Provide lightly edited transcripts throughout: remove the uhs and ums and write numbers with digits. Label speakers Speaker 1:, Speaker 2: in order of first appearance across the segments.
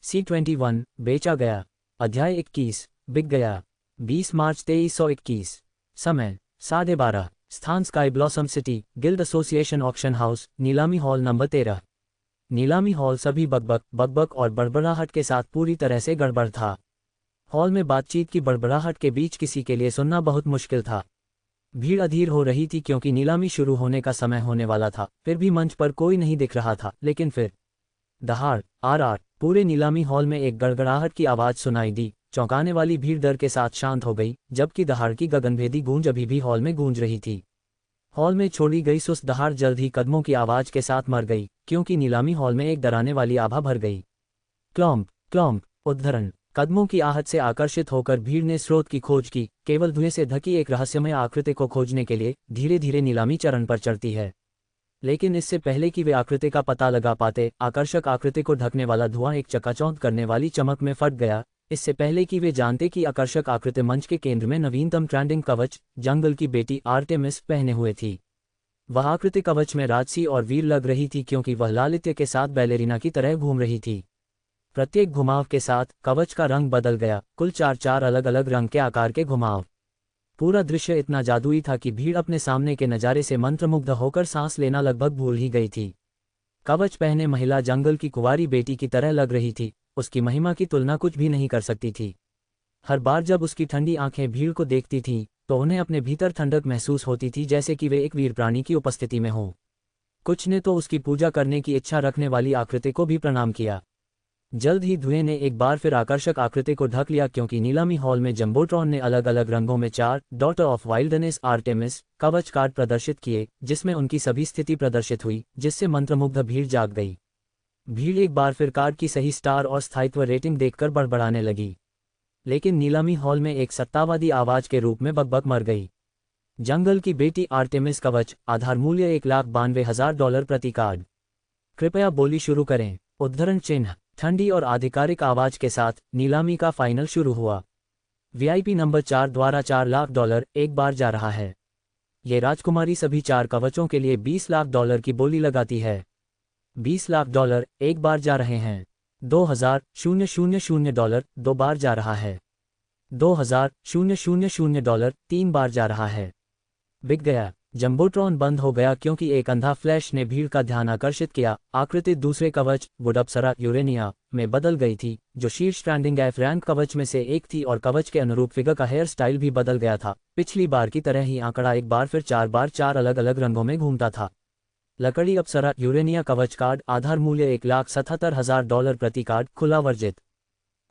Speaker 1: C21 बेचा गया। अध्याय 21 बिक गया। 20 मार्च 2321। समय 12:30। स्थान Sky Blossom city, guild association auction house, नीलामी हॉल नंबर 13। नीलामी हॉल सभी बकबक और बड़बड़ाहट के साथ पूरी तरह से गड़बड़ था। हॉल में बातचीत की बड़बड़ाहट के बीच किसी के लिए सुनना बहुत मुश्किल था। भीड़ अधीर हो रही थी क्योंकि नीलामी शुरू होने का समय होने वाला था। फिर भी मंच पर कोई नहीं दिख रहा था। लेकिन फिर दहाड़ आर पूरे नीलामी हॉल में एक गड़गड़ाहट की आवाज़ सुनाई दी। चौंकाने वाली भीड़ डर के साथ शांत हो गई, जबकि दहाड़ की गगनभेदी गूंज अभी भी हॉल में गूंज रही थी। हॉल में छोड़ी गई सुस्त दहाड़ जल्द ही कदमों की आवाज़ के साथ मर गई, क्योंकि नीलामी हॉल में एक डराने वाली आभा भर गई। क्लॉम्प क्लॉम्प उद्धरण। कदमों की आहट से आकर्षित होकर भीड़ ने स्रोत की खोज की। केवल धुएं से ढकी एक रहस्यमय आकृति को खोजने के लिए धीरे धीरे नीलामी चरण पर चढ़ती है। लेकिन इससे पहले कि वे आकृति का पता लगा पाते, आकर्षक आकृति को ढकने वाला धुआं एक चकाचौंध करने वाली चमक में फट गया। इससे पहले कि वे जानते कि आकर्षक आकृति मंच के केंद्र में नवीनतम ट्रेंडिंग कवच, जंगल की बेटी आर्टेमिस पहने हुए थी। वह आकृति कवच में राजसी और वीर लग रही थी, क्योंकि वह लालित्य के साथ बैलेरिना की तरह घूम रही थी। प्रत्येक घुमाव के साथ कवच का रंग बदल गया, कुल 4 अलग अलग रंग के आकार के घुमाव। पूरा दृश्य इतना जादुई था कि भीड़ अपने सामने के नज़ारे से मंत्रमुग्ध होकर सांस लेना लगभग भूल ही गई थी। कवच पहने महिला जंगल की कुंवारी बेटी की तरह लग रही थी। उसकी महिमा की तुलना कुछ भी नहीं कर सकती थी। हर बार जब उसकी ठंडी आंखें भीड़ को देखती थीं, तो उन्हें अपने भीतर ठंडक महसूस होती थी, जैसे कि वे एक वीर प्राणी की उपस्थिति में हों। कुछ ने तो उसकी पूजा करने की इच्छा रखने वाली आकृति को भी प्रणाम किया। जल्द ही धुएं ने एक बार फिर आकर्षक आकृति को ढक लिया, क्योंकि नीलामी हॉल में जंबोट्रॉन ने अलग अलग रंगों में 4 डॉटर ऑफ वाइल्डनेस आर्टेमिस कवच कार्ड प्रदर्शित किए, जिसमें उनकी सभी स्थिति प्रदर्शित हुई, जिससे मंत्रमुग्ध भीड़ जाग गई। भीड़ एक बार फिर कार्ड की सही स्टार और स्थायित्व रेटिंग देखकर बड़बड़ाने लगी। लेकिन नीलामी हॉल में एक सत्तावादी आवाज के रूप में बकबक मर गई। जंगल की बेटी आर्टेमिस कवच, आधार मूल्य $1,92,000 प्रति कार्ड। कृपया बोली शुरू करें। उद्धरण चिन्ह। ठंडी और आधिकारिक आवाज के साथ नीलामी का फाइनल शुरू हुआ। वीआईपी नंबर 4 द्वारा $4 लाख एक बार जा रहा है। ये राजकुमारी सभी 4 कवचों के लिए $20 लाख की बोली लगाती है। $20 लाख एक बार जा रहे हैं। $2,000 2 बार जा रहा है। $2,000 3 बार जा रहा है। बिक गया। जंबोट्रॉन बंद हो गया क्योंकि एक अंधा फ्लैश ने भीड़ का ध्यान आकर्षित किया। आकृति दूसरे कवच, वुड अप्सरा यूरेनिया, में बदल गई थी, जो शीर्ष ट्रेंडिंग एफ रैंक कवच में से एक थी, और कवच के अनुरूप फिगर का हेयर स्टाइल भी बदल गया था। पिछली बार की तरह ही आंकड़ा एक बार फिर 4 बार 4 अलग अलग रंगों में घूमता था। लकड़ी अप्सरा यूरेनिया कवच कार्ड, आधार मूल्य $1,77,000 प्रति कार्ड, खुला वर्जित।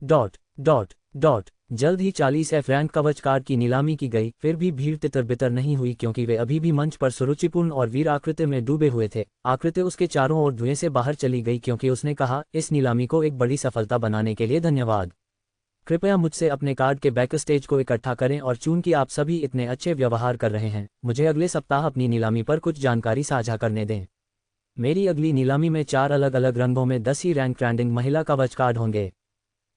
Speaker 1: डॉट डॉट डॉट जल्द ही 40 एफ रैंक कवच कार्ड की नीलामी की गई। फिर भी भीड़ तितर बितर नहीं हुई, क्योंकि वे अभी भी मंच पर सुरुचिपूर्ण और वीर आकृति में डूबे हुए थे। आकृति उसके चारों ओर धुएं से बाहर चली गई, क्योंकि उसने कहा, इस नीलामी को एक बड़ी सफलता बनाने के लिए धन्यवाद। कृपया मुझसे अपने कार्ड के बैक स्टेज को इकट्ठा करें, और चूंकि आप सभी इतने अच्छे व्यवहार कर रहे हैं, मुझे अगले सप्ताह अपनी नीलामी पर कुछ जानकारी साझा करने दें। मेरी अगली नीलामी में 4 अलग अलग रंगों में 10 ही रैंक ट्रेंडिंग महिला कवच कार्ड होंगे।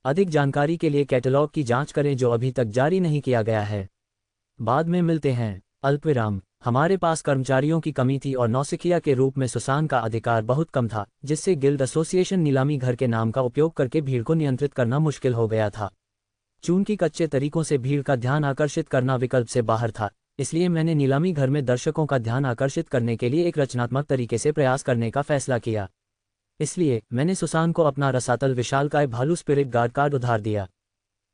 Speaker 1: अधिक जानकारी के लिए कैटलॉग की जांच करें, जो अभी तक जारी नहीं किया गया है। बाद में मिलते हैं। अल्पविराम। हमारे पास कर्मचारियों की कमी थी और नौसिखिया के रूप में सुसान का अधिकार बहुत कम था, जिससे गिल्ड एसोसिएशन नीलामी घर के नाम का उपयोग करके भीड़ को नियंत्रित करना मुश्किल हो गया था। चूंकि कच्चे तरीकों से भीड़ का ध्यान आकर्षित करना विकल्प से बाहर था, इसलिए मैंने नीलामी घर में दर्शकों का ध्यान आकर्षित करने के लिए एक रचनात्मक तरीके से प्रयास करने का फैसला किया। इसलिए मैंने सुसान को अपना रसातल विशालकाय भालू स्पिरिट गार्ड कार्ड उधार दिया।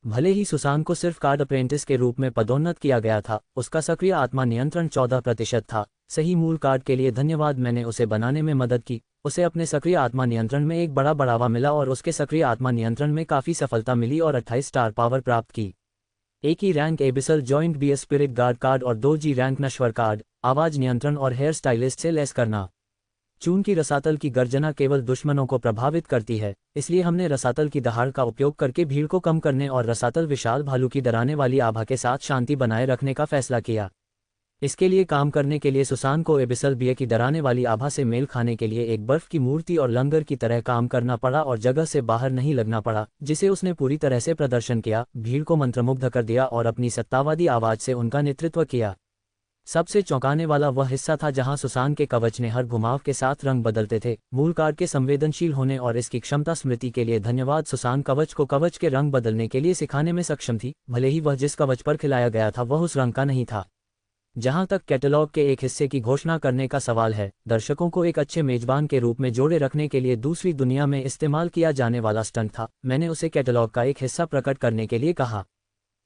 Speaker 1: भले ही सुसान को सिर्फ कार्ड अप्रेंटिस के रूप में पदोन्नत किया गया था, उसका सक्रिय आत्मा नियंत्रण 14% था। सही मूल कार्ड के लिए धन्यवाद। मैंने उसे बनाने में मदद की। उसे अपने सक्रिय आत्मा नियंत्रण में एक बड़ा बढ़ावा मिला, और उसके सक्रिय आत्मा नियंत्रण में काफ़ी सफलता मिली और 28 स्टार पावर प्राप्त की। एक ही rank abyssal joint BS spirit guard card और 2 जी रैंक नश्वर कार्ड, आवाज नियंत्रण और हेयर स्टाइलिस्ट से लेस करना। चूंकि रसातल की गर्जना केवल दुश्मनों को प्रभावित करती है, इसलिए हमने रसातल की दहाड़ का उपयोग करके भीड़ को कम करने और रसातल विशाल भालू की डराने वाली आभा के साथ शांति बनाए रखने का फैसला किया। इसके लिए काम करने के लिए सुसान को एबिसल बिए की डराने वाली आभा से मेल खाने के लिए एक बर्फ की मूर्ति और लंगर की तरह काम करना पड़ा, और जगह से बाहर नहीं लगना पड़ा, जिसे उसने पूरी तरह से प्रदर्शन किया, भीड़ को मंत्रमुग्ध कर दिया और अपनी सत्तावादी आवाज से उनका नेतृत्व किया। सबसे चौंकाने वाला वह हिस्सा था जहां सुसान के कवच ने हर घुमाव के साथ रंग बदलते थे। मूल कार्ड के संवेदनशील होने और इसकी क्षमता स्मृति के लिए धन्यवाद। सुसान कवच को कवच के रंग बदलने के लिए सिखाने में सक्षम थी, भले ही वह जिस कवच पर खिलाया गया था वह उस रंग का नहीं था। जहां तक कैटलॉग के एक हिस्से की घोषणा करने का सवाल है, दर्शकों को एक अच्छे मेजबान के रूप में जोड़े रखने के लिए दूसरी दुनिया में इस्तेमाल किया जाने वाला स्टंट था। मैंने उसे कैटलॉग का एक हिस्सा प्रकट करने के लिए कहा।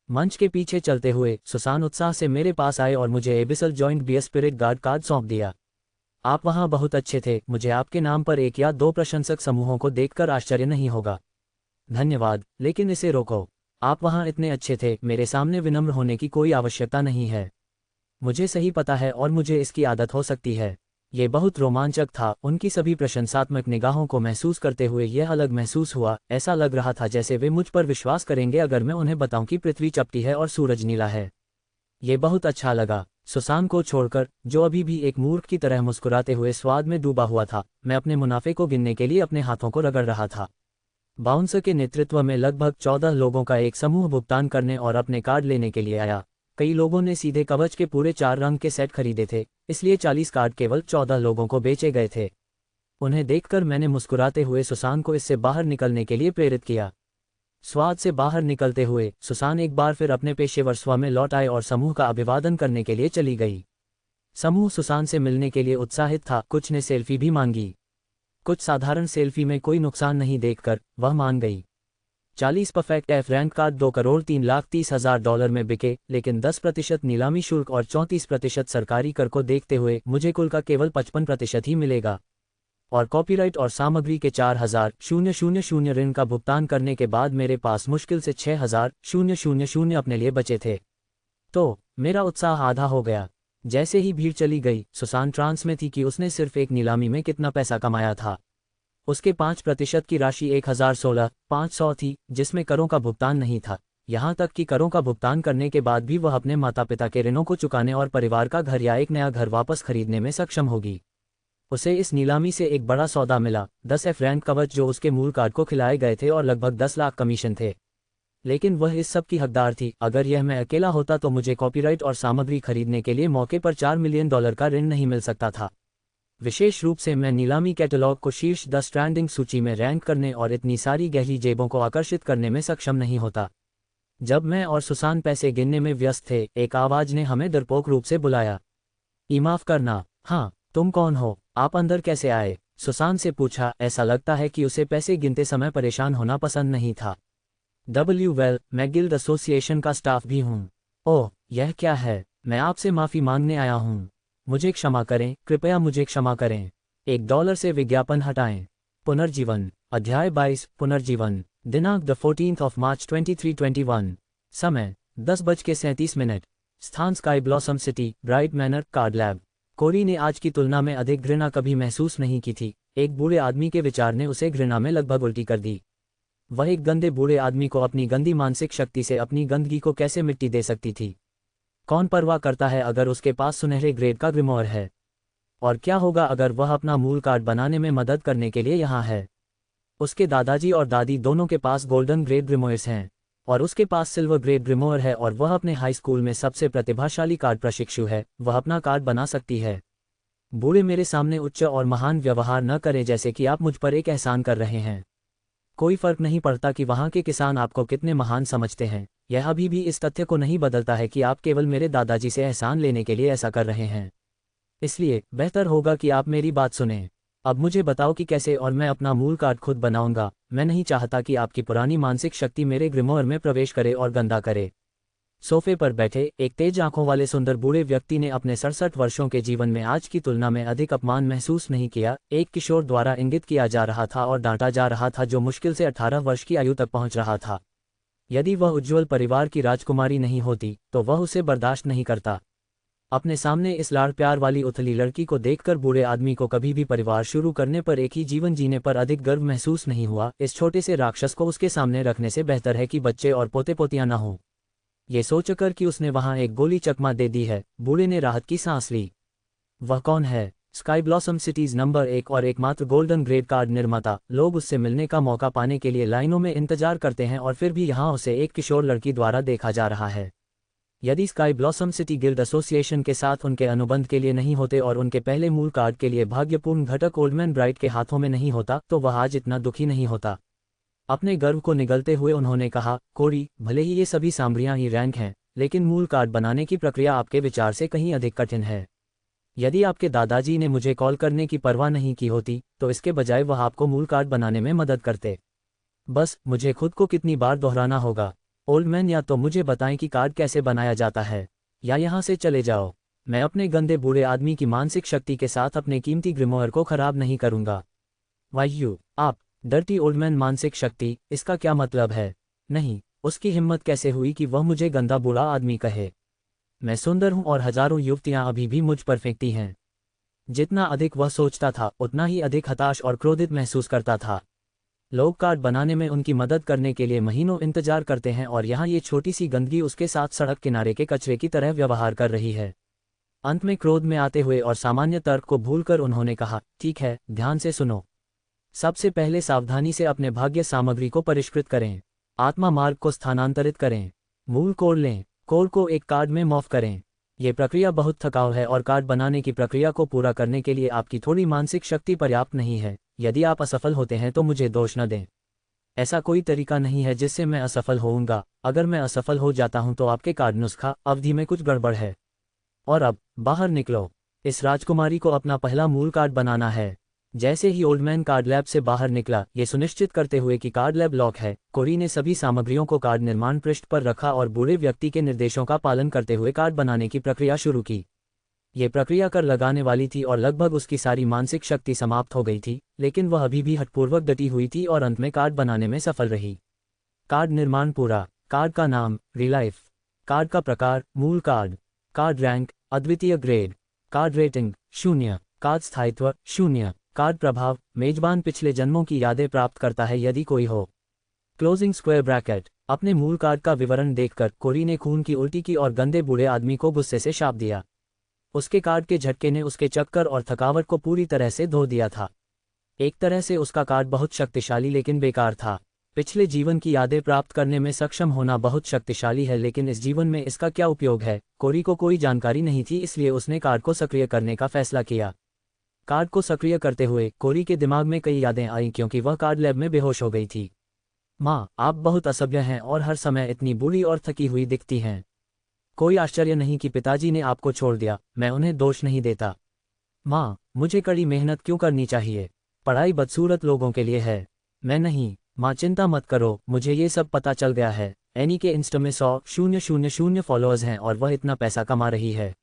Speaker 1: मंच के पीछे चलते हुए सुसान उत्साह से मेरे पास आए और मुझे abyssal joint bear spirit guard card सौंप दिया। आप वहां बहुत अच्छे थे। मुझे आपके नाम पर एक या दो प्रशंसक समूहों को देखकर आश्चर्य नहीं होगा। धन्यवाद, लेकिन इसे रोको। आप वहां इतने अच्छे थे, मेरे सामने विनम्र होने की कोई आवश्यकता नहीं है। मुझे सही पता है और मुझे इसकी आदत हो सकती है। ये बहुत रोमांचक था। उनकी सभी प्रशंसात्मक निगाहों को महसूस करते हुए यह अलग महसूस हुआ। ऐसा लग रहा था जैसे वे मुझ पर विश्वास करेंगे अगर मैं उन्हें बताऊं कि पृथ्वी चपटी है और सूरज नीला है। ये बहुत अच्छा लगा। सुसान को छोड़कर, जो अभी भी एक मूर्ख की तरह मुस्कुराते हुए स्वाद में डूबा हुआ था, मैं अपने मुनाफे को गिनने के लिए अपने हाथों को रगड़ रहा था। बाउंसर के नेतृत्व में लगभग 14 लोगों का एक समूह भुगतान करने और अपने कार्ड लेने के लिए आया। कई लोगों ने सीधे कवच के पूरे 4 रंग के सेट खरीदे थे, इसलिए 40 कार्ड केवल 14 लोगों को बेचे गए थे। उन्हें देखकर मैंने मुस्कुराते हुए सुसान को इससे बाहर निकलने के लिए प्रेरित किया। स्वाद से बाहर निकलते हुए सुसान एक बार फिर अपने पेशेवर स्व में लौट आए और समूह का अभिवादन करने के लिए चली गई। समूह सुसान से मिलने के लिए उत्साहित था। कुछ ने सेल्फी भी मांगी। कुछ साधारण सेल्फी में कोई नुकसान नहीं देखकर वह मान गई। 40 परफेक्ट एफ रैंक कार्ड $2,30,30,000 में बिके, लेकिन 10% नीलामी शुल्क और 34% सरकारी कर को देखते हुए मुझे कुल का केवल 55% ही मिलेगा। और कॉपीराइट और सामग्री के 4,000 ऋण का भुगतान करने के बाद मेरे पास मुश्किल से 6,000 अपने लिए बचे थे। तो मेरा उत्साह आधा हो गया। जैसे ही भीड़ चली गई, सुसान ट्रांस में थी कि उसने सिर्फ एक नीलामी में कितना पैसा कमाया था। उसके 5% की राशि 1,16,500 थी, जिसमें करों का भुगतान नहीं था। यहाँ तक कि करों का भुगतान करने के बाद भी वह अपने माता पिता के ऋणों को चुकाने और परिवार का घर या एक नया घर वापस खरीदने में सक्षम होगी। उसे इस नीलामी से एक बड़ा सौदा मिला, 10 एफ रैंक कवच जो उसके मूल कार्ड को खिलाए गए थे और लगभग 10 लाख कमीशन थे। लेकिन वह इस सब की हकदार थी। अगर यह मैं अकेला होता तो मुझे कॉपीराइट और सामग्री खरीदने के लिए मौके पर $4 मिलियन का ऋण नहीं मिल सकता था। विशेष रूप से मैं नीलामी कैटलॉग को शीर्ष 10 स्टैंडिंग सूची में रैंक करने और इतनी सारी गहरी जेबों को आकर्षित करने में सक्षम नहीं होता। जब मैं और सुसान पैसे गिनने में व्यस्त थे, एक आवाज ने हमें डरपोक रूप से बुलाया। माफ करना। हाँ, तुम कौन हो? आप अंदर कैसे आए? सुसान से पूछा। ऐसा लगता है कि उसे पैसे गिनते समय परेशान होना पसंद नहीं था। वेल, मैं गिल्ड एसोसिएशन का स्टाफ भी हूँ। ओह, यह क्या है? मैं आपसे माफी मांगने आया हूँ। मुझे क्षमा करें, कृपया मुझे क्षमा करें। $1 से विज्ञापन हटाएं। पुनर्जीवन। अध्याय 22। पुनर्जीवन। दिनांक 14 मार्च 2321। समय 10:37। स्थान Sky Blossom City, Bright Manor, Card Lab. Cory ने आज की तुलना में अधिक घृणा कभी महसूस नहीं की थी। एक बूढ़े आदमी के विचार ने उसे घृणा में लगभग उल्टी कर दी। वह एक गंदे बूढ़े आदमी को अपनी गंदी मानसिक शक्ति से अपनी गंदगी को कैसे मिट्टी दे सकती थी? कौन परवाह करता है अगर उसके पास सुनहरे ग्रेड का ग्रिमोर है? और क्या होगा अगर वह अपना मूल कार्ड बनाने में मदद करने के लिए यहाँ है? उसके दादाजी और दादी दोनों के पास गोल्डन ग्रेड ग्रिमोर्स हैं, और उसके पास सिल्वर ग्रेड ग्रिमोर है, और वह अपने हाई स्कूल में सबसे प्रतिभाशाली कार्ड प्रशिक्षु है। वह अपना कार्ड बना सकती है। बूढ़े, मेरे सामने उच्च और महान व्यवहार न करें जैसे कि आप मुझ पर एक एहसान कर रहे हैं। कोई फर्क नहीं पड़ता कि वहाँ के किसान आपको कितने महान समझते हैं। यह अभी भी इस तथ्य को नहीं बदलता है कि आप केवल मेरे दादाजी से एहसान लेने के लिए ऐसा कर रहे हैं। इसलिए बेहतर होगा कि आप मेरी बात सुनें। अब मुझे बताओ कि कैसे, और मैं अपना मूल कार्ड खुद बनाऊंगा। मैं नहीं चाहता कि आपकी पुरानी मानसिक शक्ति मेरे ग्रिमोर में प्रवेश करे और गंदा करे। सोफे पर बैठे एक तेज आंखों वाले सुंदर बूढ़े व्यक्ति ने अपने 67 वर्षों के जीवन में आज की तुलना में अधिक अपमान महसूस नहीं किया। एक किशोर द्वारा इंगित किया जा रहा था और डांटा जा रहा था जो मुश्किल से 18 वर्ष की आयु तक पहुंच रहा था। यदि वह उज्ज्वल परिवार की राजकुमारी नहीं होती तो वह उसे बर्दाश्त नहीं करता। अपने सामने इस लाड़ प्यार वाली उथली लड़की को देखकर बूढ़े आदमी को कभी भी परिवार शुरू करने पर, एक ही जीवन जीने पर अधिक गर्व महसूस नहीं हुआ। इस छोटे से राक्षस को उसके सामने रखने से बेहतर है कि बच्चे और पोते पोतियां न हों। ये सोचकर कि उसने वहां एक गोली चकमा दे दी है, बूढ़े ने राहत की सांस ली। वह कौन है? स्काई ब्लॉसम सिटीज नंबर 1 और एकमात्र गोल्डन ग्रेड कार्ड निर्माता। लोग उससे मिलने का मौका पाने के लिए लाइनों में इंतजार करते हैं, और फिर भी यहाँ उसे एक किशोर लड़की द्वारा देखा जा रहा है। यदि sky Blossom city guild association के साथ उनके अनुबंध के लिए नहीं होते और उनके पहले मूल कार्ड के लिए भाग्यपूर्ण घटक ओल्डमैन ब्राइट के हाथों में नहीं होता तो वह आज इतना दुखी नहीं होता। अपने गर्व को निगलते हुए उन्होंने कहा, कोरी, भले ही ये सभी सामग्रियां ही रैंक हैं, लेकिन मूल कार्ड बनाने की प्रक्रिया आपके विचार से कहीं अधिक कठिन है। यदि आपके दादाजी ने मुझे कॉल करने की परवाह नहीं की होती तो इसके बजाय वह आपको मूल कार्ड बनाने में मदद करते। बस मुझे खुद को कितनी बार दोहराना होगा, ओल्डमैन, या तो मुझे बताएं कि कार्ड कैसे बनाया जाता है या यहाँ से चले जाओ। मैं अपने गंदे बूढ़े आदमी की मानसिक शक्ति के साथ अपने कीमती ग्रिमोयर को खराब नहीं करूँगा। वाह्यू, आप डर्टी ओल्डमैन, मानसिक शक्ति, इसका क्या मतलब है? नहीं, उसकी हिम्मत कैसे हुई कि वह मुझे गंदा बूढ़ा आदमी कहे? मैं सुंदर हूं और हजारों युवतियां अभी भी मुझ पर फेंकती हैं। जितना अधिक वह सोचता था उतना ही अधिक हताश और क्रोधित महसूस करता था। लोग कार्ड बनाने में उनकी मदद करने के लिए महीनों इंतजार करते हैं और यहाँ ये छोटी सी गंदगी उसके साथ सड़क किनारे के कचरे की तरह व्यवहार कर रही है। अंत में क्रोध में आते हुए और सामान्य तर्क को भूलकर उन्होंने कहा, ठीक है, ध्यान से सुनो। सबसे पहले सावधानी से अपने भाग्य सामग्री को परिष्कृत करें। आत्मा मार्ग को स्थानांतरित करें। मूल कोड लें। कोड को एक कार्ड में मॉर्फ करें। ये प्रक्रिया बहुत थकाऊ है और कार्ड बनाने की प्रक्रिया को पूरा करने के लिए आपकी थोड़ी मानसिक शक्ति पर्याप्त नहीं है। यदि आप असफल होते हैं तो मुझे दोष न दें। ऐसा कोई तरीका नहीं है जिससे मैं असफल होऊंगा। अगर मैं असफल हो जाता हूं तो आपके कार्ड नुस्खा अवधि में कुछ गड़बड़ है। और अब बाहर निकलो। इस राजकुमारी को अपना पहला मूल कार्ड बनाना है। जैसे ही ओल्डमैन कार्ड लैब से बाहर निकला, ये सुनिश्चित करते हुए कि कार्ड लैब लॉक है, कोरी ने सभी सामग्रियों को कार्ड निर्माण पृष्ठ पर रखा और बूढ़े व्यक्ति के निर्देशों का पालन करते हुए कार्ड बनाने की प्रक्रिया शुरू की। ये प्रक्रिया कर लगाने वाली थी और लगभग उसकी सारी मानसिक शक्ति समाप्त हो गई थी, लेकिन वह अभी भी हठपूर्वक डटी हुई थी और अंत में कार्ड बनाने में सफल रही। कार्ड निर्माण पूरा। कार्ड का नाम, रिलाइफ। कार्ड का प्रकार, मूल कार्ड। कार्ड रैंक, अद्वितीय ग्रेड। Card rating, 0। कार्ड स्थायित्व, 0। कार्ड प्रभाव, मेजबान पिछले जन्मों की यादें प्राप्त करता है यदि कोई हो। Closing square bracket. अपने मूल कार्ड का विवरण देखकर कोरी ने खून की उल्टी की और गंदे बूढ़े आदमी को गुस्से से शाप दिया। उसके कार्ड के झटके ने उसके चक्कर और थकावट को पूरी तरह से धो दिया था। एक तरह से उसका कार्ड बहुत शक्तिशाली लेकिन बेकार था। पिछले जीवन की यादें प्राप्त करने में सक्षम होना बहुत शक्तिशाली है, लेकिन इस जीवन में इसका क्या उपयोग है? कोरी को कोई जानकारी नहीं थी, इसलिए उसने कार्ड को सक्रिय करने का फैसला किया। कार्ड को सक्रिय करते हुए कोरी के दिमाग में कई यादें आईं क्योंकि वह कार्ड लैब में बेहोश हो गई थी। माँ, आप बहुत असभ्य हैं और हर समय इतनी बूढ़ी और थकी हुई दिखती हैं। कोई आश्चर्य नहीं कि पिताजी ने आपको छोड़ दिया। मैं उन्हें दोष नहीं देता। माँ, मुझे कड़ी मेहनत क्यों करनी चाहिए? पढ़ाई बदसूरत लोगों के लिए है, मैं नहीं। माँ, चिंता मत करो, मुझे ये सब पता चल गया है। एनी के इंस्टा में 100,000 फॉलोअर्स हैं और वह इतना पैसा कमा रही है।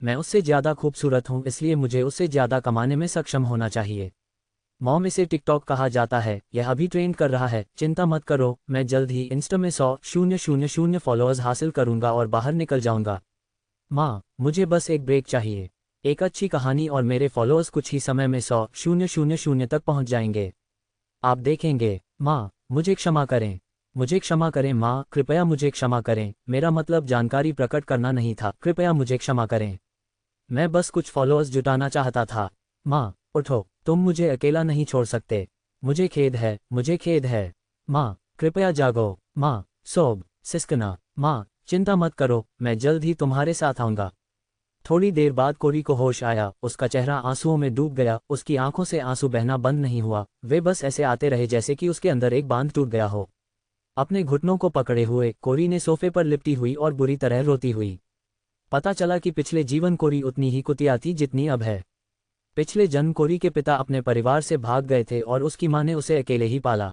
Speaker 1: मैं उससे ज़्यादा खूबसूरत हूँ, इसलिए मुझे उससे ज़्यादा कमाने में सक्षम होना चाहिए। मॉम, इसे टिकटॉक कहा जाता है, यह अभी ट्रेंड कर रहा है। चिंता मत करो, मैं जल्द ही इंस्टा में 100,000 फॉलोअर्स हासिल करूंगा और बाहर निकल जाऊंगा। माँ, मुझे बस एक ब्रेक चाहिए, एक अच्छी कहानी, और मेरे फॉलोअर्स कुछ ही समय में 100,000 तक पहुँच जाएंगे। आप देखेंगे। माँ, मुझे क्षमा करें, मुझे क्षमा करें माँ, कृपया मुझे क्षमा करें। मेरा मतलब जानकारी प्रकट करना नहीं था, कृपया मुझे क्षमा करें। मैं बस कुछ फॉलोअर्स जुटाना चाहता था। माँ, उठो, तुम मुझे अकेला नहीं छोड़ सकते। मुझे खेद है, मुझे खेद है। माँ, कृपया जागो। माँ, सोब, सिस्कना। माँ, चिंता मत करो, मैं जल्द ही तुम्हारे साथ आऊँगा। थोड़ी देर बाद कोरी को होश आया। उसका चेहरा आंसुओं में डूब गया। उसकी आंखों से आंसू बहना बंद नहीं हुआ, वे बस ऐसे आते रहे जैसे कि उसके अंदर एक बांध टूट गया हो। अपने घुटनों को पकड़े हुए कोरी ने सोफे पर लिपटी हुई और बुरी तरह रोती हुई। पता चला कि पिछले जीवन कोरी उतनी ही कुतिया थी जितनी अब है। पिछले जन्म कोरी के पिता अपने परिवार से भाग गए थे और उसकी मां ने उसे अकेले ही पाला।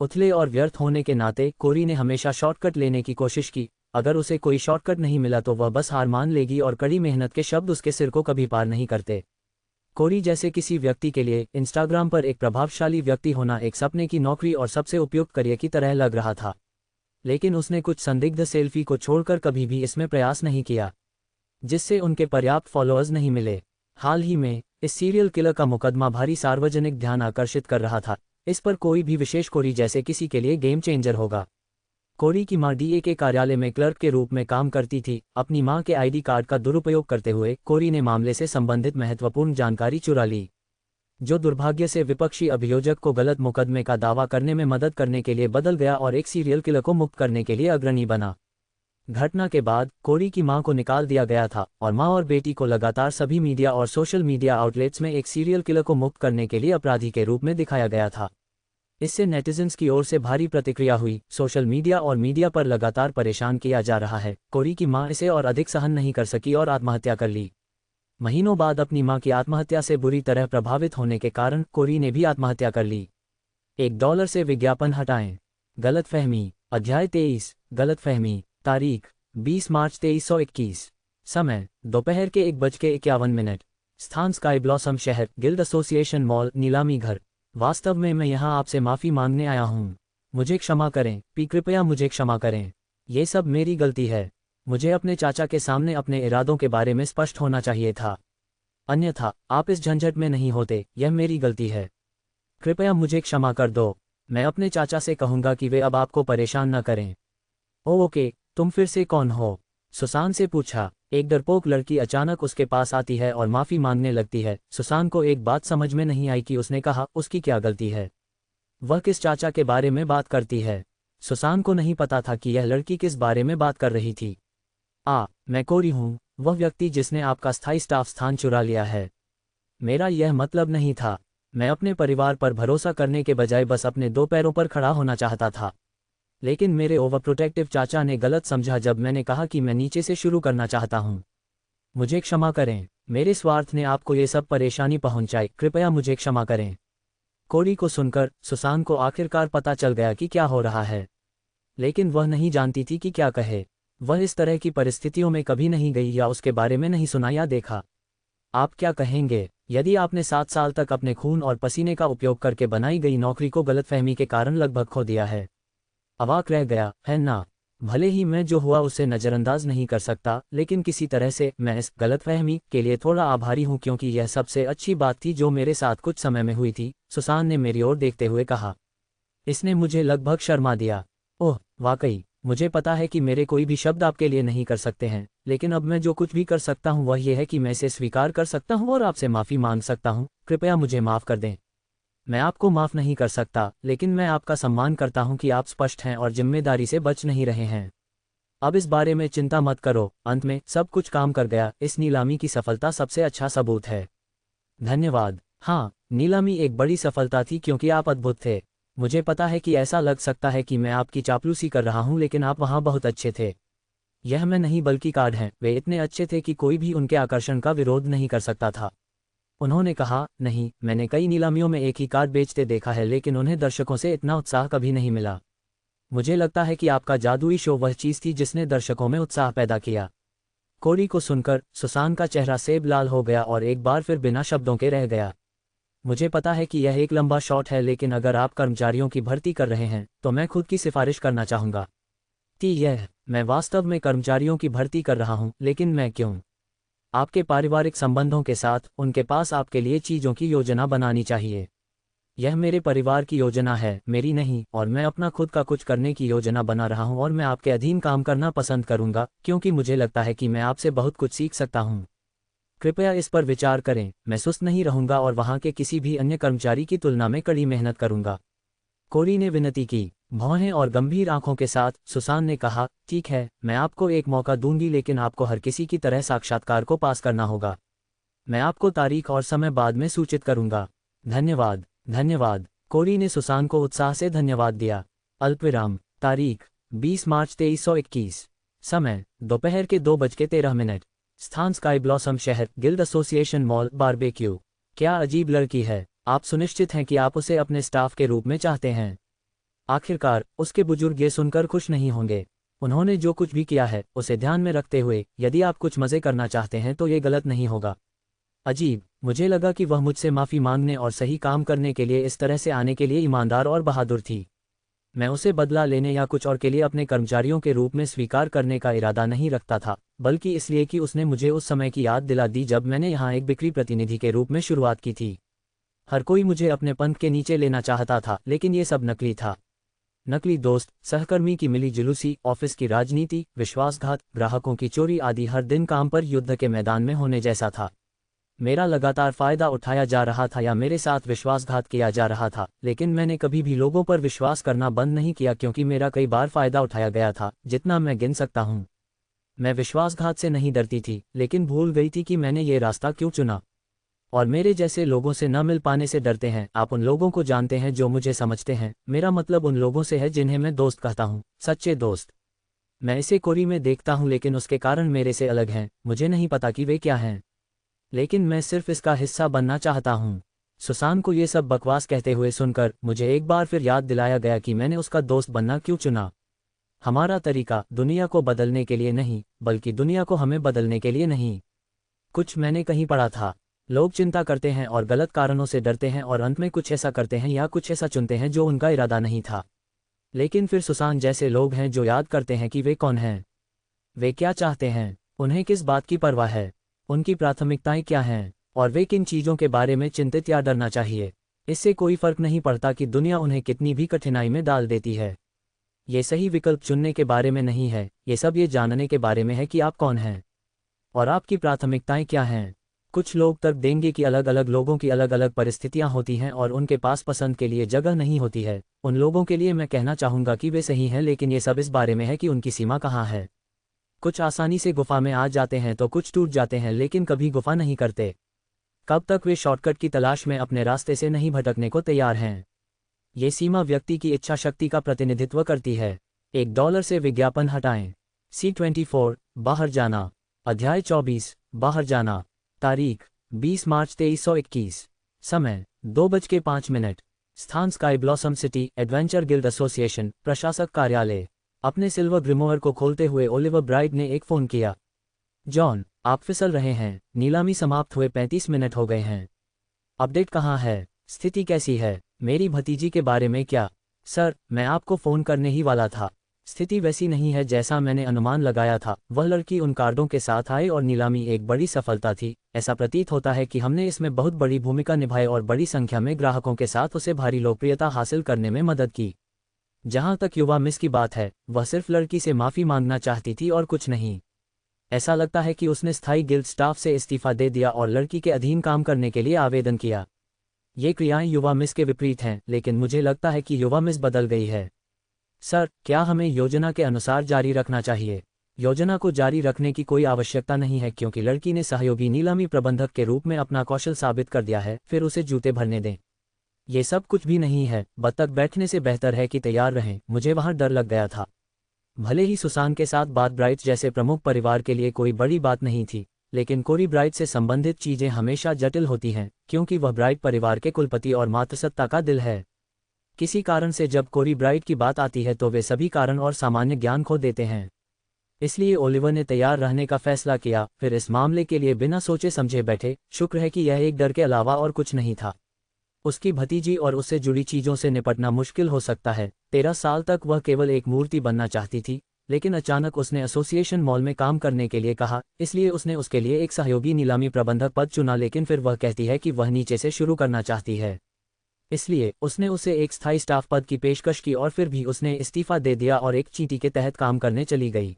Speaker 1: उथले और व्यर्थ होने के नाते कोरी ने हमेशा शॉर्टकट लेने की कोशिश की। अगर उसे कोई शॉर्टकट नहीं मिला तो वह बस हार मान लेगी और कड़ी मेहनत के शब्द उसके सिर को कभी पार नहीं करते। कोरी जैसे किसी व्यक्ति के लिए इंस्टाग्राम पर एक प्रभावशाली व्यक्ति होना एक सपने की नौकरी और सबसे उपयुक्त करियर की तरह लग रहा था, लेकिन उसने कुछ संदिग्ध सेल्फी को छोड़कर कभी भी इसमें प्रयास नहीं किया, जिससे उनके पर्याप्त फॉलोअर्स नहीं मिले। हाल ही में इस सीरियल किलर का मुकदमा भारी सार्वजनिक ध्यान आकर्षित कर रहा था। इस पर कोई भी विशेष कोरी जैसे किसी के लिए गेम चेंजर होगा। कोरी की मां डीए के कार्यालय में क्लर्क के रूप में काम करती थी। अपनी मां के आईडी कार्ड का दुरुपयोग करते हुए कोरी ने मामले से संबंधित महत्वपूर्ण जानकारी चुरा ली, जो दुर्भाग्य से विपक्षी अभियोजक को गलत मुकदमे का दावा करने में मदद करने के लिए बदल गया और एक सीरियल किलर को मुक्त करने के लिए अग्रणी बना। घटना के बाद कोरी की मां को निकाल दिया गया था और मां और बेटी को लगातार सभी मीडिया और सोशल मीडिया आउटलेट्स में एक सीरियल किलर को मुक्त करने के लिए अपराधी के रूप में दिखाया गया था। इससे नेटिजन्स की ओर से भारी प्रतिक्रिया हुई। सोशल मीडिया और मीडिया पर लगातार परेशान किया जा रहा है। कोरी की मां इसे और अधिक सहन नहीं कर सकी और आत्महत्या कर ली। महीनों बाद अपनी मां की आत्महत्या से बुरी तरह प्रभावित होने के कारण कोरी ने भी आत्महत्या कर ली। $1 से विज्ञापन हटाएं। गलतफहमी। अध्याय 23। गलतफहमी। तारीख 20 मार्च 2321। समय दोपहर के 1:51। स्थान स्काई ब्लॉसम शहर, गिल्ड एसोसिएशन मॉल, नीलामी घर। वास्तव में मैं यहाँ आपसे माफ़ी मांगने आया हूँ। मुझे क्षमा करें, कृपया मुझे क्षमा करें। ये सब मेरी गलती है। मुझे अपने चाचा के सामने अपने इरादों के बारे में स्पष्ट होना चाहिए था, अन्यथा आप इस झंझट में नहीं होते। यह मेरी गलती है। कृपया मुझे क्षमा कर दो। मैं अपने चाचा से कहूँगा कि वे अब आपको परेशान न करें। ओके, तुम फिर से कौन हो? सुसान से पूछा। एक डरपोक लड़की अचानक उसके पास आती है और माफ़ी मांगने लगती है। सुसान को एक बात समझ में नहीं आई कि उसने कहा उसकी क्या गलती है। वह किस चाचा के बारे में बात करती है? सुसान को नहीं पता था कि यह लड़की किस बारे में बात कर रही थी। मैं कोरी हूँ, वह व्यक्ति जिसने आपका स्थायी स्टाफ स्थान चुरा लिया है। मेरा यह मतलब नहीं था। मैं अपने परिवार पर भरोसा करने के बजाय बस अपने 2 पैरों पर खड़ा होना चाहता था। लेकिन मेरे ओवरप्रोटेक्टिव चाचा ने गलत समझा जब मैंने कहा कि मैं नीचे से शुरू करना चाहता हूँ। मुझे क्षमा करें। मेरे स्वार्थ ने आपको ये सब परेशानी पहुंचाई। कृपया मुझे क्षमा करें। कोरी को सुनकर सुसान को आखिरकार पता चल गया कि क्या हो रहा है, लेकिन वह नहीं जानती थी कि क्या कहे। वह इस तरह की परिस्थितियों में कभी नहीं गई या उसके बारे में नहीं सुना या देखा। आप क्या कहेंगे यदि आपने 7 साल तक अपने खून और पसीने का उपयोग करके बनाई गई नौकरी को गलतफहमी के कारण लगभग खो दिया है? अवाक रह गया, है ना? भले ही मैं जो हुआ उसे नज़रअंदाज नहीं कर सकता, लेकिन किसी तरह से मैं इस गलतफहमी के लिए थोड़ा आभारी हूं क्योंकि यह सबसे अच्छी बात थी जो मेरे साथ कुछ समय में हुई थी। सुसान ने मेरी ओर देखते हुए कहा। इसने मुझे लगभग शर्मा दिया। ओह वाकई, मुझे पता है कि मेरे कोई भी शब्द आपके लिए नहीं कर सकते हैं, लेकिन अब मैं जो कुछ भी कर सकता हूं वह यह है कि मैं इसे स्वीकार कर सकता हूं और आपसे माफ़ी मांग सकता हूं। कृपया मुझे माफ़ कर दें। मैं आपको माफ़ नहीं कर सकता, लेकिन मैं आपका सम्मान करता हूं कि आप स्पष्ट हैं और जिम्मेदारी से बच नहीं रहे हैं। अब इस बारे में चिंता मत करो। अंत में सब कुछ काम कर गया। इस नीलामी की सफलता सबसे अच्छा सबूत है। धन्यवाद। हाँ, नीलामी एक बड़ी सफलता थी क्योंकि आप अद्भुत थे। मुझे पता है कि ऐसा लग सकता है कि मैं आपकी चापलूसी कर रहा हूं, लेकिन आप वहां बहुत अच्छे थे। यह मैं नहीं बल्कि कार्ड हैं। वे इतने अच्छे थे कि कोई भी उनके आकर्षण का विरोध नहीं कर सकता था। उन्होंने कहा, नहीं, मैंने कई नीलामियों में एक ही कार्ड बेचते देखा है, लेकिन उन्हें दर्शकों से इतना उत्साह कभी नहीं मिला। मुझे लगता है कि आपका जादुई शो वह चीज़ थी जिसने दर्शकों में उत्साह पैदा किया। कोरी को सुनकर सुसान का चेहरा सेब लाल हो गया और एक बार फिर बिना शब्दों के रह गया। मुझे पता है कि यह एक लंबा शॉट है, लेकिन अगर आप कर्मचारियों की भर्ती कर रहे हैं तो मैं खुद की सिफारिश करना चाहूँगा। मैं वास्तव में कर्मचारियों की भर्ती कर रहा हूँ, लेकिन मैं क्यों? आपके पारिवारिक संबंधों के साथ उनके पास आपके लिए चीज़ों की योजना बनानी चाहिए। यह मेरे परिवार की योजना है, मेरी नहीं, और मैं अपना खुद का कुछ करने की योजना बना रहा हूं और मैं आपके अधीन काम करना पसंद करूंगा क्योंकि मुझे लगता है कि मैं आपसे बहुत कुछ सीख सकता हूं। कृपया इस पर विचार करें। मैं सुस्त नहीं रहूंगा और वहां के किसी भी अन्य कर्मचारी की तुलना में कड़ी मेहनत करूंगा। कोरी ने विनती की। भौहें और गंभीर आंखों के साथ सुसान ने कहा, ठीक है, मैं आपको एक मौका दूंगी, लेकिन आपको हर किसी की तरह साक्षात्कार को पास करना होगा। मैं आपको तारीख और समय बाद में सूचित करूंगा। धन्यवाद। धन्यवाद। कोरी ने सुसान को उत्साह से धन्यवाद दिया। अल्पविराम। तारीख 20 मार्च 2321। समय दोपहर के 2:13। स्थान स्काई ब्लॉसम शहर, गिल्ड एसोसिएशन मॉल, बारबेक्यू। क्या अजीब लड़की है। आप सुनिश्चित हैं कि आप उसे अपने स्टाफ के रूप में चाहते हैं? आखिरकार उसके बुजुर्ग ये सुनकर खुश नहीं होंगे। उन्होंने जो कुछ भी किया है उसे ध्यान में रखते हुए यदि आप कुछ मज़े करना चाहते हैं तो ये गलत नहीं होगा। अजीब, मुझे लगा कि वह मुझसे माफ़ी मांगने और सही काम करने के लिए इस तरह से आने के लिए ईमानदार और बहादुर थी। मैं उसे बदला लेने या कुछ और के लिए अपने कर्मचारियों के रूप में स्वीकार करने का इरादा नहीं रखता था, बल्कि इसलिए कि उसने मुझे उस समय की याद दिला दी जब मैंने यहाँ एक बिक्री प्रतिनिधि के रूप में शुरुआत की थी। हर कोई मुझे अपने पंख के नीचे लेना चाहता था, लेकिन ये सब नकली था। नकली दोस्त, सहकर्मी की मिली जुलूसी, ऑफिस की राजनीति, विश्वासघात, ग्राहकों की चोरी आदि हर दिन काम पर युद्ध के मैदान में होने जैसा था। मेरा लगातार फ़ायदा उठाया जा रहा था या मेरे साथ विश्वासघात किया जा रहा था, लेकिन मैंने कभी भी लोगों पर विश्वास करना बंद नहीं किया क्योंकि मेरा कई बार फ़ायदा उठाया गया था, जितना मैं गिन सकता हूँ। मैं विश्वासघात से नहीं डरती थी, लेकिन भूल गई थी कि मैंने ये रास्ता क्यों चुना। और मेरे जैसे लोगों से न मिल पाने से डरते हैं। आप उन लोगों को जानते हैं जो मुझे समझते हैं। मेरा मतलब उन लोगों से है जिन्हें मैं दोस्त कहता हूँ, सच्चे दोस्त। मैं इसे कोरी में देखता हूँ, लेकिन उसके कारण मेरे से अलग हैं। मुझे नहीं पता कि वे क्या हैं, लेकिन मैं सिर्फ इसका हिस्सा बनना चाहता हूँ। सुसान को ये सब बकवास कहते हुए सुनकर मुझे एक बार फिर याद दिलाया गया कि मैंने उसका दोस्त बनना क्यों चुना। हमारा तरीका दुनिया को बदलने के लिए नहीं, बल्कि दुनिया को हमें बदलने के लिए नहीं। कुछ मैंने कहीं पढ़ा था, लोग चिंता करते हैं और गलत कारणों से डरते हैं और अंत में कुछ ऐसा करते हैं या कुछ ऐसा चुनते हैं जो उनका इरादा नहीं था। लेकिन फिर सुसान जैसे लोग हैं जो याद करते हैं कि वे कौन हैं, वे क्या चाहते हैं, उन्हें किस बात की परवाह है, उनकी प्राथमिकताएं क्या हैं, और वे किन चीज़ों के बारे में चिंतित या डरना चाहिए। इससे कोई फर्क नहीं पड़ता कि दुनिया उन्हें कितनी भी कठिनाई में डाल देती है। ये सही विकल्प चुनने के बारे में नहीं है, ये सब ये जानने के बारे में है कि आप कौन हैं और आपकी प्राथमिकताएं क्या हैं। कुछ लोग तर्क देंगे कि अलग अलग लोगों की अलग अलग परिस्थितियां होती हैं और उनके पास पसंद के लिए जगह नहीं होती है। उन लोगों के लिए मैं कहना चाहूँगा कि वे सही हैं, लेकिन ये सब इस बारे में है कि उनकी सीमा कहाँ है। कुछ आसानी से गुफा में आ जाते हैं तो कुछ टूट जाते हैं, लेकिन कभी गुफा नहीं करते। कब तक वे शॉर्टकट की तलाश में अपने रास्ते से नहीं भटकने को तैयार हैं। ये सीमा व्यक्ति की इच्छा शक्ति का प्रतिनिधित्व करती है। $1 से विज्ञापन हटाएं। C24 बाहर जाना। अध्याय 24 बाहर जाना। तारीख 20 मार्च 2321। समय 2:05। स्थान Sky Blossom city adventure guild association प्रशासक कार्यालय। अपने सिल्वर ग्रिमोयर को खोलते हुए ओलिवर ब्राइट ने एक फ़ोन किया। जॉन, आप फिसल रहे हैं। नीलामी समाप्त हुए 35 मिनट हो गए हैं। अपडेट कहाँ है? स्थिति कैसी है? मेरी भतीजी के बारे में क्या? सर, मैं आपको फ़ोन करने ही वाला था। स्थिति वैसी नहीं है जैसा मैंने अनुमान लगाया था। वह लड़की उन कार्डों के साथ आई और नीलामी एक बड़ी सफलता थी। ऐसा प्रतीत होता है कि हमने इसमें बहुत बड़ी भूमिका निभाई और बड़ी संख्या में ग्राहकों के साथ उसे भारी लोकप्रियता हासिल करने में मदद की। जहां तक युवा मिस की बात है, वह सिर्फ लड़की से माफ़ी मांगना चाहती थी और कुछ नहीं। ऐसा लगता है कि उसने स्थायी गिल्ड स्टाफ से इस्तीफा दे दिया और लड़की के अधीन काम करने के लिए आवेदन किया। ये क्रियाएं युवा मिस के विपरीत हैं, लेकिन मुझे लगता है कि युवा मिस बदल गई है। सर, क्या हमें योजना के अनुसार जारी रखना चाहिए? योजना को जारी रखने की कोई आवश्यकता नहीं है, क्योंकि लड़की ने सहयोगी नीलामी प्रबंधक के रूप में अपना कौशल साबित कर दिया है। फिर उसे जूते भरने दें। ये सब कुछ भी नहीं है। बतख बैठने से बेहतर है कि तैयार रहें। मुझे वहां डर लग गया था। भले ही सुसान के साथ बात ब्राइट जैसे प्रमुख परिवार के लिए कोई बड़ी बात नहीं थी, लेकिन कोरी ब्राइट से संबंधित चीजें हमेशा जटिल होती हैं, क्योंकि वह ब्राइट परिवार के कुलपति और मातृसत्ता का दिल है। किसी कारण से जब कोरी ब्राइट की बात आती है तो वे सभी कारण और सामान्य ज्ञान खो देते हैं। इसलिए ओलिवर ने तैयार रहने का फैसला किया, फिर इस मामले के लिए बिना सोचे समझे बैठे। शुक्र है कि यह एक डर के अलावा और कुछ नहीं था। उसकी भतीजी और उससे जुड़ी चीज़ों से निपटना मुश्किल हो सकता है। 13 साल तक वह केवल एक मूर्ति बनना चाहती थी, लेकिन अचानक उसने एसोसिएशन मॉल में काम करने के लिए कहा, इसलिए उसने उसके लिए एक सहयोगी नीलामी प्रबंधक पद चुना। लेकिन फिर वह कहती है कि वह नीचे से शुरू करना चाहती है, इसलिए उसने उसे एक स्थायी स्टाफ पद की पेशकश की और फिर भी उसने इस्तीफा दे दिया और एक चीटी के तहत काम करने चली गई।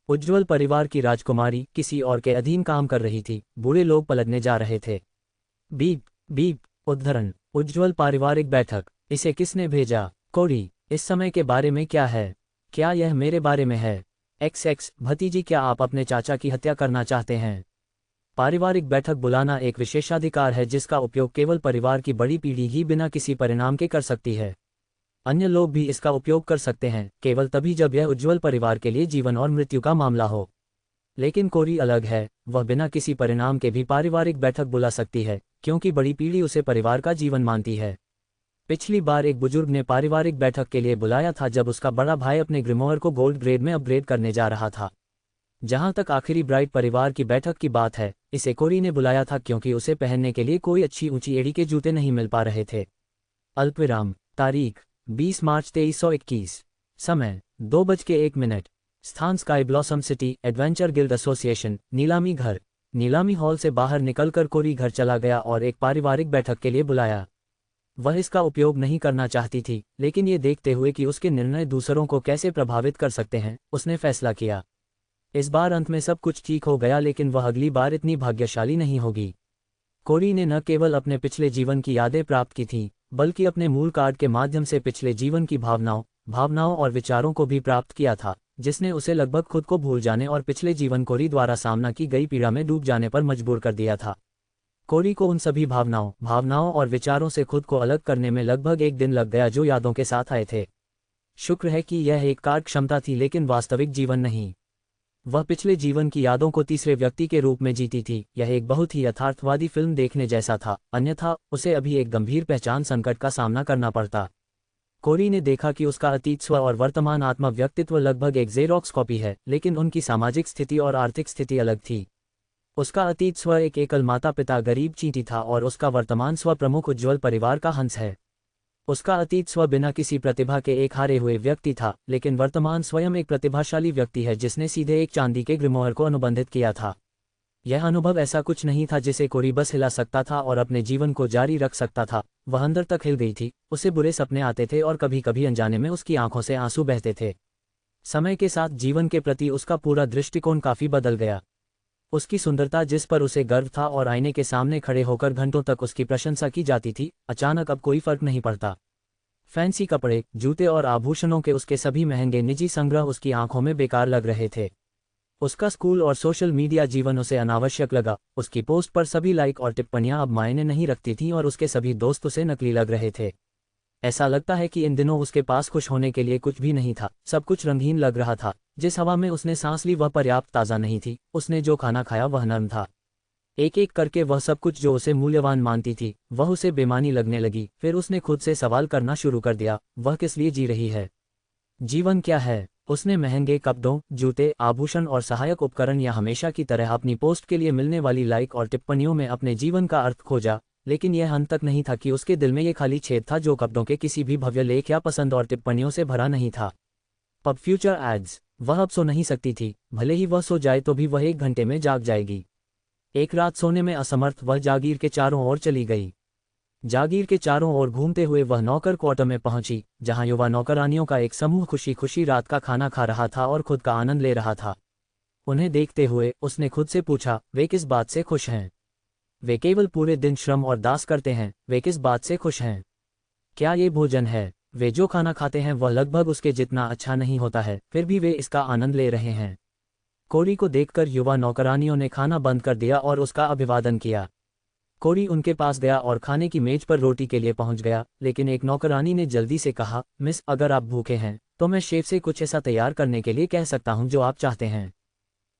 Speaker 1: उज्ज्वल परिवार की राजकुमारी किसी और के अधीन काम कर रही थी। बूढ़े लोग पलटने जा रहे थे। Beep beep. उद्धरण। उज्ज्वल पारिवारिक बैठक। इसे किसने भेजा? कोरी। इस समय के बारे में क्या है? क्या यह मेरे बारे में है? XX भतीजी, क्या आप अपने चाचा की हत्या करना चाहते हैं? पारिवारिक बैठक बुलाना एक विशेषाधिकार है जिसका उपयोग केवल परिवार की बड़ी पीढ़ी ही बिना किसी परिणाम के कर सकती है। अन्य लोग भी इसका उपयोग कर सकते हैं, केवल तभी जब यह उज्ज्वल परिवार के लिए जीवन और मृत्यु का मामला हो। लेकिन कोरी अलग है। वह बिना किसी परिणाम के भी पारिवारिक बैठक बुला सकती है, क्योंकि बड़ी पीढ़ी उसे परिवार का जीवन मानती है। पिछली बार एक बुजुर्ग ने पारिवारिक बैठक के लिए बुलाया था जब उसका बड़ा भाई अपने ग्रिमोयर को गोल्ड ग्रेड में अपग्रेड करने जा रहा था। जहां तक आखिरी ब्राइट परिवार की बैठक की बात है, इसे कोरी ने बुलाया था क्योंकि उसे पहनने के लिए कोई अच्छी ऊंची एड़ी के जूते नहीं मिल पा रहे थे। अल्पविराम। तारीख 20 मार्च 2321। समय 2:01। स्थान Sky Blossom city adventure guild association नीलामी घर। नीलामी हॉल से बाहर निकलकर कोरी घर चला गया और एक पारिवारिक बैठक के लिए बुलाया। वह इसका उपयोग नहीं करना चाहती थी, लेकिन ये देखते हुए कि उसके निर्णय दूसरों को कैसे प्रभावित कर सकते हैं, उसने फैसला किया। इस बार अंत में सब कुछ ठीक हो गया, लेकिन वह अगली बार इतनी भाग्यशाली नहीं होगी। कोरी ने न केवल अपने पिछले जीवन की यादें प्राप्त की थीं, बल्कि अपने मूल कार्ड के माध्यम से पिछले जीवन की भावनाओं और विचारों को भी प्राप्त किया था, जिसने उसे लगभग खुद को भूल जाने और पिछले जीवन कोरी द्वारा सामना की गई पीड़ा में डूब जाने पर मजबूर कर दिया था। कोरी को उन सभी भावनाओं और विचारों से खुद को अलग करने में लगभग 1 दिन लग गया जो यादों के साथ आए थे। शुक्र है कि यह एक कार्य क्षमता थी, लेकिन वास्तविक जीवन नहीं। वह पिछले जीवन की यादों को तीसरे व्यक्ति के रूप में जीती थी। यह एक बहुत ही यथार्थवादी फिल्म देखने जैसा था, अन्यथा उसे अभी एक गंभीर पहचान संकट का सामना करना पड़ता। कोरी ने देखा कि उसका अतीत स्व और वर्तमान आत्मा व्यक्तित्व लगभग एक जेरोक्स कॉपी है, लेकिन उनकी सामाजिक स्थिति और आर्थिक स्थिति अलग थी। उसका अतीत स्व एक एकल माता पिता गरीब चींटी था और उसका वर्तमान स्व प्रमुख उज्ज्वल परिवार का हंस है। उसका अतीत स्व बिना किसी प्रतिभा के एक हारे हुए व्यक्ति था, लेकिन वर्तमान स्वयं एक प्रतिभाशाली व्यक्ति है जिसने सीधे एक चांदी के ग्रिमोयर को अनुबंधित किया था। यह अनुभव ऐसा कुछ नहीं था जिसे कोरी बस हिला सकता था और अपने जीवन को जारी रख सकता था। वह अंदर तक हिल गई थी, उसे बुरे सपने आते थे और कभी कभी अनजाने में उसकी आंखों से आंसू बहते थे। समय के साथ जीवन के प्रति उसका पूरा दृष्टिकोण काफी बदल गया। उसकी सुंदरता, जिस पर उसे गर्व था और आईने के सामने खड़े होकर घंटों तक उसकी प्रशंसा की जाती थी, अचानक अब कोई फर्क नहीं पड़ता। फैंसी कपड़े, जूते और आभूषणों के उसके सभी महंगे निजी संग्रह उसकी आंखों में बेकार लग रहे थे। उसका स्कूल और सोशल मीडिया जीवन उसे अनावश्यक लगा। उसकी पोस्ट पर सभी लाइक और टिप्पणियां अब मायने नहीं रखती थीं और उसके सभी दोस्त उसे नकली लग रहे थे। ऐसा लगता है कि इन दिनों उसके पास खुश होने के लिए कुछ भी नहीं था। सब कुछ रंगीन लग रहा था। जिस हवा में उसने सांस ली वह पर्याप्त ताज़ा नहीं थी। उसने जो खाना खाया वह नर्म था। एक एक करके वह सब कुछ जो उसे मूल्यवान मानती थी, वह उसे बेमानी लगने लगी। फिर उसने खुद से सवाल करना शुरू कर दिया, वह किस लिए जी रही है? जीवन क्या है? उसने महंगे कपड़ों, जूते, आभूषण और सहायक उपकरण या हमेशा की तरह अपनी पोस्ट के लिए मिलने वाली लाइक और टिप्पणियों में अपने जीवन का अर्थ खोजा, लेकिन यह अंत तक नहीं था कि उसके दिल में ये खाली छेद था जो कपड़ों के किसी भी भव्य लेख या पसंद और टिप्पणियों से भरा नहीं था। Pub future ads. वह अब सो नहीं सकती थी। भले ही वह सो जाए तो भी वह 1 घंटे में जाग जाएगी। एक रात सोने में असमर्थ वह जागीर के चारों ओर चली गई। जागीर के चारों ओर घूमते हुए वह नौकर क्वार्टर में पहुंची, जहां युवा नौकरानियों का एक समूह खुशी खुशी रात का खाना खा रहा था और खुद का आनंद ले रहा था। उन्हें देखते हुए उसने खुद से पूछा, वे किस बात से खुश हैं? वे केवल पूरे दिन श्रम और दास करते हैं, वे किस बात से खुश हैं? क्या ये भोजन है? वे जो खाना खाते हैं वह लगभग उसके जितना अच्छा नहीं होता है, फिर भी वे इसका आनंद ले रहे हैं। कोरी को देखकर युवा नौकरानियों ने खाना बंद कर दिया और उसका अभिवादन किया। कोरी उनके पास गया और खाने की मेज पर रोटी के लिए पहुंच गया, लेकिन एक नौकरानी ने जल्दी से कहा, मिस, अगर आप भूखे हैं तो मैं शेफ से कुछ ऐसा तैयार करने के लिए कह सकता हूं जो आप चाहते हैं।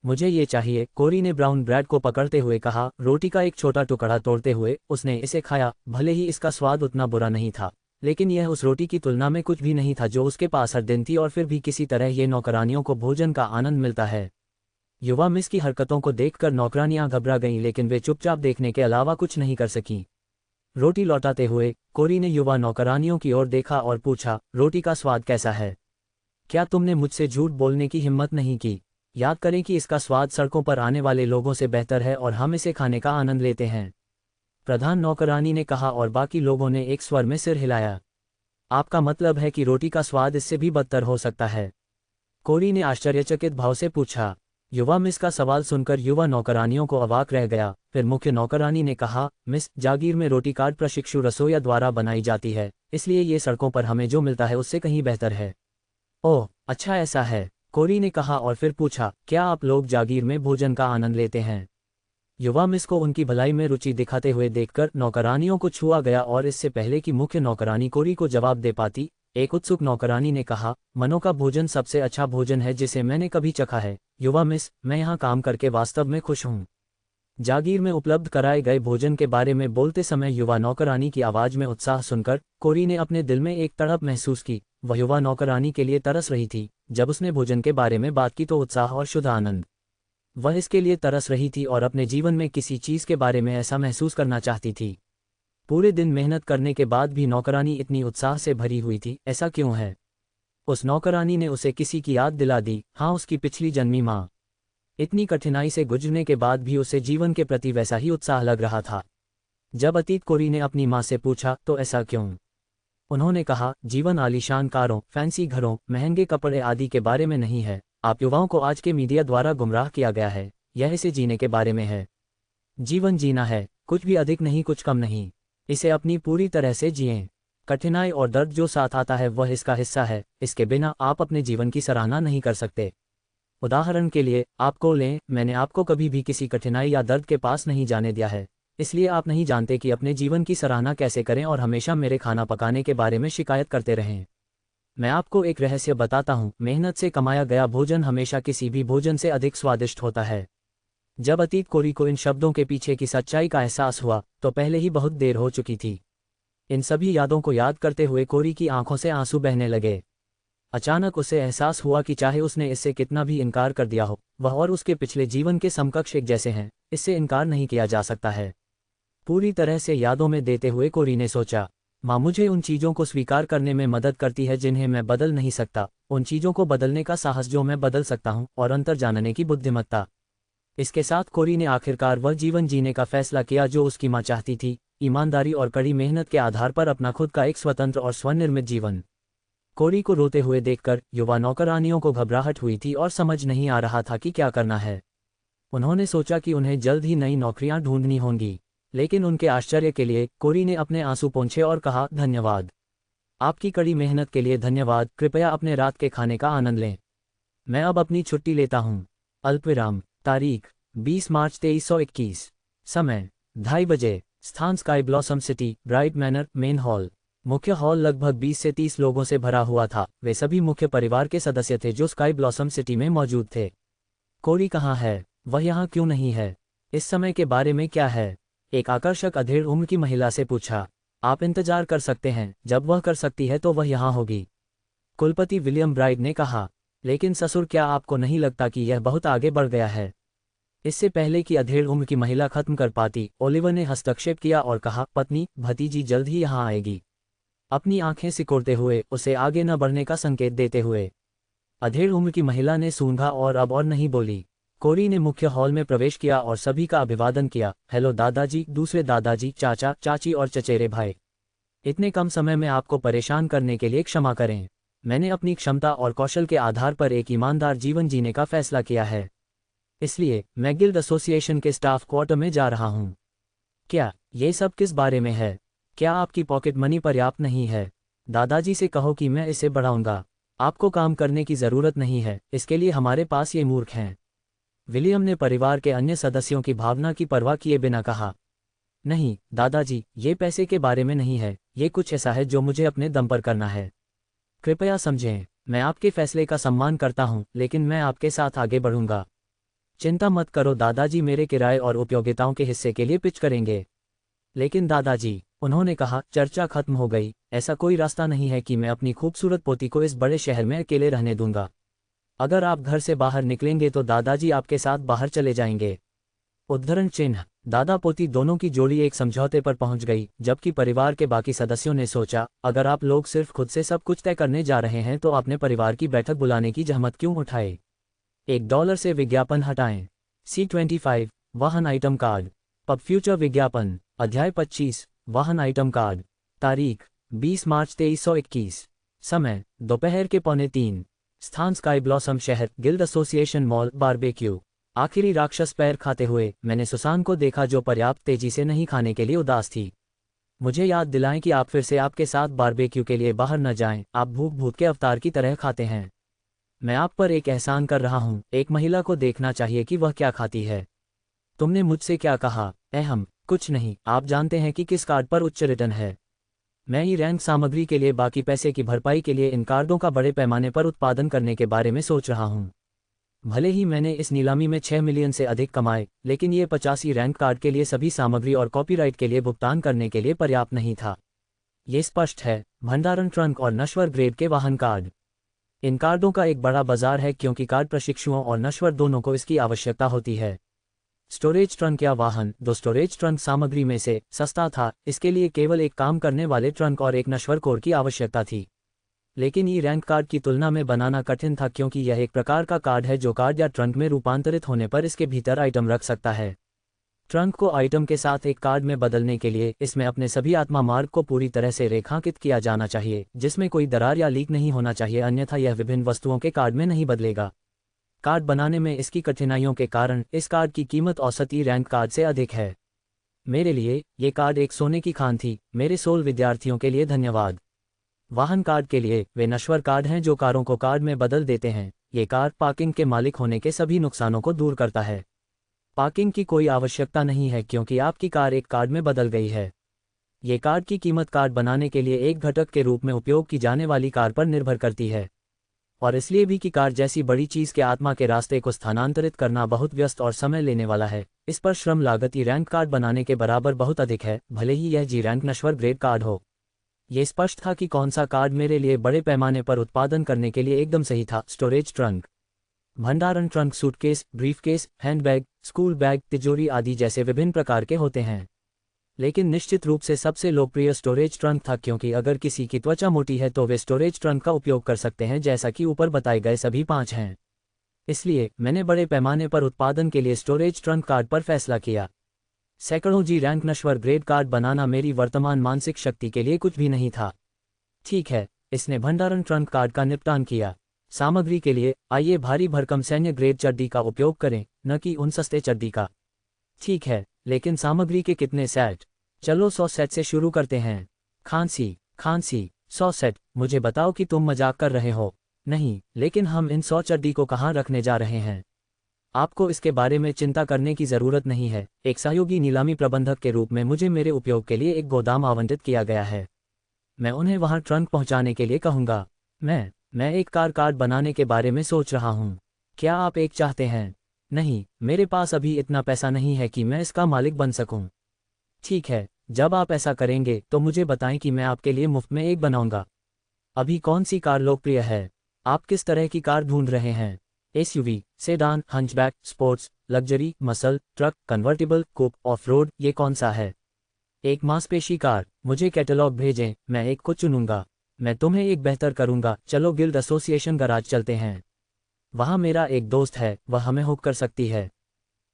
Speaker 1: मुझे ये चाहिए। कोरी ने ब्राउन ब्रेड को पकड़ते हुए कहा। रोटी का एक छोटा टुकड़ा तोड़ते हुए उसने इसे खाया। भले ही इसका स्वाद उतना बुरा नहीं था, लेकिन यह उस रोटी की तुलना में कुछ भी नहीं था जो उसके पास हर दिन थी, और फिर भी किसी तरह ये नौकरानियों को भोजन का आनंद मिलता है। युवा मिस की हरकतों को देखकर नौकरानियां घबरा गईं, लेकिन वे चुपचाप देखने के अलावा कुछ नहीं कर सकीं। रोटी लौटाते हुए कोरी ने युवा नौकरानियों की ओर देखा और पूछा, रोटी का स्वाद कैसा है? क्या तुमने मुझसे झूठ बोलने की हिम्मत नहीं की? याद करें कि इसका स्वाद सड़कों पर आने वाले लोगों से बेहतर है और हम इसे खाने का आनंद लेते हैं। प्रधान नौकरानी ने कहा और बाकी लोगों ने एक स्वर में सिर हिलाया। आपका मतलब है कि रोटी का स्वाद इससे भी बदतर हो सकता है? कोरी ने आश्चर्यचकित भाव से पूछा। युवा मिस का सवाल सुनकर युवा नौकरानियों को अवाक रह गया। फिर मुख्य नौकरानी ने कहा, मिस, जागीर में रोटी काट प्रशिक्षु रसोइया द्वारा बनाई जाती है, इसलिए ये सड़कों पर हमें जो मिलता है उससे कहीं बेहतर है। ओह अच्छा, ऐसा है? कोरी ने कहा और फिर पूछा, क्या आप लोग जागीर में भोजन का आनंद लेते हैं? युवा मिस को उनकी भलाई में रुचि दिखाते हुए देखकर नौकरानियों को छुआ गया, और इससे पहले कि मुख्य नौकरानी कोरी को जवाब दे पाती, एक उत्सुक नौकरानी ने कहा, मनो का भोजन सबसे अच्छा भोजन है जिसे मैंने कभी चखा है। युवा मिस, मैं यहाँ काम करके वास्तव में खुश हूँ। जागीर में उपलब्ध कराए गए भोजन के बारे में बोलते समय युवा नौकरानी की आवाज़ में उत्साह सुनकर कोरी ने अपने दिल में एक तड़प महसूस की। वह युवा नौकरानी के लिए तरस रही थी। जब उसने भोजन के बारे में बात की तो उत्साह और शुद्ध आनंद। वह इसके लिए तरस रही थी और अपने जीवन में किसी चीज़ के बारे में ऐसा महसूस करना चाहती थी। पूरे दिन मेहनत करने के बाद भी नौकरानी इतनी उत्साह से भरी हुई थी, ऐसा क्यों है? उस नौकरानी ने उसे किसी की याद दिला दी। हाँ, उसकी पिछली जन्मी माँ। इतनी कठिनाई से गुजरने के बाद भी उसे जीवन के प्रति वैसा ही उत्साह लग रहा था। जब अतीत कोरी ने अपनी माँ से पूछा, तो ऐसा क्यों? उन्होंने कहा, जीवन आलीशान कारों, फैंसी घरों, महंगे कपड़े आदि के बारे में नहीं है। आप युवाओं को आज के मीडिया द्वारा गुमराह किया गया है। यह इसे जीने के बारे में है। जीवन जीना है, कुछ भी अधिक नहीं, कुछ कम नहीं। इसे अपनी पूरी तरह से जिएं। कठिनाई और दर्द जो साथ आता है वह इसका हिस्सा है, इसके बिना आप अपने जीवन की सराहना नहीं कर सकते। उदाहरण के लिए आपको लें, मैंने आपको कभी भी किसी कठिनाई या दर्द के पास नहीं जाने दिया है, इसलिए आप नहीं जानते कि अपने जीवन की सराहना कैसे करें और हमेशा मेरे खाना पकाने के बारे में शिकायत करते रहें। मैं आपको एक रहस्य बताता हूँ, मेहनत से कमाया गया भोजन हमेशा किसी भी भोजन से अधिक स्वादिष्ट होता है। जब अतीत कोरी को इन शब्दों के पीछे की सच्चाई का एहसास हुआ तो पहले ही बहुत देर हो चुकी थी। इन सभी यादों को याद करते हुए कोरी की आंखों से आंसू बहने लगे। अचानक उसे एहसास हुआ कि चाहे उसने इससे कितना भी इनकार कर दिया हो, वह और उसके पिछले जीवन के समकक्ष एक जैसे हैं, इससे इनकार नहीं किया जा सकता है। पूरी तरह से यादों में देते हुए कोरी ने सोचा, माँ मुझे उन चीज़ों को स्वीकार करने में मदद करती है जिन्हें मैं बदल नहीं सकता, उन चीज़ों को बदलने का साहस जो मैं बदल सकता हूँ, और अंतर जानने की बुद्धिमत्ता। इसके साथ कोरी ने आखिरकार वह जीवन जीने का फैसला किया जो उसकी माँ चाहती थी, ईमानदारी और कड़ी मेहनत के आधार पर अपना खुद का एक स्वतंत्र और स्वनिर्मित जीवन। कोरी को रोते हुए देखकर युवा नौकरानियों को घबराहट हुई थी और समझ नहीं आ रहा था कि क्या करना है। उन्होंने सोचा कि उन्हें जल्द ही नई नौकरियां ढूंढनी होंगी, लेकिन उनके आश्चर्य के लिए कोरी ने अपने आंसू पोंछे और कहा, धन्यवाद, आपकी कड़ी मेहनत के लिए धन्यवाद, कृपया अपने रात के खाने का आनंद लें। मैं अब अपनी छुट्टी लेता हूँ। अल्पविराम। तारीख 20 मार्च 2321। समय 2:30 बजे। स्थान Sky Blossom City, Bright manner, main hall. मुख्य हॉल लगभग 20 से 30 लोगों से भरा हुआ था। वे सभी मुख्य परिवार के सदस्य थे जो स्काई ब्लॉसम सिटी में मौजूद थे। कोरी कहाँ है? वह यहाँ क्यों नहीं है? इस समय के बारे में क्या है? एक आकर्षक अधेड़ उम्र की महिला से पूछा। आप इंतजार कर सकते हैं, जब वह कर सकती है तो वह यहाँ होगी, कुलपति विलियम ब्राइड ने कहा। लेकिन ससुर, क्या आपको नहीं लगता कि यह बहुत आगे बढ़ गया है? इससे पहले कि अधेड़ उम्र की महिला खत्म कर पाती, ओलिवर ने हस्तक्षेप किया और कहा, पत्नी, भतीजी जल्द ही यहाँ आएगी, अपनी आंखें सिकोड़ते हुए उसे आगे न बढ़ने का संकेत देते हुए। अधेड़ उम्र की महिला ने सूंघा और अब और नहीं बोली। कोरी ने मुख्य हॉल में प्रवेश किया और सभी का अभिवादन किया। हेलो दादाजी, दूसरे दादाजी, चाचा, चाची और चचेरे भाई। इतने कम समय में आपको परेशान करने के लिए क्षमा करें। मैंने अपनी क्षमता और कौशल के आधार पर एक ईमानदार जीवन जीने का फैसला किया है, इसलिए मैं गिल्ड एसोसिएशन के स्टाफ क्वार्टर में जा रहा हूँ। क्या ये सब किस बारे में है? क्या आपकी पॉकेट मनी पर्याप्त नहीं है? दादाजी से कहो कि मैं इसे बढ़ाऊंगा। आपको काम करने की ज़रूरत नहीं है, इसके लिए हमारे पास ये मूर्ख हैं। विलियम ने परिवार के अन्य सदस्यों की भावना की परवाह किए बिना कहा। नहीं दादाजी, ये पैसे के बारे में नहीं है, ये कुछ ऐसा है जो मुझे अपने दम पर करना है। कृपया समझें, मैं आपके फैसले का सम्मान करता हूँ, लेकिन मैं आपके साथ आगे बढ़ूंगा। चिंता मत करो दादाजी, मेरे किराए और उपयोगिताओं के हिस्से के लिए पिच करेंगे। लेकिन दादाजी, उन्होंने कहा, चर्चा खत्म हो गई। ऐसा कोई रास्ता नहीं है कि मैं अपनी खूबसूरत पोती को इस बड़े शहर में अकेले रहने दूंगा। अगर आप घर से बाहर निकलेंगे तो दादाजी आपके साथ बाहर चले जाएंगे। उद्धरण चिन्ह। दादा पोती दोनों की जोड़ी एक समझौते पर पहुंच गई, जबकि परिवार के बाकी सदस्यों ने सोचा, अगर आप लोग सिर्फ खुद से सब कुछ तय करने जा रहे हैं तो अपने परिवार की बैठक बुलाने की जहमत क्यों उठाए। $1 से विज्ञापन हटाएं। C25 वाहन आइटम कार्ड। पब फ्यूचर विज्ञापन। अध्याय 25 वाहन आइटम कार्ड। तारीख 20 मार्च 2321। समय दोपहर के 2:45। स्थान स्काई ब्लॉसम शहर, गिल्ड एसोसिएशन मॉल, बारबेक्यू। आखिरी राक्षस पैर खाते हुए मैंने सुसान को देखा जो पर्याप्त तेजी से नहीं खाने के लिए उदास थी। मुझे याद दिलाएं कि आप फिर से आपके साथ बारबेक्यू के लिए बाहर न जाएं, आप भूख भूख के अवतार की तरह खाते हैं। मैं आप पर एक एहसान कर रहा हूं, एक महिला को देखना चाहिए कि वह क्या खाती है। तुमने मुझसे क्या कहा? अहम कुछ नहीं, आप जानते हैं कि किस कार्ड पर उच्च रिटर्न है। मैं ई रैंक सामग्री के लिए बाकी पैसे की भरपाई के लिए इन कार्डों का बड़े पैमाने पर उत्पादन करने के बारे में सोच रहा हूं। भले ही मैंने इस नीलामी में 6 मिलियन से अधिक कमाए, लेकिन ये 50 ई रैंक कार्ड के लिए सभी सामग्री और कॉपीराइट के लिए भुगतान करने के लिए पर्याप्त नहीं था। ये स्पष्ट है। भंडारण ट्रंक और नश्वर ग्रेड के वाहन कार्ड। इन कार्डों का एक बड़ा बाजार है क्योंकि कार्ड प्रशिक्षुओं और नश्वर दोनों को इसकी आवश्यकता होती है। स्टोरेज ट्रंक या वाहन, दो स्टोरेज ट्रंक सामग्री में से सस्ता था, इसके लिए केवल एक काम करने वाले ट्रंक और एक नश्वर कोर की आवश्यकता थी। लेकिन ई रैंक कार्ड की तुलना में बनाना कठिन था क्योंकि यह एक प्रकार का कार्ड है जो कार्ड या ट्रंक में रूपांतरित होने पर इसके भीतर आइटम रख सकता है। ट्रंक को आइटम के साथ एक कार्ड में बदलने के लिए इसमें अपने सभी आत्मा मार्ग को पूरी तरह से रेखांकित किया जाना चाहिए, जिसमें कोई दरार या लीक नहीं होना चाहिए, अन्यथा यह विभिन्न वस्तुओं के कार्ड में नहीं बदलेगा। कार्ड बनाने में इसकी कठिनाइयों के कारण इस कार्ड की कीमत औसत ई रैंक कार्ड से अधिक है। मेरे लिए ये कार्ड एक सोने की खान थी। मेरे 16 विद्यार्थियों के लिए धन्यवाद। वाहन कार्ड के लिए, वे नश्वर कार्ड हैं जो कारों को कार्ड में बदल देते हैं। ये कार्ड पार्किंग के मालिक होने के सभी नुकसानों को दूर करता है। पार्किंग की कोई आवश्यकता नहीं है क्योंकि आपकी कार एक कार्ड में बदल गई है। ये कार्ड की कीमत कार्ड बनाने के लिए एक घटक के रूप में उपयोग की जाने वाली कार पर निर्भर करती है, और इसलिए भी कि कार जैसी बड़ी चीज़ के आत्मा के रास्ते को स्थानांतरित करना बहुत व्यस्त और समय लेने वाला है। इस पर श्रम लागत ई रैंक कार्ड बनाने के बराबर बहुत अधिक है, भले ही यह जी रैंक नश्वर ग्रेड कार्ड हो। ये स्पष्ट था कि कौन सा कार्ड मेरे लिए बड़े पैमाने पर उत्पादन करने के लिए एकदम सही था। स्टोरेज ट्रंक, भंडारण trunk suitcase, briefcase, handbag, school bag, तिजोरी आदि जैसे विभिन्न प्रकार के होते हैं, लेकिन निश्चित रूप से सबसे लोकप्रिय स्टोरेज ट्रंक था क्योंकि अगर किसी की त्वचा मोटी है तो वे स्टोरेज ट्रंक का उपयोग कर सकते हैं, जैसा कि ऊपर बताए गए सभी 5 हैं। इसलिए मैंने बड़े पैमाने पर उत्पादन के लिए स्टोरेज ट्रंक कार्ड पर फैसला किया। सैकड़ों जी रैंक नश्वर ग्रेड कार्ड बनाना मेरी वर्तमान मानसिक शक्ति के लिए कुछ भी नहीं था। ठीक है, इसने भंडारण ट्रंक कार्ड का निपटान किया। सामग्री के लिए आइए भारी भरकम सैन्य ग्रेड चड्डी का उपयोग करें, न कि उन सस्ते चड्डी का। ठीक है, लेकिन सामग्री के कितने सेट? चलो 100 सेट से शुरू करते हैं। खांसी, 100 सेट? मुझे बताओ कि तुम मजाक कर रहे हो। नहीं, लेकिन हम इन 100 चड्डी को कहाँ रखने जा रहे हैं? आपको इसके बारे में चिंता करने की ज़रूरत नहीं है। एक सहयोगी नीलामी प्रबंधक के रूप में मुझे मेरे उपयोग के लिए एक गोदाम आवंटित किया गया है। मैं उन्हें वहां ट्रंक पहुंचाने के लिए कहूंगा। मैं एक कार कार्ड बनाने के बारे में सोच रहा हूं। क्या आप एक चाहते हैं? नहीं, मेरे पास अभी इतना पैसा नहीं है कि मैं इसका मालिक बन सकूं। ठीक है, जब आप ऐसा करेंगे तो मुझे बताएं कि मैं आपके लिए मुफ्त में एक बनाऊंगा। अभी कौन सी कार लोकप्रिय है? आप किस तरह की कार ढूंढ रहे हैं? SUV, sedan, hunchback, sports, luxury, muscle truck, convertible, coupe, off road, ये कौन सा है? एक मांसपेशी कार। मुझे कैटलॉग भेजें, मैं एक को चुनूंगा। मैं तुम्हें एक बेहतर करूंगा। चलो गिल्ड एसोसिएशन गराज चलते हैं। वहाँ मेरा एक दोस्त है, वह हमें हुक कर सकती है।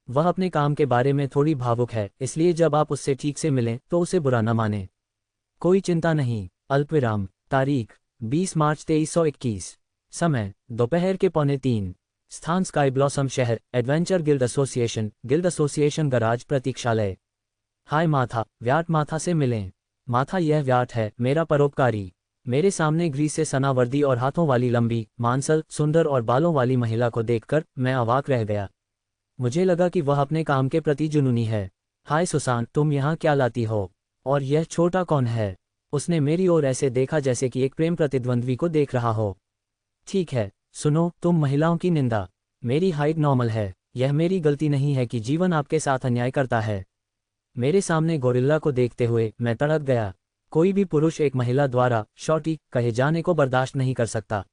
Speaker 1: वह अपने काम के बारे में थोड़ी भावुक है, इसलिए जब आप उससे ठीक से मिलें तो उसे बुरा न माने। कोई चिंता नहीं। अल्पविराम। तारीख 20 मार्च 2321। समय दोपहर के 2:45। स्थान स्काई ब्लॉसम शहर, एडवेंचर गिल्ड एसोसिएशन गराज प्रतीक्षालय। हाय माथा, व्याट माथा से मिलें। माथा, यह व्याट है, मेरा परोपकारी। मेरे सामने ग्रीस से सना वर्दी और हाथों वाली लंबी, मांसल, सुंदर और बालों वाली महिला को देखकर मैं अवाक रह गया। मुझे लगा कि वह अपने काम के प्रति जुनूनी है। हाय सुसान, तुम यहाँ क्या लाती हो? और यह छोटा कौन है? उसने मेरी ओर ऐसे देखा जैसे कि एक प्रेम प्रतिद्वंद्वी को देख रहा हो। ठीक है, सुनो, तुम महिलाओं की निंदा। मेरी हाइट नॉर्मल है। यह मेरी गलती नहीं है कि जीवन आपके साथ अन्याय करता है। मेरे सामने गोरिल्ला को देखते हुए मैं तड़प गया। कोई भी पुरुष एक महिला द्वारा शॉर्टी कहे जाने को बर्दाश्त नहीं कर सकता।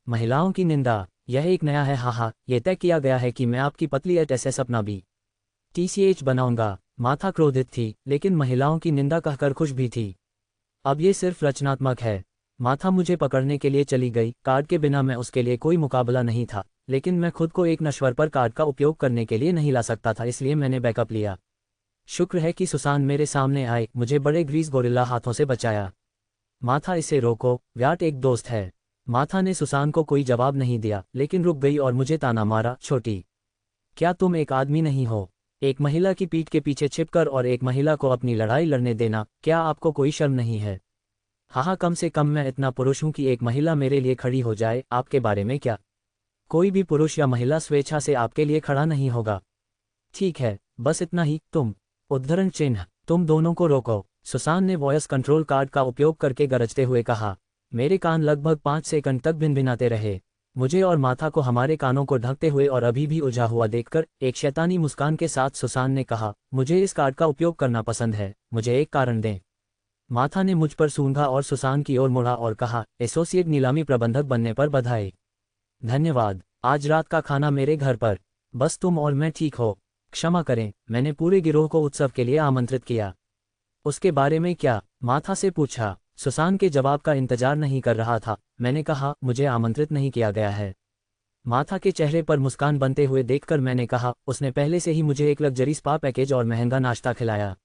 Speaker 1: महिलाओं की निंदा, यह एक नया है। हाँ, यह तय किया गया है कि मैं आपकी पतली एटएसएस अपना भी TCH बनाऊंगा। माथा क्रोधित थी, लेकिन महिलाओं की निंदा कहकर खुश भी थी। अब ये सिर्फ रचनात्मक है। माथा मुझे पकड़ने के लिए चली गई। कार्ड के बिना मैं उसके लिए कोई मुकाबला नहीं था, लेकिन मैं खुद को एक नश्वर पर कार्ड का उपयोग करने के लिए नहीं ला सकता था, इसलिए मैंने बैकअप लिया। शुक्र है कि सुसान मेरे सामने आए, मुझे बड़े ग्रीस गोरिल्ला हाथों से बचाया। माथा, इसे रोको, व्याट एक दोस्त है। माथा ने सुसान को कोई जवाब नहीं दिया, लेकिन रुक गई और मुझे ताना मारा। छोटी, क्या तुम एक आदमी नहीं हो? एक महिला की पीठ के पीछे छिपकर और एक महिला को अपनी लड़ाई लड़ने देना, क्या आपको कोई शर्म नहीं है? हाँ, कम से कम मैं इतना पुरुष हूं कि एक महिला मेरे लिए खड़ी हो जाए। आपके बारे में क्या? कोई भी पुरुष या महिला स्वेच्छा से आपके लिए खड़ा नहीं होगा। ठीक है, बस इतना ही। तुम, उद्धरण चिन्ह, तुम दोनों को रोको। सुसान ने वॉयस कंट्रोल कार्ड का उपयोग करके गरजते हुए कहा। मेरे कान लगभग 5 सेकंड तक भिनभिनाते रहे। मुझे और माथा को हमारे कानों को ढकते हुए और अभी भी उलझा हुआ देखकर एक शैतानी मुस्कान के साथ सुसान ने कहा, मुझे इस कार्ड का उपयोग करना पसंद है। मुझे एक कारण दें। माथा ने मुझ पर सूंघा और सुसान की ओर मुड़ा और कहा, एसोसिएट नीलामी प्रबंधक बनने पर बधाई। धन्यवाद। आज रात का खाना मेरे घर पर, बस तुम और मैं, ठीक हो? क्षमा करें, मैंने पूरे गिरोह को उत्सव के लिए आमंत्रित किया। उसके बारे में क्या? माथा से पूछा। सुसान के जवाब का इंतजार नहीं कर रहा था। मैंने कहा, मुझे आमंत्रित नहीं किया गया है। माथा के चेहरे पर मुस्कान बनते हुए देखकर मैंने कहा, उसने पहले से ही मुझे एक लग्जरी स्पा पैकेज और महंगा नाश्ता खिलाया।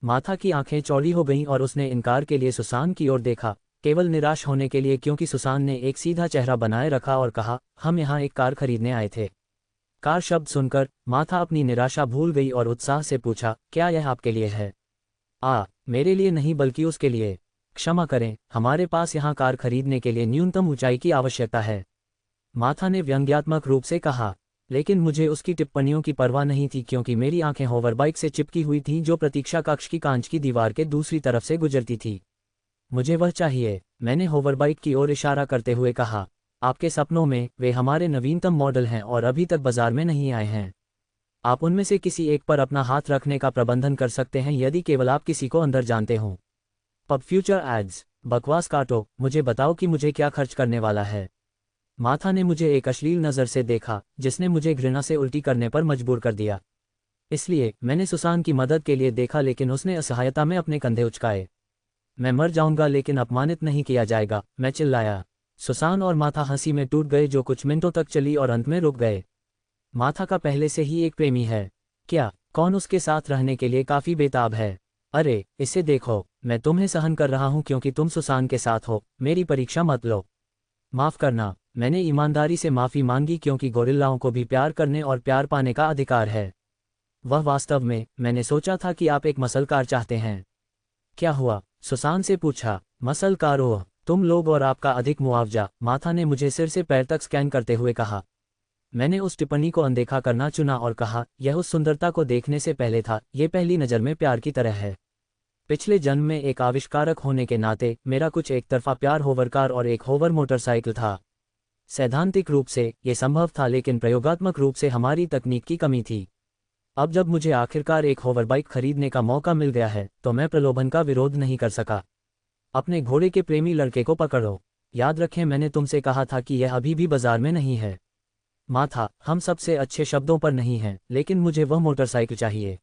Speaker 1: माथा की आंखें चौड़ी हो गईं और उसने इनकार के लिए सुसान की ओर देखा, केवल निराश होने के लिए, क्योंकि सुसान ने एक सीधा चेहरा बनाए रखा और कहा, हम यहाँ एक कार खरीदने आए थे। कार शब्द सुनकर माथा अपनी निराशा भूल गई और उत्साह से पूछा, क्या यह आपके लिए है? मेरे लिए नहीं बल्कि उसके लिए। क्षमा करें, हमारे पास यहाँ कार खरीदने के लिए न्यूनतम ऊंचाई की आवश्यकता है, माथा ने व्यंग्यात्मक रूप से कहा। लेकिन मुझे उसकी टिप्पणियों की परवाह नहीं थी क्योंकि मेरी आंखें होवरबाइक से चिपकी हुई थीं जो प्रतीक्षा कक्ष की कांच की दीवार के दूसरी तरफ से गुजरती थी। मुझे वह चाहिए, मैंने होवरबाइक की ओर इशारा करते हुए कहा। आपके सपनों में वे हमारे नवीनतम मॉडल हैं और अभी तक बाजार में नहीं आए हैं। आप उनमें से किसी एक पर अपना हाथ रखने का प्रबंधन कर सकते हैं यदि केवल आप किसी को अंदर जानते हों। पब फ्यूचर एड्स, बकवास काटो, मुझे बताओ कि मुझे क्या खर्च करने वाला है। माथा ने मुझे एक अश्लील नज़र से देखा जिसने मुझे घृणा से उल्टी करने पर मजबूर कर दिया। इसलिए मैंने सुसान की मदद के लिए देखा लेकिन उसने असहायता में अपने कंधे उचकाए। मैं मर जाऊंगा लेकिन अपमानित नहीं किया जाएगा, मैं चिल्लाया। सुसान और माथा हंसी में टूट गए जो कुछ मिनटों तक चली और अंत में रुक गए। माथा का पहले से ही एक प्रेमी है, क्या कौन उसके साथ रहने के लिए काफ़ी बेताब है? अरे इसे देखो, मैं तुम्हें सहन कर रहा हूं क्योंकि तुम सुसान के साथ हो, मेरी परीक्षा मत लो। माफ़ करना, मैंने ईमानदारी से माफ़ी मांगी क्योंकि गोरिल्लाओं को भी प्यार करने और प्यार पाने का अधिकार है। वह वास्तव में, मैंने सोचा था कि आप एक मसल कार चाहते हैं। क्या हुआ? सुसान से पूछा। Muscle car? ओह, तुम लोग और आपका अधिक मुआवजा, माथा ने मुझे सिर से पैर तक स्कैन करते हुए कहा। मैंने उस टिप्पणी को अनदेखा करना चुना और कहा, यह उस सुंदरता को देखने से पहले था, ये पहली नज़र में प्यार की तरह है। पिछले जन्म में एक आविष्कारक होने के नाते मेरा कुछ एक तरफा प्यार होवर कार और एक होवर मोटरसाइकिल था। सैद्धांतिक रूप से ये संभव था लेकिन प्रयोगात्मक रूप से हमारी तकनीक की कमी थी। अब जब मुझे आखिरकार एक होवरबाइक खरीदने का मौका मिल गया है तो मैं प्रलोभन का विरोध नहीं कर सका। अपने घोड़े के प्रेमी लड़के को पकड़ो। याद रखें, मैंने तुमसे कहा था कि यह अभी भी बाजार में नहीं है। माथा, हम सबसे अच्छे शब्दों पर नहीं हैं लेकिन मुझे वह मोटरसाइकिल चाहिए।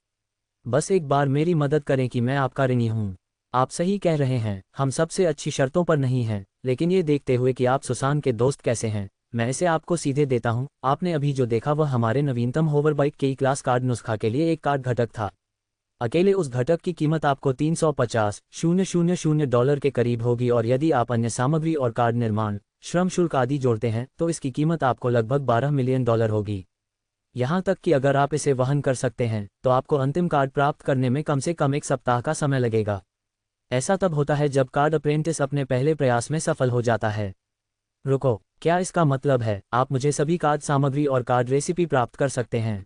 Speaker 1: बस एक बार मेरी मदद करें कि मैं आपका ऋणी हूँ। आप सही कह रहे हैं, हम सबसे अच्छी शर्तों पर नहीं हैं, लेकिन ये देखते हुए कि आप सुसान के दोस्त कैसे हैं, मैं इसे आपको सीधे देता हूं। आपने अभी जो देखा वह हमारे नवीनतम होवरबाइक के क्लास कार्ड नुस्खा के लिए एक कार्ड घटक था। अकेले उस घटक की कीमत आपको $350,000 के करीब होगी और यदि आप अन्य सामग्री और कार्ड निर्माण, श्रम शुल्क आदि जोड़ते हैं तो इसकी कीमत आपको लगभग $12 मिलियन होगी। यहाँ तक कि अगर आप इसे वहन कर सकते हैं तो आपको अंतिम कार्ड प्राप्त करने में कम से कम एक सप्ताह का समय लगेगा। ऐसा तब होता है जब कार्ड अप्रेंटिस अपने पहले प्रयास में सफल हो जाता है। रुको, क्या इसका मतलब है आप मुझे सभी कार्ड सामग्री और कार्ड रेसिपी प्राप्त कर सकते हैं?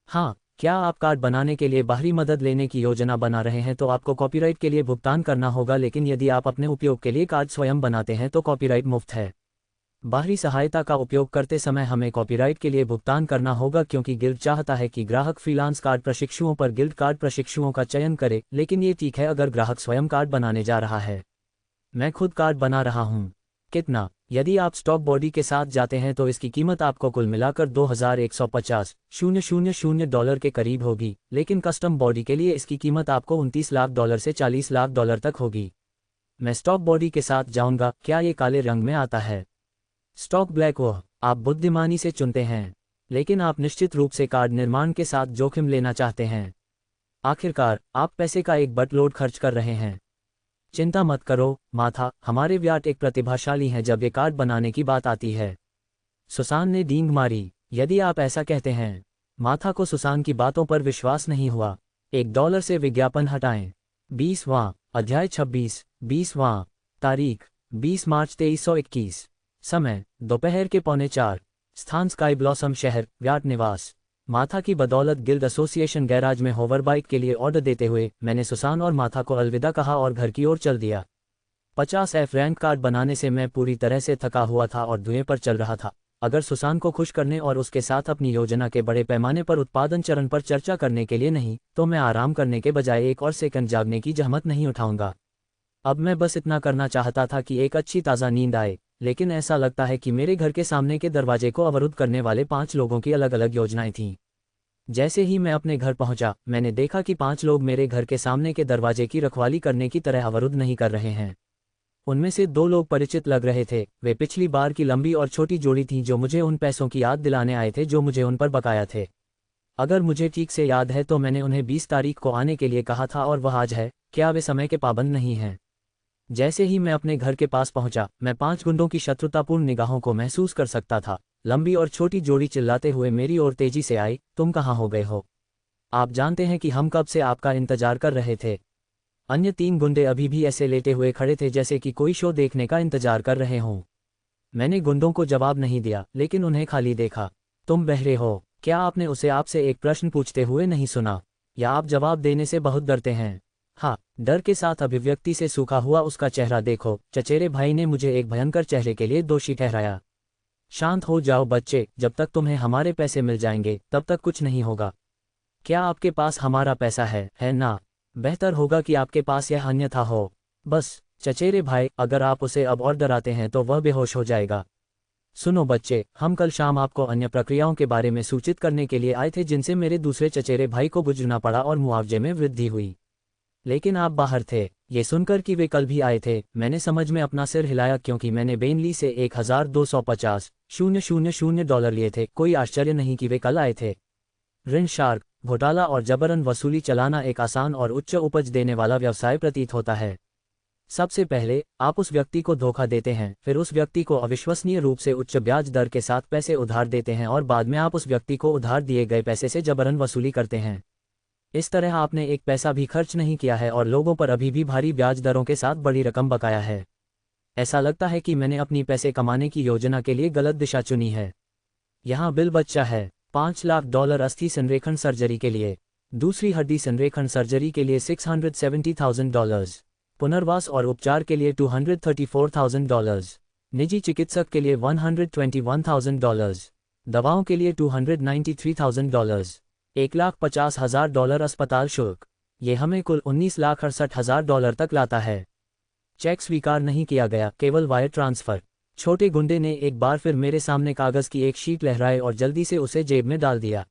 Speaker 1: हाँ। क्या आप कार्ड बनाने के लिए बाहरी मदद लेने की योजना बना रहे हैं तो आपको कॉपीराइट के लिए भुगतान करना होगा, लेकिन यदि आप अपने उपयोग के लिए कार्ड स्वयं बनाते हैं तो कॉपीराइट मुफ्त है। बाहरी सहायता का उपयोग करते समय हमें कॉपीराइट के लिए भुगतान करना होगा क्योंकि गिल्ड चाहता है कि ग्राहक फ्रीलांस कार्ड प्रशिक्षुओं पर गिल्ड कार्ड प्रशिक्षुओं का चयन करे, लेकिन ये ठीक है अगर ग्राहक स्वयं कार्ड बनाने जा रहा है। मैं खुद कार्ड बना रहा हूँ। कितना? यदि आप स्टॉक बॉडी के साथ जाते हैं तो इसकी कीमत आपको कुल मिलाकर $2150,000 के करीब होगी, लेकिन कस्टम बॉडी के लिए इसकी कीमत आपको $29 लाख से $40 लाख तक होगी। मैं स्टॉक बॉडी के साथ जाऊंगा। क्या ये काले रंग में आता है? Stock black? वह आप बुद्धिमानी से चुनते हैं, लेकिन आप निश्चित रूप से कार्ड निर्माण के साथ जोखिम लेना चाहते हैं। आखिरकार आप पैसे का एक बटलोड खर्च कर रहे हैं। चिंता मत करो माथा, हमारे व्याट एक प्रतिभाशाली हैं जब ये कार्ड बनाने की बात आती है। सुसान ने डींग मारी। यदि आप ऐसा कहते हैं। माथा को सुसान की बातों पर विश्वास नहीं हुआ। $1 से विज्ञापन हटाएं। 20वां अध्याय 26। 20वां तारीख 20 मार्च 2321। समय दोपहर के 3:45। स्थान स्काई ब्लॉसम शहर, व्याट निवास। माथा की बदौलत गिल्ड एसोसिएशन गैराज में होवरबाइक के लिए ऑर्डर देते हुए मैंने सुसान और माथा को अलविदा कहा और घर की ओर चल दिया। 50F रैंक कार्ड बनाने से मैं पूरी तरह से थका हुआ था और धुएं पर चल रहा था। अगर सुसान को खुश करने और उसके साथ अपनी योजना के बड़े पैमाने पर उत्पादन चरण पर चर्चा करने के लिए नहीं, तो मैं आराम करने के बजाय एक और सेकंड जागने की जहमत नहीं उठाऊंगा। अब मैं बस इतना करना चाहता था कि एक अच्छी ताज़ा नींद आए, लेकिन ऐसा लगता है कि मेरे घर के सामने के दरवाजे को अवरुद्ध करने वाले 5 लोगों की अलग अलग योजनाएं थीं। जैसे ही मैं अपने घर पहुंचा, मैंने देखा कि 5 लोग मेरे घर के सामने के दरवाजे की रखवाली करने की तरह अवरुद्ध नहीं कर रहे हैं। उनमें से 2 लोग परिचित लग रहे थे। वे पिछली बार की लंबी और छोटी जोड़ी थी जो मुझे उन पैसों की याद दिलाने आए थे जो मुझे उन पर बकाया थे। अगर मुझे ठीक से याद है तो मैंने उन्हें 20 तारीख को आने के लिए कहा था और वह आज है। क्या वे समय के पाबंद नहीं हैं? जैसे ही मैं अपने घर के पास पहुंचा, मैं 5 गुंडों की शत्रुतापूर्ण निगाहों को महसूस कर सकता था। लंबी और छोटी जोड़ी चिल्लाते हुए मेरी ओर तेजी से आई, तुम कहाँ हो गए हो? आप जानते हैं कि हम कब से आपका इंतजार कर रहे थे। अन्य 3 गुंडे अभी भी ऐसे लेटे हुए खड़े थे जैसे कि कोई शो देखने का इंतजार कर रहे हों। मैंने गुंडों को जवाब नहीं दिया, लेकिन उन्हें खाली देखा। तुम बहरे हो? क्या आपने उसे आपसे एक प्रश्न पूछते हुए नहीं सुना? या आप जवाब देने से बहुत डरते हैं? हाँ, डर के साथ अभिव्यक्ति से सूखा हुआ उसका चेहरा देखो। चचेरे भाई ने मुझे एक भयंकर चेहरे के लिए दोषी ठहराया। शांत हो जाओ बच्चे, जब तक तुम्हें हमारे पैसे मिल जाएंगे तब तक कुछ नहीं होगा। क्या आपके पास हमारा पैसा है ना? बेहतर होगा कि आपके पास यह अन्यथा हो। बस चचेरे भाई, अगर आप उसे अब और डराते हैं तो वह बेहोश हो जाएगा। सुनो बच्चे, हम कल शाम आपको अन्य प्रक्रियाओं के बारे में सूचित करने के लिए आए थे जिनसे मेरे दूसरे चचेरे भाई को गुजरना पड़ा और मुआवजे में वृद्धि हुई। लेकिन आप बाहर थे। ये सुनकर कि वे कल भी आए थे, मैंने समझ में अपना सिर हिलाया क्योंकि मैंने बेनली से 1250,000 डॉलर लिए थे। कोई आश्चर्य नहीं कि वे कल आए थे। ऋण शार्क, घोटाला और जबरन वसूली चलाना एक आसान और उच्च उपज देने वाला व्यवसाय प्रतीत होता है। सबसे पहले आप उस व्यक्ति को धोखा देते हैं, फिर उस व्यक्ति को अविश्वसनीय रूप से उच्च ब्याज दर के साथ पैसे उधार देते हैं और बाद में आप उस व्यक्ति को उधार दिए गए पैसे से जबरन वसूली करते हैं। इस तरह आपने एक पैसा भी खर्च नहीं किया है और लोगों पर अभी भी भारी ब्याज दरों के साथ बड़ी रकम बकाया है। ऐसा लगता है कि मैंने अपनी पैसे कमाने की योजना के लिए गलत दिशा चुनी है। यहाँ बिल बच्चा है, $5 लाख अस्थि संरेखण सर्जरी के लिए, दूसरी हड्डी संरेखण सर्जरी के लिए $670,000, पुनर्वास और उपचार के लिए $234,000, निजी चिकित्सक के लिए $121,000, दवाओं के लिए $293,000, $1,50,000 अस्पताल शुल्क। ये हमें कुल $19,68,000 तक लाता है। चेक स्वीकार नहीं किया गया, केवल वायर ट्रांसफर। छोटे गुंडे ने एक बार फिर मेरे सामने कागज की एक शीट लहराए और जल्दी से उसे जेब में डाल दिया।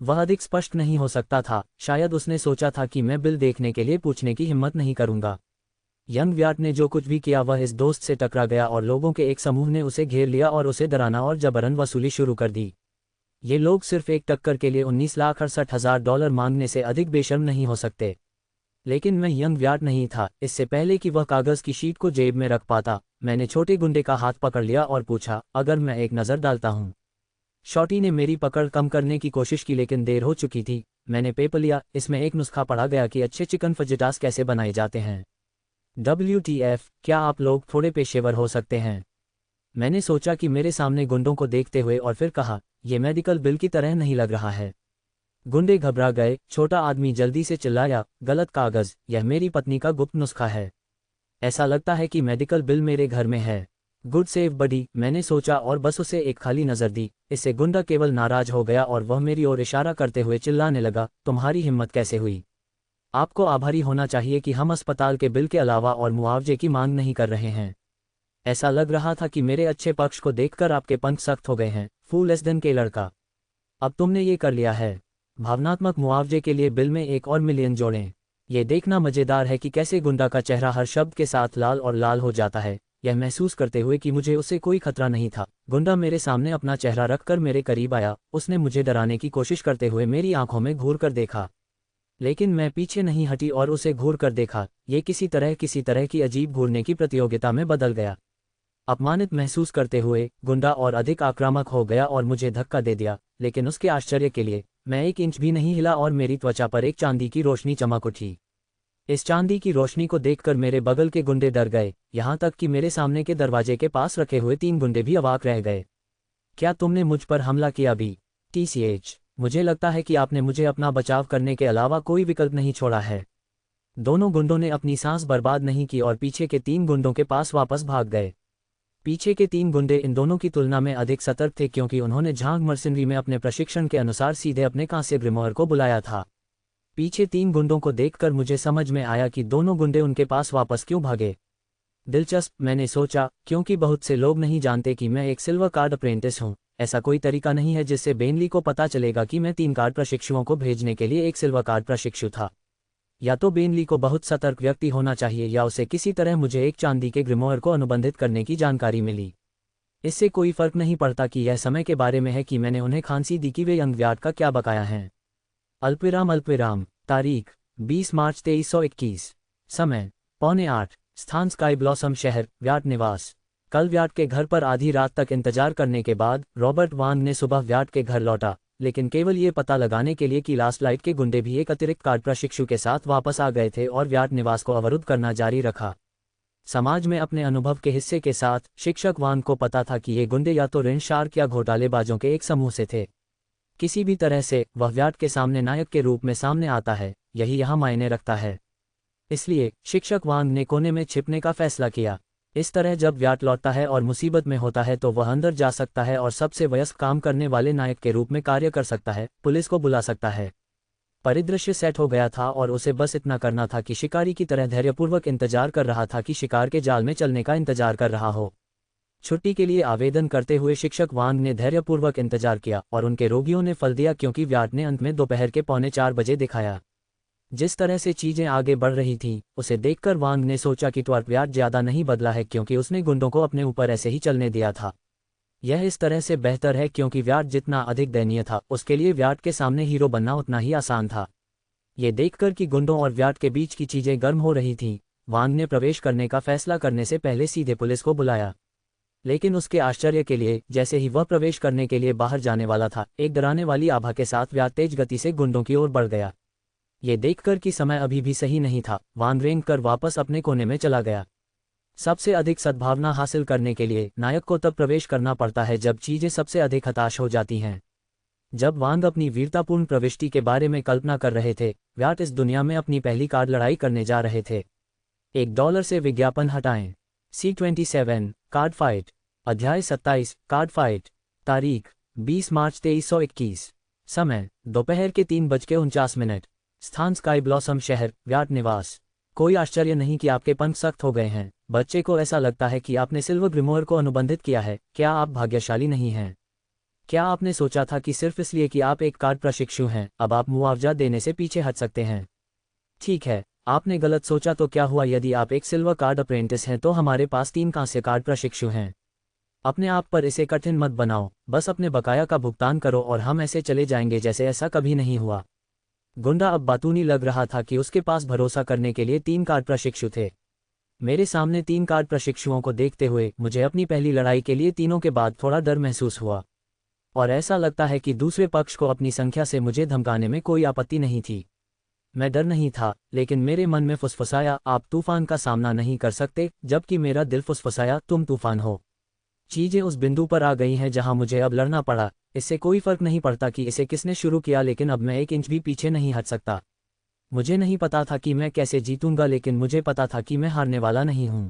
Speaker 1: वह अधिक स्पष्ट नहीं हो सकता था, शायद उसने सोचा था कि मैं बिल देखने के लिए पूछने की हिम्मत नहीं करूंगा। यंग व्याट ने जो कुछ भी किया वह इस दोस्त से टकरा गया और लोगों के एक समूह ने उसे घेर लिया और उसे डराना और जबरन वसूली शुरू कर दी। ये लोग सिर्फ एक टक्कर के लिए $19,68,000 मांगने से अधिक बेशर्म नहीं हो सकते। लेकिन मैं यंग व्याट नहीं था। इससे पहले कि वह कागज की शीट को जेब में रख पाता, मैंने छोटे गुंडे का हाथ पकड़ लिया और पूछा, अगर मैं एक नज़र डालता हूँ? शॉर्टी ने मेरी पकड़ कम करने की कोशिश की लेकिन देर हो चुकी थी। मैंने पेपर लिया, इसमें एक नुस्खा पढ़ा गया कि अच्छे चिकन फजिटास कैसे बनाए जाते हैं। WTF, क्या आप लोग थोड़े पेशेवर हो सकते हैं? मैंने सोचा कि मेरे सामने गुंडों को देखते हुए और फिर कहा, यह मेडिकल बिल की तरह नहीं लग रहा है। गुंडे घबरा गए। छोटा आदमी जल्दी से चिल्लाया, गलत कागज, यह मेरी पत्नी का गुप्त नुस्खा है। ऐसा लगता है कि मेडिकल बिल मेरे घर में है। गुड सेव बडी, मैंने सोचा और बस उसे एक खाली नज़र दी। इससे गुंडा केवल नाराज हो गया और वह मेरी ओर इशारा करते हुए चिल्लाने लगा, तुम्हारी हिम्मत कैसे हुई? आपको आभारी होना चाहिए कि हम अस्पताल के बिल के अलावा और मुआवजे की मांग नहीं कर रहे हैं। ऐसा लग रहा था कि मेरे अच्छे पक्ष को देखकर आपके पंख सख्त हो गए हैं, फूल लेस देन के लड़का। अब तुमने ये कर लिया है। भावनात्मक मुआवजे के लिए बिल में एक और मिलियन जोड़ें। यह देखना मज़ेदार है कि कैसे गुंडा का चेहरा हर शब्द के साथ लाल और लाल हो जाता है, यह महसूस करते हुए कि मुझे उससे कोई खतरा नहीं था। गुंडा मेरे सामने अपना चेहरा रखकर मेरे करीब आया। उसने मुझे डराने की कोशिश करते हुए मेरी आंखों में घूर कर देखा, लेकिन मैं पीछे नहीं हटी और उसे घूर कर देखा। ये किसी तरह की अजीब घूरने की प्रतियोगिता में बदल गया। अपमानित महसूस करते हुए गुंडा और अधिक आक्रामक हो गया और मुझे धक्का दे दिया, लेकिन उसके आश्चर्य के लिए मैं 1 इंच भी नहीं हिला और मेरी त्वचा पर एक चांदी की रोशनी चमक उठी। इस चांदी की रोशनी को देखकर मेरे बगल के गुंडे डर गए, यहाँ तक कि मेरे सामने के दरवाजे के पास रखे हुए 3 गुंडे भी अवाक रह गए। क्या तुमने मुझ पर हमला किया भी? TCH, मुझे लगता है कि आपने मुझे अपना बचाव करने के अलावा कोई विकल्प नहीं छोड़ा है। दोनों गुंडों ने अपनी सांस बर्बाद नहीं की और पीछे के 3 गुंडों के पास वापस भाग गए। पीछे के 3 गुंडे इन दोनों की तुलना में अधिक सतर्क थे क्योंकि उन्होंने झांग मर्सिनरी में अपने प्रशिक्षण के अनुसार सीधे अपने कांस्य ग्रिमोयर को बुलाया था। पीछे 3 गुंडों को देखकर मुझे समझ में आया कि दोनों गुंडे उनके पास वापस क्यों भागे। दिलचस्प, मैंने सोचा, क्योंकि बहुत से लोग नहीं जानते कि मैं एक सिल्वर कार्ड अप्रेंटिस हूँ। ऐसा कोई तरीका नहीं है जिससे बेनली को पता चलेगा कि मैं 3 कार्ड प्रशिक्षुओं को भेजने के लिए एक सिल्वर कार्ड प्रशिक्षु था। या तो बेनली को बहुत सतर्क व्यक्ति होना चाहिए या उसे किसी तरह मुझे एक चांदी के ग्रिमोयर को अनुबंधित करने की जानकारी मिली। इससे कोई फर्क नहीं पड़ता कि यह समय के बारे में है कि मैंने उन्हें खांसी दी कि वे यंग व्याट का क्या बकाया हैं। अल्पविराम। तारीख 20 मार्च 2321। समय 7:45। स्थान स्काई ब्लॉसम शहर, व्याट निवास। कल व्याट के घर पर आधी रात तक इंतजार करने के बाद रॉबर्ट वांग ने सुबह व्याट के घर लौटा, लेकिन केवल ये पता लगाने के लिए कि लास्ट लाइट के गुंडे भी एक अतिरिक्त कार्ड प्रशिक्षु के साथ वापस आ गए थे और व्याट निवास को अवरुद्ध करना जारी रखा। समाज में अपने अनुभव के हिस्से के साथ शिक्षक वांग को पता था कि ये गुंडे या तो ऋण शार्क या घोटालेबाजों के एक समूह से थे। किसी भी तरह से वह व्याट के सामने नायक के रूप में सामने आता है, यही यहाँ मायने रखता है। इसलिए शिक्षक वांग ने कोने में छिपने का फैसला किया। इस तरह जब व्याट लौटता है और मुसीबत में होता है तो वह अंदर जा सकता है और सबसे वयस्क काम करने वाले नायक के रूप में कार्य कर सकता है, पुलिस को बुला सकता है। परिदृश्य सेट हो गया था और उसे बस इतना करना था कि शिकारी की तरह धैर्यपूर्वक इंतजार कर रहा था कि शिकार के जाल में चलने का इंतजार कर रहा हो। छुट्टी के लिए आवेदन करते हुए शिक्षक वांग ने धैर्यपूर्वक इंतजार किया और उनके रोगियों ने फल दिया, क्योंकि व्याट ने अंत में दोपहर के 3:45 दिखाया। जिस तरह से चीजें आगे बढ़ रही थीं, उसे देखकर वांग ने सोचा कि व्याट ज्यादा नहीं बदला है, क्योंकि उसने गुंडों को अपने ऊपर ऐसे ही चलने दिया था। यह इस तरह से बेहतर है क्योंकि व्याट जितना अधिक दयनीय था, उसके लिए व्याट के सामने हीरो बनना उतना ही आसान था। ये देखकर कि गुंडों और व्याट के बीच की चीजें गर्म हो रही थीं, वांग ने प्रवेश करने का फैसला करने से पहले सीधे पुलिस को बुलाया। लेकिन उसके आश्चर्य के लिए, जैसे ही वह प्रवेश करने के लिए बाहर जाने वाला था, एक डराने वाली आभा के साथ व्याट तेज गति से गुंडों की ओर बढ़ गया। ये देखकर कि समय अभी भी सही नहीं था, वांग रेंग कर वापस अपने कोने में चला गया। सबसे अधिक सद्भावना हासिल करने के लिए नायक को तब प्रवेश करना पड़ता है जब चीजें सबसे अधिक हताश हो जाती हैं। जब वांग अपनी वीरतापूर्ण प्रविष्टि के बारे में कल्पना कर रहे थे, व्याट इस दुनिया में अपनी पहली कार्ड लड़ाई करने जा रहे थे। $1 से विज्ञापन हटाएं। C27 card fight. अध्याय 27 कार्ड फाइट। तारीख 20 मार्च 2321। समय दोपहर के 3:49। स्थान स्काई ब्लॉसम शहर, व्याट निवास। कोई आश्चर्य नहीं कि आपके पंख सख्त हो गए हैं। बच्चे को ऐसा लगता है कि आपने सिल्वर ग्रिमोर को अनुबंधित किया है। क्या आप भाग्यशाली नहीं हैं? क्या आपने सोचा था कि सिर्फ इसलिए कि आप एक कार्ड प्रशिक्षु हैं, अब आप मुआवजा देने से पीछे हट सकते हैं? ठीक है, आपने गलत सोचा। तो क्या हुआ यदि आप एक सिल्वर कार्ड अप्रेंटिस हैं? तो हमारे पास 3 कांस्य कार्ड प्रशिक्षु हैं। अपने आप पर इसे कठिन मत बनाओ, बस अपने बकाया का भुगतान करो और हम ऐसे चले जाएंगे जैसे ऐसा कभी नहीं हुआ। गुंडा अब बातूनी लग रहा था कि उसके पास भरोसा करने के लिए 3 कार्ड प्रशिक्षु थे। मेरे सामने 3 कार्ड प्रशिक्षुओं को देखते हुए मुझे अपनी पहली लड़ाई के लिए तीनों के बाद थोड़ा डर महसूस हुआ, और ऐसा लगता है कि दूसरे पक्ष को अपनी संख्या से मुझे धमकाने में कोई आपत्ति नहीं थी। मैं डर नहीं था, लेकिन मेरे मन में फुसफुसाया, आप तूफान का सामना नहीं कर सकते, जबकि मेरा दिल फुसफुसाया, तुम तूफान हो। चीजें उस बिंदु पर आ गई हैं जहां मुझे अब लड़ना पड़ा। इससे कोई फर्क नहीं पड़ता कि इसे किसने शुरू किया, लेकिन अब मैं 1 इंच भी पीछे नहीं हट सकता। मुझे नहीं पता था कि मैं कैसे जीतूंगा, लेकिन मुझे पता था कि मैं हारने वाला नहीं हूं।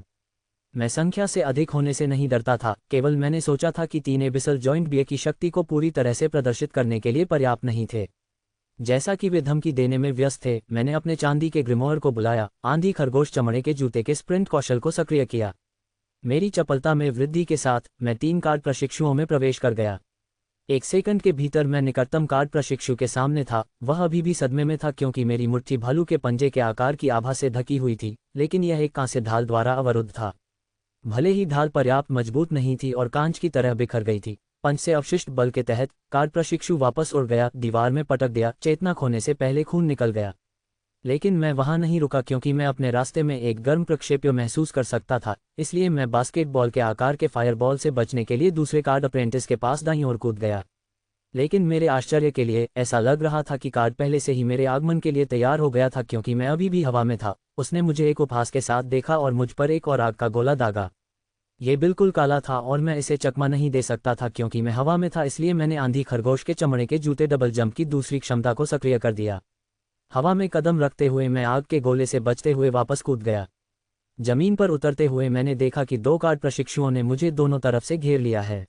Speaker 1: मैं संख्या से अधिक होने से नहीं डरता था, केवल मैंने सोचा था कि 3 एबिसल जॉइंट बीए की शक्ति को पूरी तरह से प्रदर्शित करने के लिए पर्याप्त नहीं थे। जैसा कि वे धमकी देने में व्यस्त थे, मैंने अपने चांदी के ग्रिमोर को बुलाया, आंधी खरगोश चमड़े के जूते के स्प्रिंट कौशल को सक्रिय किया। मेरी चपलता में वृद्धि के साथ मैं 3 कार्ड प्रशिक्षुओं में प्रवेश कर गया। 1 सेकंड के भीतर मैं निकटतम कार्ड प्रशिक्षु के सामने था। वह अभी भी सदमे में था क्योंकि मेरी मुट्ठी भालू के पंजे के आकार की आभा से ढकी हुई थी, लेकिन यह एक कांस्य ढाल द्वारा अवरुद्ध था। भले ही ढाल पर्याप्त मजबूत नहीं थी और कांच की तरह बिखर गई थी, पंच से अवशिष्ट बल के तहत कार्ड प्रशिक्षु वापस उड़ गया, दीवार में पटक दिया, चेतना खोने से पहले खून निकल गया। लेकिन मैं वहां नहीं रुका क्योंकि मैं अपने रास्ते में एक गर्म प्रक्षेप्य महसूस कर सकता था, इसलिए मैं बास्केटबॉल के आकार के फायरबॉल से बचने के लिए दूसरे कार्ड अप्रेंटिस के पास दाईं ओर कूद गया। लेकिन मेरे आश्चर्य के लिए ऐसा लग रहा था कि कार्ड पहले से ही मेरे आगमन के लिए तैयार हो गया था, क्योंकि मैं अभी भी हवा में था। उसने मुझे एक उपहास के साथ देखा और मुझ पर एक और आग का गोला दागा। ये बिल्कुल काला था और मैं इसे चकमा नहीं दे सकता था क्योंकि मैं हवा में था, इसलिए मैंने आंधी खरगोश के चमड़े के जूते डबल जंप की दूसरी क्षमता को सक्रिय कर दिया। हवा में कदम रखते हुए मैं आग के गोले से बचते हुए वापस कूद गया। जमीन पर उतरते हुए मैंने देखा कि 2 कार्ड प्रशिक्षुओं ने मुझे दोनों तरफ से घेर लिया है।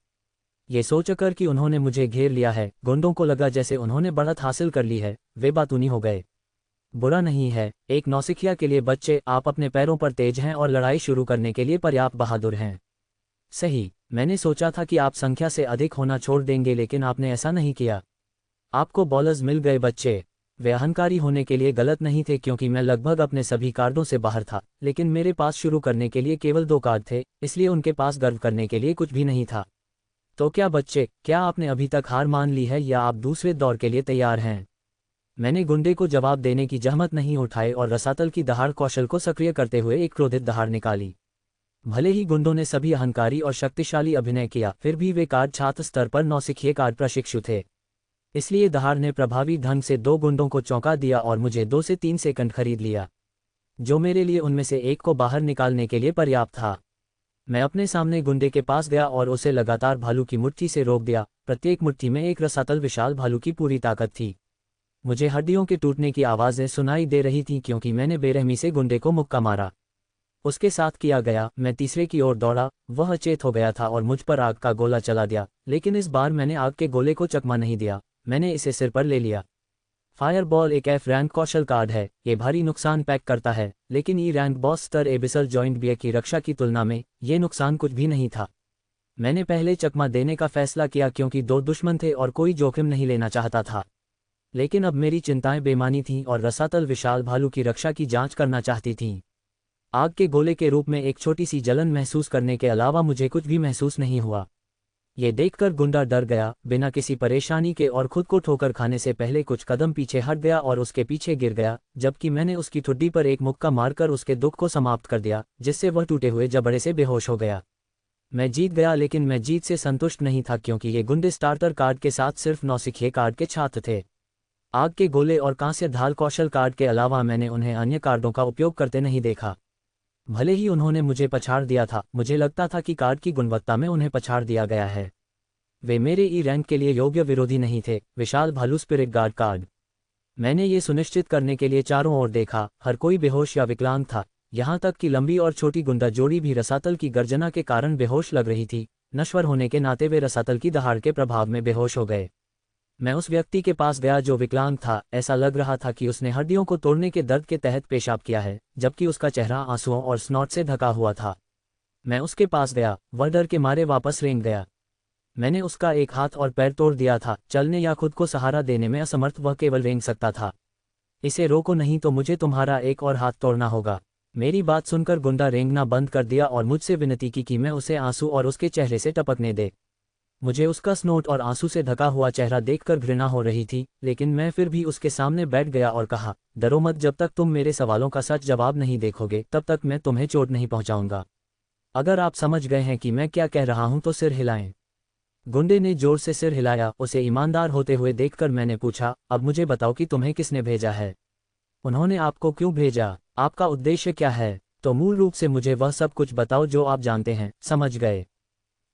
Speaker 1: ये सोचकर कि उन्होंने मुझे घेर लिया है, गुंडों को लगा जैसे उन्होंने बढ़त हासिल कर ली है। वे बातूनी हो गए। बुरा नहीं है, एक नौसिखिया के लिए बच्चे, आप अपने पैरों पर तेज हैं और लड़ाई शुरू करने के लिए पर्याप्त बहादुर हैं। सही, मैंने सोचा था कि आप संख्या से अधिक होना छोड़ देंगे, लेकिन आपने ऐसा नहीं किया। आपको बॉलर्स मिल गए बच्चे। वे अहंकारी होने के लिए गलत नहीं थे क्योंकि मैं लगभग अपने सभी कार्डों से बाहर था, लेकिन मेरे पास शुरू करने के लिए केवल 2 कार्ड थे, इसलिए उनके पास गर्व करने के लिए कुछ भी नहीं था। तो क्या बच्चे, क्या आपने अभी तक हार मान ली है या आप दूसरे दौर के लिए तैयार हैं? मैंने गुंडे को जवाब देने की जहमत नहीं उठाई और रसातल की दहाड़ कौशल को सक्रिय करते हुए एक क्रोधित दहाड़ निकाली। भले ही गुंडों ने सभी अहंकारी और शक्तिशाली अभिनय किया, फिर भी वे कार्ड छात्र स्तर पर नौसिखिए कार्ड प्रशिक्षु थे। इसलिए दहाड़ ने प्रभावी ढंग से 2 गुंडों को चौंका दिया और मुझे 2 से 3 सेकंड खरीद लिया, जो मेरे लिए उनमें से एक को बाहर निकालने के लिए पर्याप्त था। मैं अपने सामने गुंडे के पास गया और उसे लगातार भालू की मुट्ठी से रोक दिया। प्रत्येक मुट्ठी में एक रसातल विशाल भालू की पूरी ताकत थी। मुझे हड्डियों के टूटने की आवाज़ें सुनाई दे रही थीं क्योंकि मैंने बेरहमी से गुंडे को मुक्का मारा। उसके साथ किया गया, मैं तीसरे की ओर दौड़ा। वह अचेत हो गया था और मुझ पर आग का गोला चला दिया, लेकिन इस बार मैंने आग के गोले को चकमा नहीं दिया, मैंने इसे सिर पर ले लिया। फायरबॉल एक एफ रैंक कौशल कार्ड है, ये भारी नुकसान पैक करता है, लेकिन ई रैंक बॉस स्तर एबिसल जॉइंट बियर की रक्षा की तुलना में ये नुकसान कुछ भी नहीं था। मैंने पहले चकमा देने का फैसला किया क्योंकि 2 दुश्मन थे और कोई जोखिम नहीं लेना चाहता था, लेकिन अब मेरी चिंताएं बेमानी थीं और रसातल विशाल भालू की रक्षा की जांच करना चाहती थीं। आग के गोले के रूप में एक छोटी सी जलन महसूस करने के अलावा मुझे कुछ भी महसूस नहीं हुआ। ये देखकर गुंडा डर गया, बिना किसी परेशानी के, और खुद को ठोकर खाने से पहले कुछ कदम पीछे हट गया और उसके पीछे गिर गया, जबकि मैंने उसकी ठुड्डी पर एक मुक्का मारकर उसके दुख को समाप्त कर दिया, जिससे वह टूटे हुए जबड़े से बेहोश हो गया। मैं जीत गया, लेकिन मैं जीत से संतुष्ट नहीं था क्योंकि ये गुंडे स्टार्टर कार्ड के साथ सिर्फ नौसिखिए कार्ड के छात्र थे। आग के गोले और कांस्य ढाल कौशल कार्ड के अलावा मैंने उन्हें अन्य कार्डों का उपयोग करते नहीं देखा। भले ही उन्होंने मुझे पछाड़ दिया था, मुझे लगता था कि कार्ड की गुणवत्ता में उन्हें पछाड़ दिया गया है। वे मेरे ई रैंक के लिए योग्य विरोधी नहीं थे। विशाल भालू स्पिरिट गार्ड कार्ड। मैंने ये सुनिश्चित करने के लिए चारों ओर देखा, हर कोई बेहोश या विकलांग था, यहाँ तक कि लंबी और छोटी गुंडा जोड़ी भी रसातल की गर्जना के कारण बेहोश लग रही थी। नश्वर होने के नाते वे रसातल की दहाड़ के प्रभाव में बेहोश हो गए। मैं उस व्यक्ति के पास गया जो विकलांग था। ऐसा लग रहा था कि उसने हड्डियों को तोड़ने के दर्द के तहत पेशाब किया है, जबकि उसका चेहरा आंसुओं और स्नॉट से ढका हुआ था। मैं उसके पास गया, वह डर के मारे वापस रेंग गया। मैंने उसका एक हाथ और पैर तोड़ दिया था, चलने या खुद को सहारा देने में असमर्थ वह केवल रेंग सकता था। इसे रोको, नहीं तो मुझे तुम्हारा एक और हाथ तोड़ना होगा। मेरी बात सुनकर गुंडा रेंगना बंद कर दिया और मुझसे विनती की कि मैं उसे आंसू और उसके चेहरे से टपकने दे। मुझे उसका स्नोट और आंसू से ढका हुआ चेहरा देखकर घृणा हो रही थी, लेकिन मैं फिर भी उसके सामने बैठ गया और कहा, डरो मत, जब तक तुम मेरे सवालों का सच जवाब नहीं देखोगे तब तक मैं तुम्हें चोट नहीं पहुंचाऊंगा। अगर आप समझ गए हैं कि मैं क्या कह रहा हूं तो सिर हिलाएं। गुंडे ने जोर से सिर हिलाया। उसे ईमानदार होते हुए देखकर मैंने पूछा, अब मुझे बताओ कि तुम्हें किसने भेजा है? उन्होंने आपको क्यों भेजा? आपका उद्देश्य क्या है? तो मूल रूप से मुझे वह सब कुछ बताओ जो आप जानते हैं, समझ गए?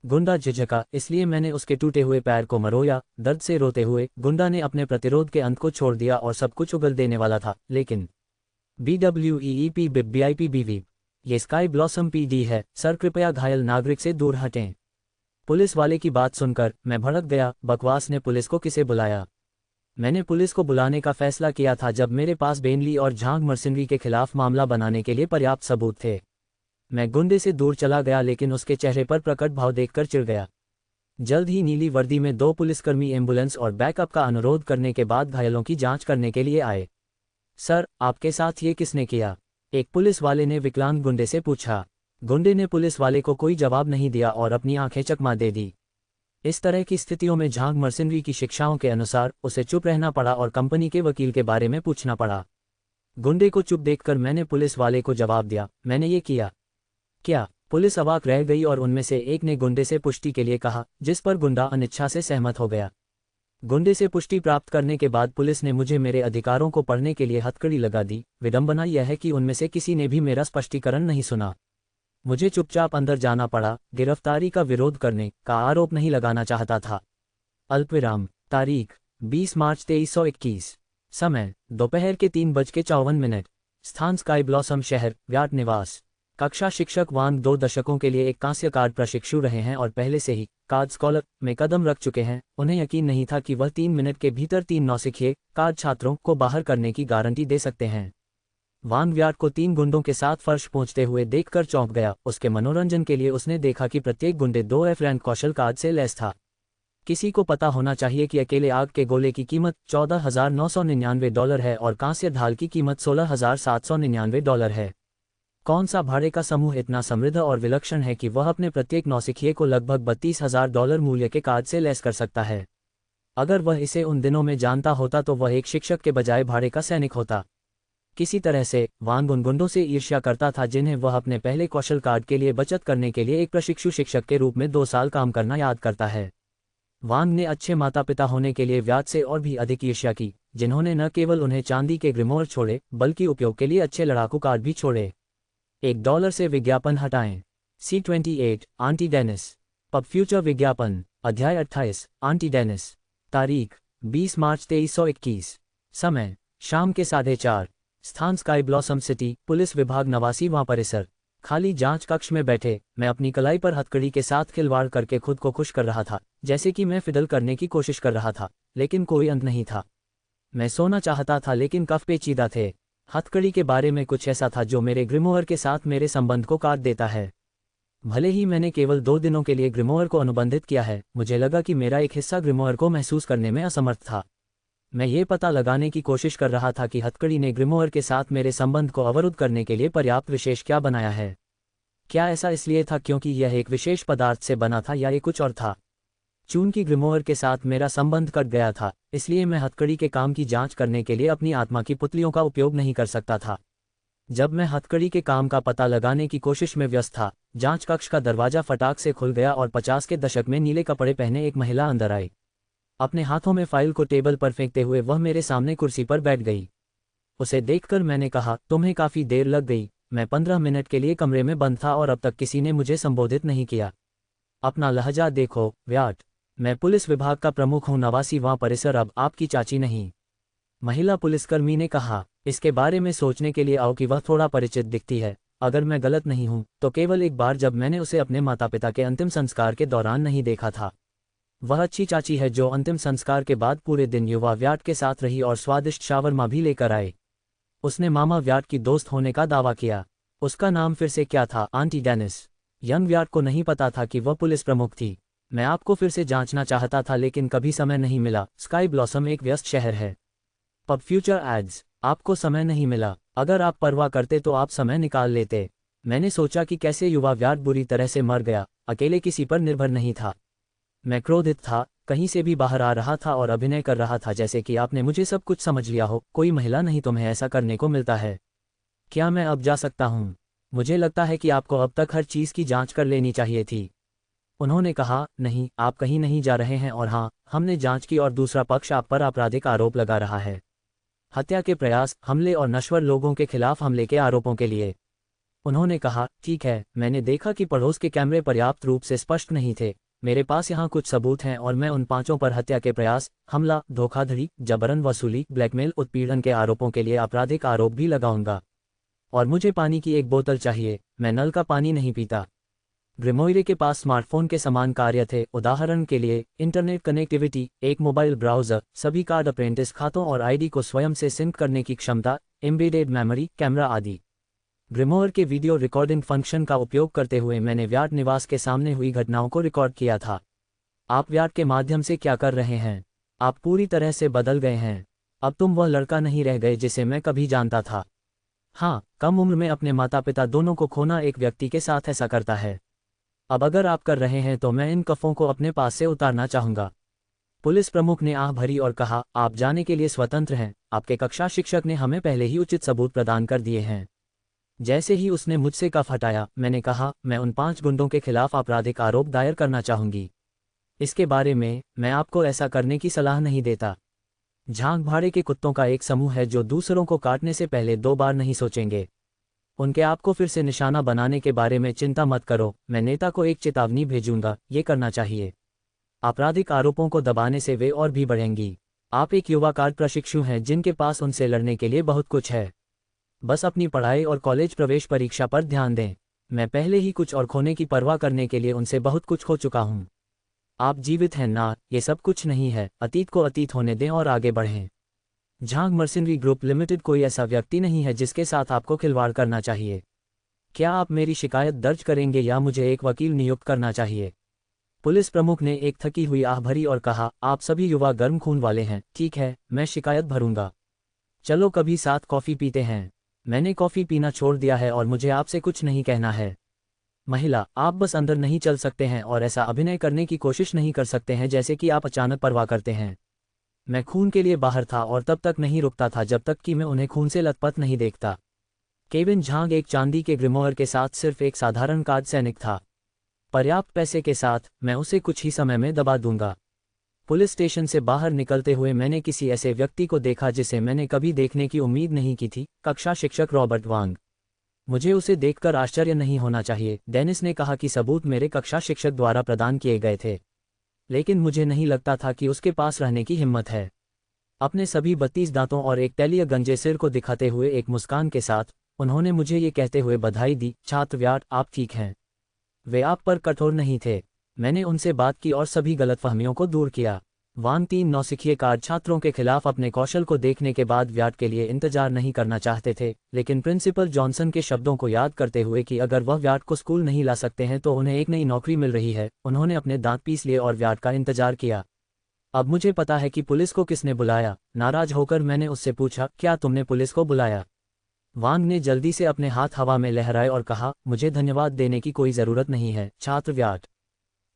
Speaker 1: गुंडा झिझका, इसलिए मैंने उसके टूटे हुए पैर को मरोया। दर्द से रोते हुए गुंडा ने अपने प्रतिरोध के अंत को छोड़ दिया और सब कुछ उगल देने वाला था, लेकिन BWEEP BIP BV, ये स्काई ब्लॉसम PD है, सर कृपया घायल नागरिक से दूर हटें। पुलिस वाले की बात सुनकर मैं भड़क गया। बकवास ने पुलिस को किसे बुलाया? मैंने पुलिस को बुलाने का फैसला किया था जब मेरे पास बेनली और झांग मर्सिनरी के खिलाफ मामला बनाने के लिए पर्याप्त सबूत थे। मैं गुंडे से दूर चला गया, लेकिन उसके चेहरे पर प्रकट भाव देखकर चिढ़ गया। जल्द ही नीली वर्दी में 2 पुलिसकर्मी एम्बुलेंस और बैकअप का अनुरोध करने के बाद घायलों की जांच करने के लिए आए। सर, आपके साथ ये किसने किया? एक पुलिस वाले ने विकलांग गुंडे से पूछा। गुंडे ने पुलिस वाले को कोई जवाब नहीं दिया और अपनी आंखें चकमा दे दी। इस तरह की स्थितियों में झांग मर्सिनरी की शिक्षाओं के अनुसार उसे चुप रहना पड़ा और कंपनी के वकील के बारे में पूछना पड़ा। गुंडे को चुप देखकर मैंने पुलिस वाले को जवाब दिया, मैंने ये किया। क्या? पुलिस अवाक रह गई और उनमें से एक ने गुंडे से पुष्टि के लिए कहा, जिस पर गुंडा अनिच्छा से सहमत हो गया। गुंडे से पुष्टि प्राप्त करने के बाद पुलिस ने मुझे मेरे अधिकारों को पढ़ने के लिए हथकड़ी लगा दी। विडंबना यह है कि उनमें से किसी ने भी मेरा स्पष्टीकरण नहीं सुना। मुझे चुपचाप अंदर जाना पड़ा। गिरफ्तारी का विरोध करने का आरोप नहीं लगाना चाहता था। अल्पविराम। तारीख 20 मार्च 2321। समय दोपहर के 3:54। स्थान स्काई ब्लॉसम शहर, व्याट निवास। कक्षा शिक्षक वांग 2 दशकों के लिए एक कांस्य कार्ड प्रशिक्षु रहे हैं और पहले से ही कार्ड स्कॉलर में कदम रख चुके हैं। उन्हें यकीन नहीं था कि वह 3 मिनट के भीतर 3 नौसिखिए कार्ड छात्रों को बाहर करने की गारंटी दे सकते हैं। वांग व्याट को 3 गुंडों के साथ फर्श पहुंचते हुए देखकर चौंक गया। उसके मनोरंजन के लिए उसने देखा कि प्रत्येक गुंडे 2 एफ रैंक कौशल कार्ड से लैस था। किसी को पता होना चाहिए कि अकेले आग के गोले की कीमत $14,999 है और कांस्य ढाल की कीमत $16,799 है। कौन सा भाड़े का समूह इतना समृद्ध और विलक्षण है कि वह अपने प्रत्येक नौसिखिए को लगभग $32,000 मूल्य के कार्ड से लैस कर सकता है? अगर वह इसे उन दिनों में जानता होता तो वह एक शिक्षक के बजाय भाड़े का सैनिक होता। किसी तरह से वांग उन गुंडों से ईर्ष्या करता था जिन्हें वह अपने पहले कौशल कार्ड के लिए बचत करने के लिए एक प्रशिक्षु शिक्षक के रूप में 2 साल काम करना याद करता है। वांग ने अच्छे माता पिता होने के लिए व्याट से और भी अधिक ईर्ष्या की, जिन्होंने न केवल उन्हें चांदी के ग्रिमोर छोड़े बल्कि उपयोग के लिए अच्छे लड़ाकू कार्ड भी छोड़े। $1 से विज्ञापन हटाएं। C28 aunty Dennis. Pub future विज्ञापन। अध्याय 28 आंटी डेनिस। तारीख 20 मार्च 2321। समय शाम के 4:30। स्थान स्काई ब्लॉसम सिटी, पुलिस विभाग 89वां परिसर। खाली जांच कक्ष में बैठे मैं अपनी कलाई पर हथकड़ी के साथ खिलवाड़ करके खुद को खुश कर रहा था, जैसे कि मैं फिडल करने की कोशिश कर रहा था, लेकिन कोई अंत नहीं था। मैं सोना चाहता था लेकिन कफ पेचीदा थे। हथकड़ी के बारे में कुछ ऐसा था जो मेरे ग्रिमोयर के साथ मेरे संबंध को काट देता है। भले ही मैंने केवल 2 दिनों के लिए ग्रिमोयर को अनुबंधित किया है, मुझे लगा कि मेरा एक हिस्सा ग्रिमोयर को महसूस करने में असमर्थ था। मैं ये पता लगाने की कोशिश कर रहा था कि हथकड़ी ने ग्रिमोयर के साथ मेरे संबंध को अवरुद्ध करने के लिए पर्याप्त विशेष क्या बनाया है। क्या ऐसा इसलिए था क्योंकि यह एक विशेष पदार्थ से बना था या ये कुछ और था? चूंकि ग्रिमोयर के साथ मेरा संबंध कट गया था, इसलिए मैं हथकड़ी के काम की जांच करने के लिए अपनी आत्मा की पुतलियों का उपयोग नहीं कर सकता था। जब मैं हथकड़ी के काम का पता लगाने की कोशिश में व्यस्त था, जांच कक्ष का दरवाजा फटाक से खुल गया और 50 के दशक में नीले कपड़े पहने एक महिला अंदर आई। अपने हाथों में फाइल को टेबल पर फेंकते हुए वह मेरे सामने कुर्सी पर बैठ गई। उसे देखकर मैंने कहा, तुम्हें काफ़ी देर लग गई। मैं 15 मिनट के लिए कमरे में बंद था और अब तक किसी ने मुझे संबोधित नहीं किया। अपना लहजा देखो, व्याट। मैं पुलिस विभाग का प्रमुख हूँ, 89वां परिसर, अब आपकी चाची नहीं। महिला पुलिसकर्मी ने कहा। इसके बारे में सोचने के लिए आओ कि वह थोड़ा परिचित दिखती है। अगर मैं गलत नहीं हूँ तो केवल एक बार जब मैंने उसे अपने माता पिता के अंतिम संस्कार के दौरान नहीं देखा था। वह अच्छी चाची है जो अंतिम संस्कार के बाद पूरे दिन युवा व्याट के साथ रही और स्वादिष्ट शावरमा भी लेकर आए। उसने मामा व्याट की दोस्त होने का दावा किया। उसका नाम फिर से क्या था? Aunty Dennis. यंग व्याट को नहीं पता था कि वह पुलिस प्रमुख थी। मैं आपको फिर से जांचना चाहता था लेकिन कभी समय नहीं मिला। स्काई ब्लॉसम एक व्यस्त शहर है। Pub future ads. आपको समय नहीं मिला। अगर आप परवाह करते तो आप समय निकाल लेते। मैंने सोचा कि कैसे युवा व्याट बुरी तरह से मर गया, अकेले किसी पर निर्भर नहीं था। मैं क्रोधित था, कहीं से भी बाहर आ रहा था और अभिनय कर रहा था जैसे कि आपने मुझे सब कुछ समझ लिया हो। कोई महिला नहीं तुम्हें ऐसा करने को मिलता है। क्या मैं अब जा सकता हूँ? मुझे लगता है कि आपको अब तक हर चीज़ की जांच कर लेनी चाहिए थी। उन्होंने कहा, नहीं, आप कहीं नहीं जा रहे हैं और हाँ, हमने जांच की और दूसरा पक्ष आप पर आपराधिक आरोप लगा रहा है। हत्या के प्रयास, हमले और नश्वर लोगों के खिलाफ हमले के आरोपों के लिए। उन्होंने कहा, ठीक है, मैंने देखा कि पड़ोस के कैमरे पर्याप्त रूप से स्पष्ट नहीं थे। मेरे पास यहाँ कुछ सबूत हैं और मैं उन 5 पर हत्या के प्रयास, हमला, धोखाधड़ी, जबरन वसूली, ब्लैकमेल, उत्पीड़न के आरोपों के लिए आपराधिक आरोप भी लगाऊंगा। और मुझे पानी की एक बोतल चाहिए। मैं नल का पानी नहीं पीता। ग्रिमोire के पास स्मार्टफोन के समान कार्य थे, उदाहरण के लिए इंटरनेट कनेक्टिविटी, एक मोबाइल ब्राउज़र, सभी कार्ड अप्रेंटिस खातों और आईडी को स्वयं से सिंक करने की क्षमता, एम्बेडेड मेमोरी, कैमरा आदि। ग्रिमोire के वीडियो रिकॉर्डिंग फंक्शन का उपयोग करते हुए मैंने व्याट निवास के सामने हुई घटनाओं को रिकॉर्ड किया था। आप व्याट के माध्यम से क्या कर रहे हैं? आप पूरी तरह से बदल गए हैं। अब तुम वह लड़का नहीं रह गए जिसे मैं कभी जानता था। हाँ, कम उम्र में अपने माता पिता दोनों को खोना एक व्यक्ति के साथ ऐसा करता है। अब अगर आप कर रहे हैं तो मैं इन कफों को अपने पास से उतारना चाहूँगा। पुलिस प्रमुख ने आह भरी और कहा, आप जाने के लिए स्वतंत्र हैं। आपके कक्षा शिक्षक ने हमें पहले ही उचित सबूत प्रदान कर दिए हैं। जैसे ही उसने मुझसे कफ हटाया, मैंने कहा, मैं उन 5 गुंडों के खिलाफ आपराधिक आरोप दायर करना चाहूंगी। इसके बारे में मैं आपको ऐसा करने की सलाह नहीं देता। झांक भाड़े के कुत्तों का एक समूह है जो दूसरों को काटने से पहले 2 बार नहीं सोचेंगे। उनके आपको फिर से निशाना बनाने के बारे में चिंता मत करो। मैं नेता को एक चेतावनी भेजूंगा, ये करना चाहिए। आपराधिक आरोपों को दबाने से वे और भी बढ़ेंगी। आप एक युवा कार्ड प्रशिक्षु हैं जिनके पास उनसे लड़ने के लिए बहुत कुछ है। बस अपनी पढ़ाई और कॉलेज प्रवेश परीक्षा पर ध्यान दें। मैं पहले ही कुछ और खोने की परवाह करने के लिए उनसे बहुत कुछ खो चुका हूँ। आप जीवित हैं ना? ये सब कुछ नहीं है। अतीत को अतीत होने दें और आगे बढ़ें। झांग मर्सिनरी ग्रुप लिमिटेड कोई ऐसा व्यक्ति नहीं है जिसके साथ आपको खिलवाड़ करना चाहिए। क्या आप मेरी शिकायत दर्ज करेंगे या मुझे एक वकील नियुक्त करना चाहिए? पुलिस प्रमुख ने एक थकी हुई आह भरी और कहा, आप सभी युवा गर्म खून वाले हैं। ठीक है, मैं शिकायत भरूंगा। चलो कभी साथ कॉफ़ी पीते हैं। मैंने कॉफ़ी पीना छोड़ दिया है और मुझे आपसे कुछ नहीं कहना है। महिला, आप बस अंदर नहीं चल सकते हैं और ऐसा अभिनय करने की कोशिश नहीं कर सकते हैं जैसे कि आप अचानक परवाह करते हैं। मैं खून के लिए बाहर था और तब तक नहीं रुकता था जब तक कि मैं उन्हें खून से लथपथ नहीं देखता। केविन झांग एक चांदी के ग्रिमोयर के साथ सिर्फ एक साधारण कार्ड सैनिक था। पर्याप्त पैसे के साथ मैं उसे कुछ ही समय में दबा दूंगा। पुलिस स्टेशन से बाहर निकलते हुए मैंने किसी ऐसे व्यक्ति को देखा जिसे मैंने कभी देखने की उम्मीद नहीं की थी, कक्षा शिक्षक रॉबर्ट वांग। मुझे उसे देखकर आश्चर्य नहीं होना चाहिए, डेनिस ने कहा कि सबूत मेरे कक्षा शिक्षक द्वारा प्रदान किए गए थे, लेकिन मुझे नहीं लगता था कि उसके पास रहने की हिम्मत है। अपने सभी 32 दांतों और एक तैलीय गंजे सिर को दिखाते हुए एक मुस्कान के साथ उन्होंने मुझे ये कहते हुए बधाई दी, छात्र व्याट, आप ठीक हैं। वे आप पर कठोर नहीं थे। मैंने उनसे बात की और सभी गलतफहमियों को दूर किया। वांग 3 नौसिखिए कार्ड छात्रों के खिलाफ अपने कौशल को देखने के बाद व्याट के लिए इंतजार नहीं करना चाहते थे, लेकिन प्रिंसिपल जॉनसन के शब्दों को याद करते हुए कि अगर वह व्याट को स्कूल नहीं ला सकते हैं तो उन्हें एक नई नौकरी मिल रही है, उन्होंने अपने दांत पीस लिए और व्याट का इंतजार किया। अब मुझे पता है कि पुलिस को किसने बुलाया। नाराज होकर मैंने उससे पूछा, क्या तुमने पुलिस को बुलाया? वांग ने जल्दी से अपने हाथ हवा में लहराए और कहा, मुझे धन्यवाद देने की कोई ज़रूरत नहीं है, छात्र व्याट।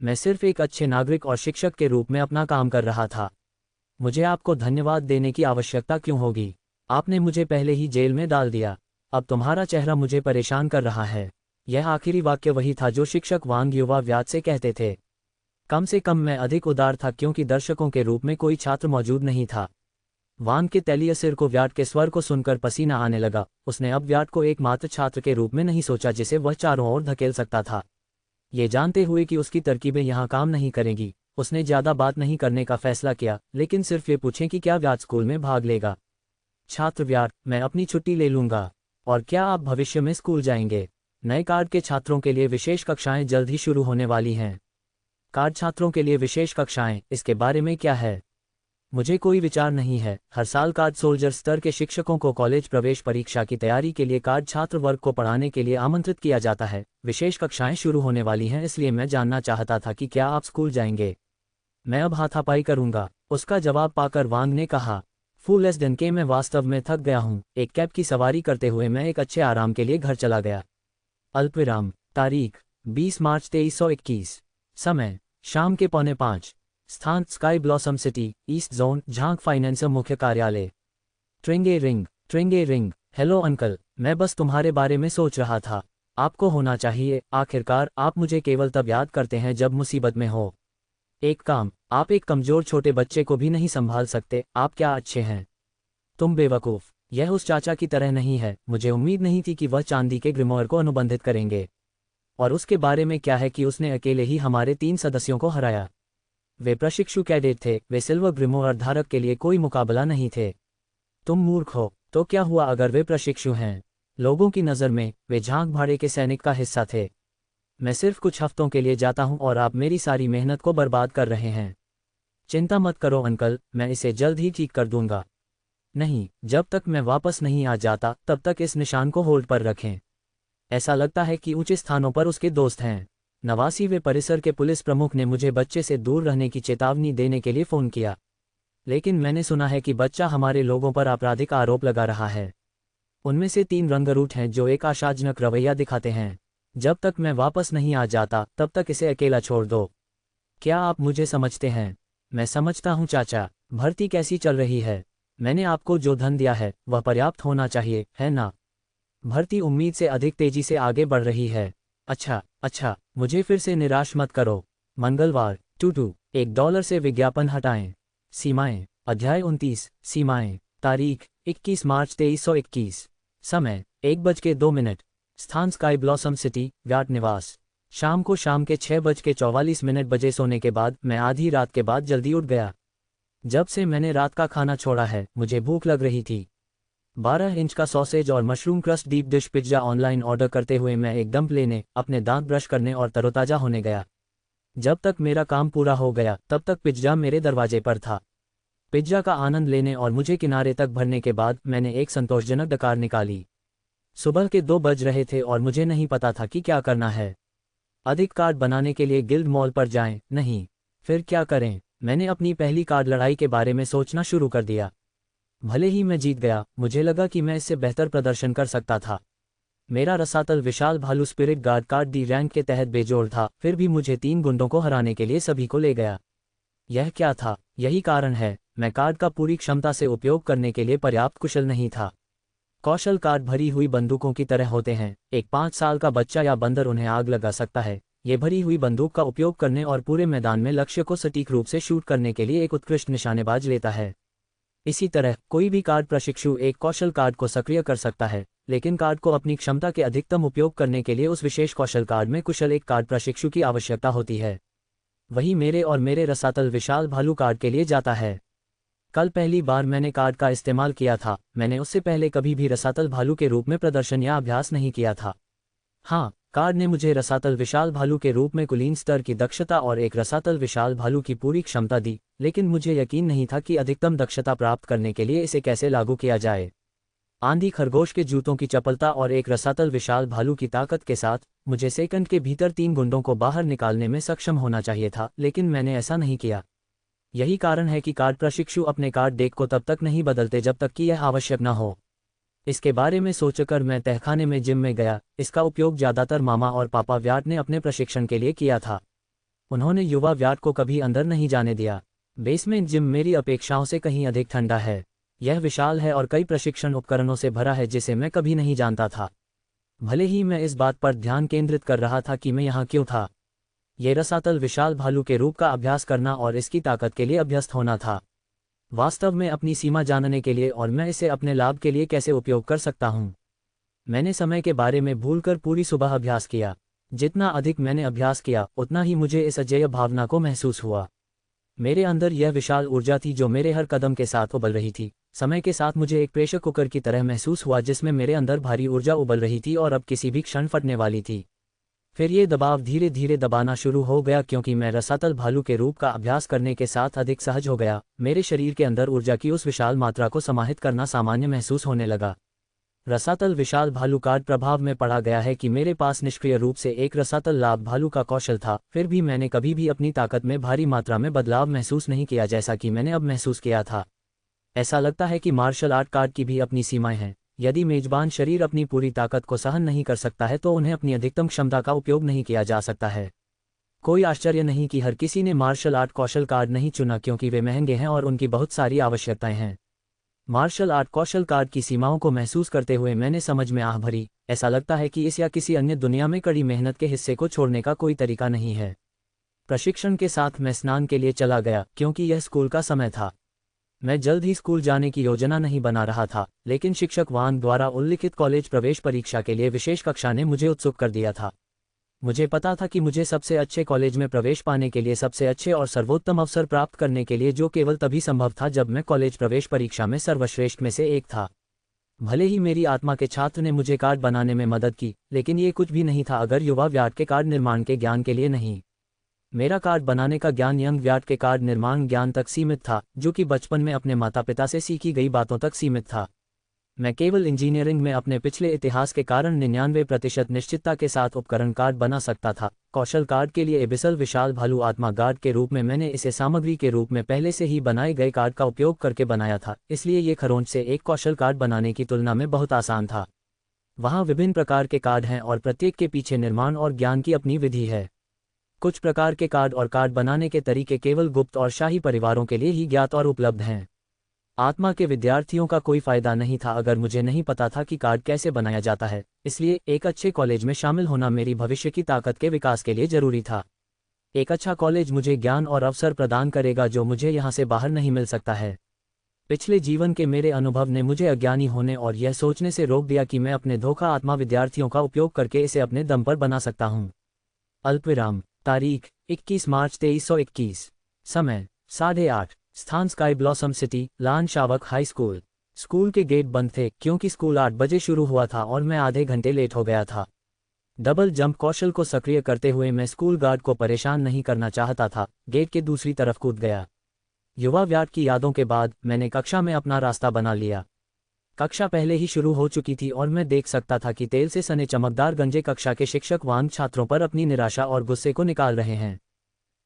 Speaker 1: मैं सिर्फ एक अच्छे नागरिक और शिक्षक के रूप में अपना काम कर रहा था। मुझे आपको धन्यवाद देने की आवश्यकता क्यों होगी? आपने मुझे पहले ही जेल में डाल दिया। अब तुम्हारा चेहरा मुझे परेशान कर रहा है। यह आखिरी वाक्य वही था जो शिक्षक वांग युवा व्याट से कहते थे। कम से कम मैं अधिक उदार था क्योंकि दर्शकों के रूप में कोई छात्र मौजूद नहीं था। वांग के तैलीय सिर को व्याट के स्वर को सुनकर पसीना आने लगा। उसने अब व्याट को एकमात्र छात्र के रूप में नहीं सोचा जिसे वह चारों ओर धकेल सकता था। ये जानते हुए कि उसकी तरकीबें यहाँ काम नहीं करेंगी, उसने ज़्यादा बात नहीं करने का फैसला किया, लेकिन सिर्फ ये पूछें कि क्या व्याट स्कूल में भाग लेगा। छात्र व्याट, मैं अपनी छुट्टी ले लूँगा। और क्या आप भविष्य में स्कूल जाएंगे? नए कार्ड के छात्रों के लिए विशेष कक्षाएं जल्द ही शुरू होने वाली हैं। कार्ड छात्रों के लिए विशेष कक्षाएं, इसके बारे में क्या है? मुझे कोई विचार नहीं है। हर साल कार्ड सोल्जर स्तर के शिक्षकों को कॉलेज प्रवेश परीक्षा की तैयारी के लिए कार्ड छात्र वर्ग को पढ़ाने के लिए आमंत्रित किया जाता है। विशेष कक्षाएं शुरू होने वाली हैं, इसलिए मैं जानना चाहता था कि क्या आप स्कूल जाएंगे। मैं अब हाथापाई करूंगा, उसका जवाब पाकर वांग ने कहा। फूलेस दिन के मैं वास्तव में थक गया हूं। एक कैब की सवारी करते हुए मैं एक अच्छे आराम के लिए घर चला गया। अल्पविराम। तारीख 20 मार्च 2321। समय शाम के 4:45। स्थान Sky Blossom City, East Zone, Zhang financer मुख्य कार्यालय। ट्रिंगे रिंग। हेलो अंकल, मैं बस तुम्हारे बारे में सोच रहा था। आपको होना चाहिए, आखिरकार आप मुझे केवल तब याद करते हैं जब मुसीबत में हो। एक काम, आप एक कमजोर छोटे बच्चे को भी नहीं संभाल सकते। आप क्या अच्छे हैं। तुम बेवकूफ़। यह उस चाचा की तरह नहीं है। मुझे उम्मीद नहीं थी कि वह चांदी के ग्रिमोयर को अनुबंधित करेंगे। और उसके बारे में क्या है कि उसने अकेले ही हमारे 3 सदस्यों को हराया। वे प्रशिक्षु कैडेट थे, वे सिल्वर ग्रिमोयर धारक के लिए कोई मुकाबला नहीं थे। तुम मूर्ख हो। तो क्या हुआ अगर वे प्रशिक्षु हैं? लोगों की नज़र में वे झांग भाड़े के सैनिक का हिस्सा थे। मैं सिर्फ कुछ हफ्तों के लिए जाता हूं और आप मेरी सारी मेहनत को बर्बाद कर रहे हैं। चिंता मत करो अंकल, मैं इसे जल्द ही ठीक कर दूंगा। नहीं, जब तक मैं वापस नहीं आ जाता तब तक इस निशान को होल्ड पर रखें। ऐसा लगता है कि ऊंचे स्थानों पर उसके दोस्त हैं। 89वें परिसर के पुलिस प्रमुख ने मुझे बच्चे से दूर रहने की चेतावनी देने के लिए फ़ोन किया, लेकिन मैंने सुना है कि बच्चा हमारे लोगों पर आपराधिक आरोप लगा रहा है। उनमें से 3 रंगरूट हैं जो एक आशाजनक रवैया दिखाते हैं। जब तक मैं वापस नहीं आ जाता तब तक इसे अकेला छोड़ दो। क्या आप मुझे समझते हैं? मैं समझता हूँ चाचा। भर्ती कैसी चल रही है? मैंने आपको जो धन दिया है वह पर्याप्त होना चाहिए, है ना? भर्ती उम्मीद से अधिक तेजी से आगे बढ़ रही है। अच्छा, मुझे फिर से निराश मत करो। मंगलवार, टूटू, $1 से विज्ञापन हटाएं। सीमाएं, अध्याय 29, सीमाएं। तारीख 21 मार्च 2321। समय 1:02। स्थान स्काई ब्लॉसम सिटी, व्याट निवास। शाम को शाम के 6:44 बजे सोने के बाद मैं आधी रात के बाद जल्दी उठ गया। जब से मैंने रात का खाना छोड़ा है मुझे भूख लग रही थी। 12 इंच का सॉसेज और mushroom crust deep dish pizza online order करते हुए मैं एक डंप लेने, अपने दांत ब्रश करने और तरोताज़ा होने गया। जब तक मेरा काम पूरा हो गया तब तक पिज्जा मेरे दरवाजे पर था। पिज्जा का आनंद लेने और मुझे किनारे तक भरने के बाद मैंने एक संतोषजनक डकार निकाली। सुबह के 2 बज रहे थे और मुझे नहीं पता था कि क्या करना है। अधिक कार्ड बनाने के लिए गिल्ड मॉल पर जाएं, नहीं। फिर क्या करें? मैंने अपनी पहली कार्ड लड़ाई के बारे में सोचना शुरू कर दिया। भले ही मैं जीत गया, मुझे लगा कि मैं इससे बेहतर प्रदर्शन कर सकता था। मेरा रसातल विशाल भालू spirit guard card D rank के तहत बेजोड़ था, फिर भी मुझे 3 गुंडों को हराने के लिए सभी को ले गया। यह क्या था? यही कारण है मैं कार्ड का पूरी क्षमता से उपयोग करने के लिए पर्याप्त कुशल नहीं था। कौशल कार्ड भरी हुई बंदूकों की तरह होते हैं। एक 5 साल का बच्चा या बंदर उन्हें आग लगा सकता है। ये भरी हुई बंदूक का उपयोग करने और पूरे मैदान में लक्ष्य को सटीक रूप से शूट करने के लिए एक उत्कृष्ट निशानेबाज लेता है। इसी तरह कोई भी कार्ड प्रशिक्षु एक कौशल कार्ड को सक्रिय कर सकता है, लेकिन कार्ड को अपनी क्षमता के अधिकतम उपयोग करने के लिए उस विशेष कौशल कार्ड में कुशल एक कार्ड प्रशिक्षु की आवश्यकता होती है। वही मेरे और मेरे रसातल विशाल भालू कार्ड के लिए जाता है। कल पहली बार मैंने कार्ड का इस्तेमाल किया था। मैंने उससे पहले कभी भी रसातल भालू के रूप में प्रदर्शन या अभ्यास नहीं किया था। हाँ, कार्ड ने मुझे रसातल विशाल भालू के रूप में कुलीन स्तर की दक्षता और एक रसातल विशाल भालू की पूरी क्षमता दी, लेकिन मुझे यकीन नहीं था कि अधिकतम दक्षता प्राप्त करने के लिए इसे कैसे लागू किया जाए। आंधी खरगोश के जूतों की चपलता और एक रसातल विशाल भालू की ताकत के साथ मुझे सेकंड के भीतर 3 गुंडों को बाहर निकालने में सक्षम होना चाहिए था, लेकिन मैंने ऐसा नहीं किया। यही कारण है कि कार्ड प्रशिक्षु अपने कार्ड डेक को तब तक नहीं बदलते जब तक कि यह आवश्यक न हो। इसके बारे में सोचकर मैं तहखाने में जिम में गया। इसका उपयोग ज़्यादातर मामा और पापा व्याट ने अपने प्रशिक्षण के लिए किया था। उन्होंने युवा व्याट को कभी अंदर नहीं जाने दिया। बेसमेंट जिम मेरी अपेक्षाओं से कहीं अधिक ठंडा है। यह विशाल है और कई प्रशिक्षण उपकरणों से भरा है जिसे मैं कभी नहीं जानता था। भले ही मैं इस बात पर ध्यान केंद्रित कर रहा था कि मैं यहाँ क्यों था। ये रसातल विशाल भालू के रूप का अभ्यास करना और इसकी ताकत के लिए अभ्यस्त होना था। वास्तव में अपनी सीमा जानने के लिए और मैं इसे अपने लाभ के लिए कैसे उपयोग कर सकता हूँ। मैंने समय के बारे में भूलकर पूरी सुबह अभ्यास किया। जितना अधिक मैंने अभ्यास किया उतना ही मुझे इस अजेय भावना को महसूस हुआ। मेरे अंदर यह विशाल ऊर्जा थी जो मेरे हर कदम के साथ उबल रही थी। समय के साथ मुझे एक प्रेशर कुकर की तरह महसूस हुआ जिसमें मेरे अंदर भारी ऊर्जा उबल रही थी और अब किसी भी क्षण फटने वाली थी। फिर ये दबाव धीरे धीरे दबाना शुरू हो गया क्योंकि मैं रसातल भालू के रूप का अभ्यास करने के साथ अधिक सहज हो गया। मेरे शरीर के अंदर ऊर्जा की उस विशाल मात्रा को समाहित करना सामान्य महसूस होने लगा। रसातल विशाल भालू कार्ड प्रभाव में पड़ा गया है कि मेरे पास निष्क्रिय रूप से एक रसातल लाभ भालू का कौशल था, फिर भी मैंने कभी भी अपनी ताकत में भारी मात्रा में बदलाव महसूस नहीं किया जैसा कि मैंने अब महसूस किया था। ऐसा लगता है कि मार्शल आर्ट कार्ड की भी अपनी सीमाएं हैं। यदि मेजबान शरीर अपनी पूरी ताकत को सहन नहीं कर सकता है तो उन्हें अपनी अधिकतम क्षमता का उपयोग नहीं किया जा सकता है। कोई आश्चर्य नहीं कि हर किसी ने मार्शल आर्ट कौशल कार्ड नहीं चुना क्योंकि वे महंगे हैं और उनकी बहुत सारी आवश्यकताएं हैं। मार्शल आर्ट कौशल कार्ड की सीमाओं को महसूस करते हुए मैंने समझ में आह भरी। ऐसा लगता है कि इस या किसी अन्य दुनिया में कड़ी मेहनत के हिस्से को छोड़ने का कोई तरीका नहीं है। प्रशिक्षण के साथ मैं स्नान के लिए चला गया क्योंकि यह स्कूल का समय था। मैं जल्द ही स्कूल जाने की योजना नहीं बना रहा था, लेकिन शिक्षक वांग द्वारा उल्लिखित कॉलेज प्रवेश परीक्षा के लिए विशेष कक्षा ने मुझे उत्सुक कर दिया था। मुझे पता था कि मुझे सबसे अच्छे कॉलेज में प्रवेश पाने के लिए सबसे अच्छे और सर्वोत्तम अवसर प्राप्त करने के लिए जो केवल तभी संभव था जब मैं कॉलेज प्रवेश परीक्षा में सर्वश्रेष्ठ में से एक था। भले ही मेरी आत्मा के छात्र ने मुझे कार्ड बनाने में मदद की, लेकिन ये कुछ भी नहीं था अगर युवा व्याट के कार्ड निर्माण के ज्ञान के लिए नहीं। मेरा कार्ड बनाने का ज्ञान यंग व्याट के कार्ड निर्माण ज्ञान तक सीमित था, जो कि बचपन में अपने माता पिता से सीखी गई बातों तक सीमित था। मैं केवल इंजीनियरिंग में अपने पिछले इतिहास के कारण 99% निश्चितता के साथ उपकरण कार्ड बना सकता था। कौशल कार्ड के लिए एबिसल विशाल भालू आत्मा गार्ड के रूप में मैंने इसे सामग्री के रूप में पहले से ही बनाए गए कार्ड का उपयोग करके बनाया था, इसलिए ये खरोंच से एक कौशल कार्ड बनाने की तुलना में बहुत आसान था। वहाँ विभिन्न प्रकार के कार्ड हैं और प्रत्येक के पीछे निर्माण और ज्ञान की अपनी विधि है। कुछ प्रकार के कार्ड और कार्ड बनाने के तरीके केवल गुप्त और शाही परिवारों के लिए ही ज्ञात और उपलब्ध हैं। आत्मा के विद्यार्थियों का कोई फायदा नहीं था अगर मुझे नहीं पता था कि कार्ड कैसे बनाया जाता है, इसलिए एक अच्छे कॉलेज में शामिल होना मेरी भविष्य की ताकत के विकास के लिए जरूरी था। एक अच्छा कॉलेज मुझे ज्ञान और अवसर प्रदान करेगा जो मुझे यहाँ से बाहर नहीं मिल सकता है। पिछले जीवन के मेरे अनुभव ने मुझे अज्ञानी होने और यह सोचने से रोक दिया कि मैं अपने धोखा आत्मा विद्यार्थियों का उपयोग करके इसे अपने दम पर बना सकता हूँ। अल्पविराम। तारीख 21 मार्च 2321। समय 8:30। स्थान स्काई ब्लॉसम सिटी, लान शावक हाई स्कूल। स्कूल के गेट बंद थे क्योंकि स्कूल 8 बजे शुरू हुआ था और मैं आधे घंटे लेट हो गया था। डबल जंप कौशल को सक्रिय करते हुए मैं स्कूल गार्ड को परेशान नहीं करना चाहता था। गेट के दूसरी तरफ कूद गया। युवा व्याट की यादों के बाद मैंने कक्षा में अपना रास्ता बना लिया। कक्षा पहले ही शुरू हो चुकी थी और मैं देख सकता था कि तेल से सने चमकदार गंजे कक्षा के शिक्षक वांग छात्रों पर अपनी निराशा और गुस्से को निकाल रहे हैं।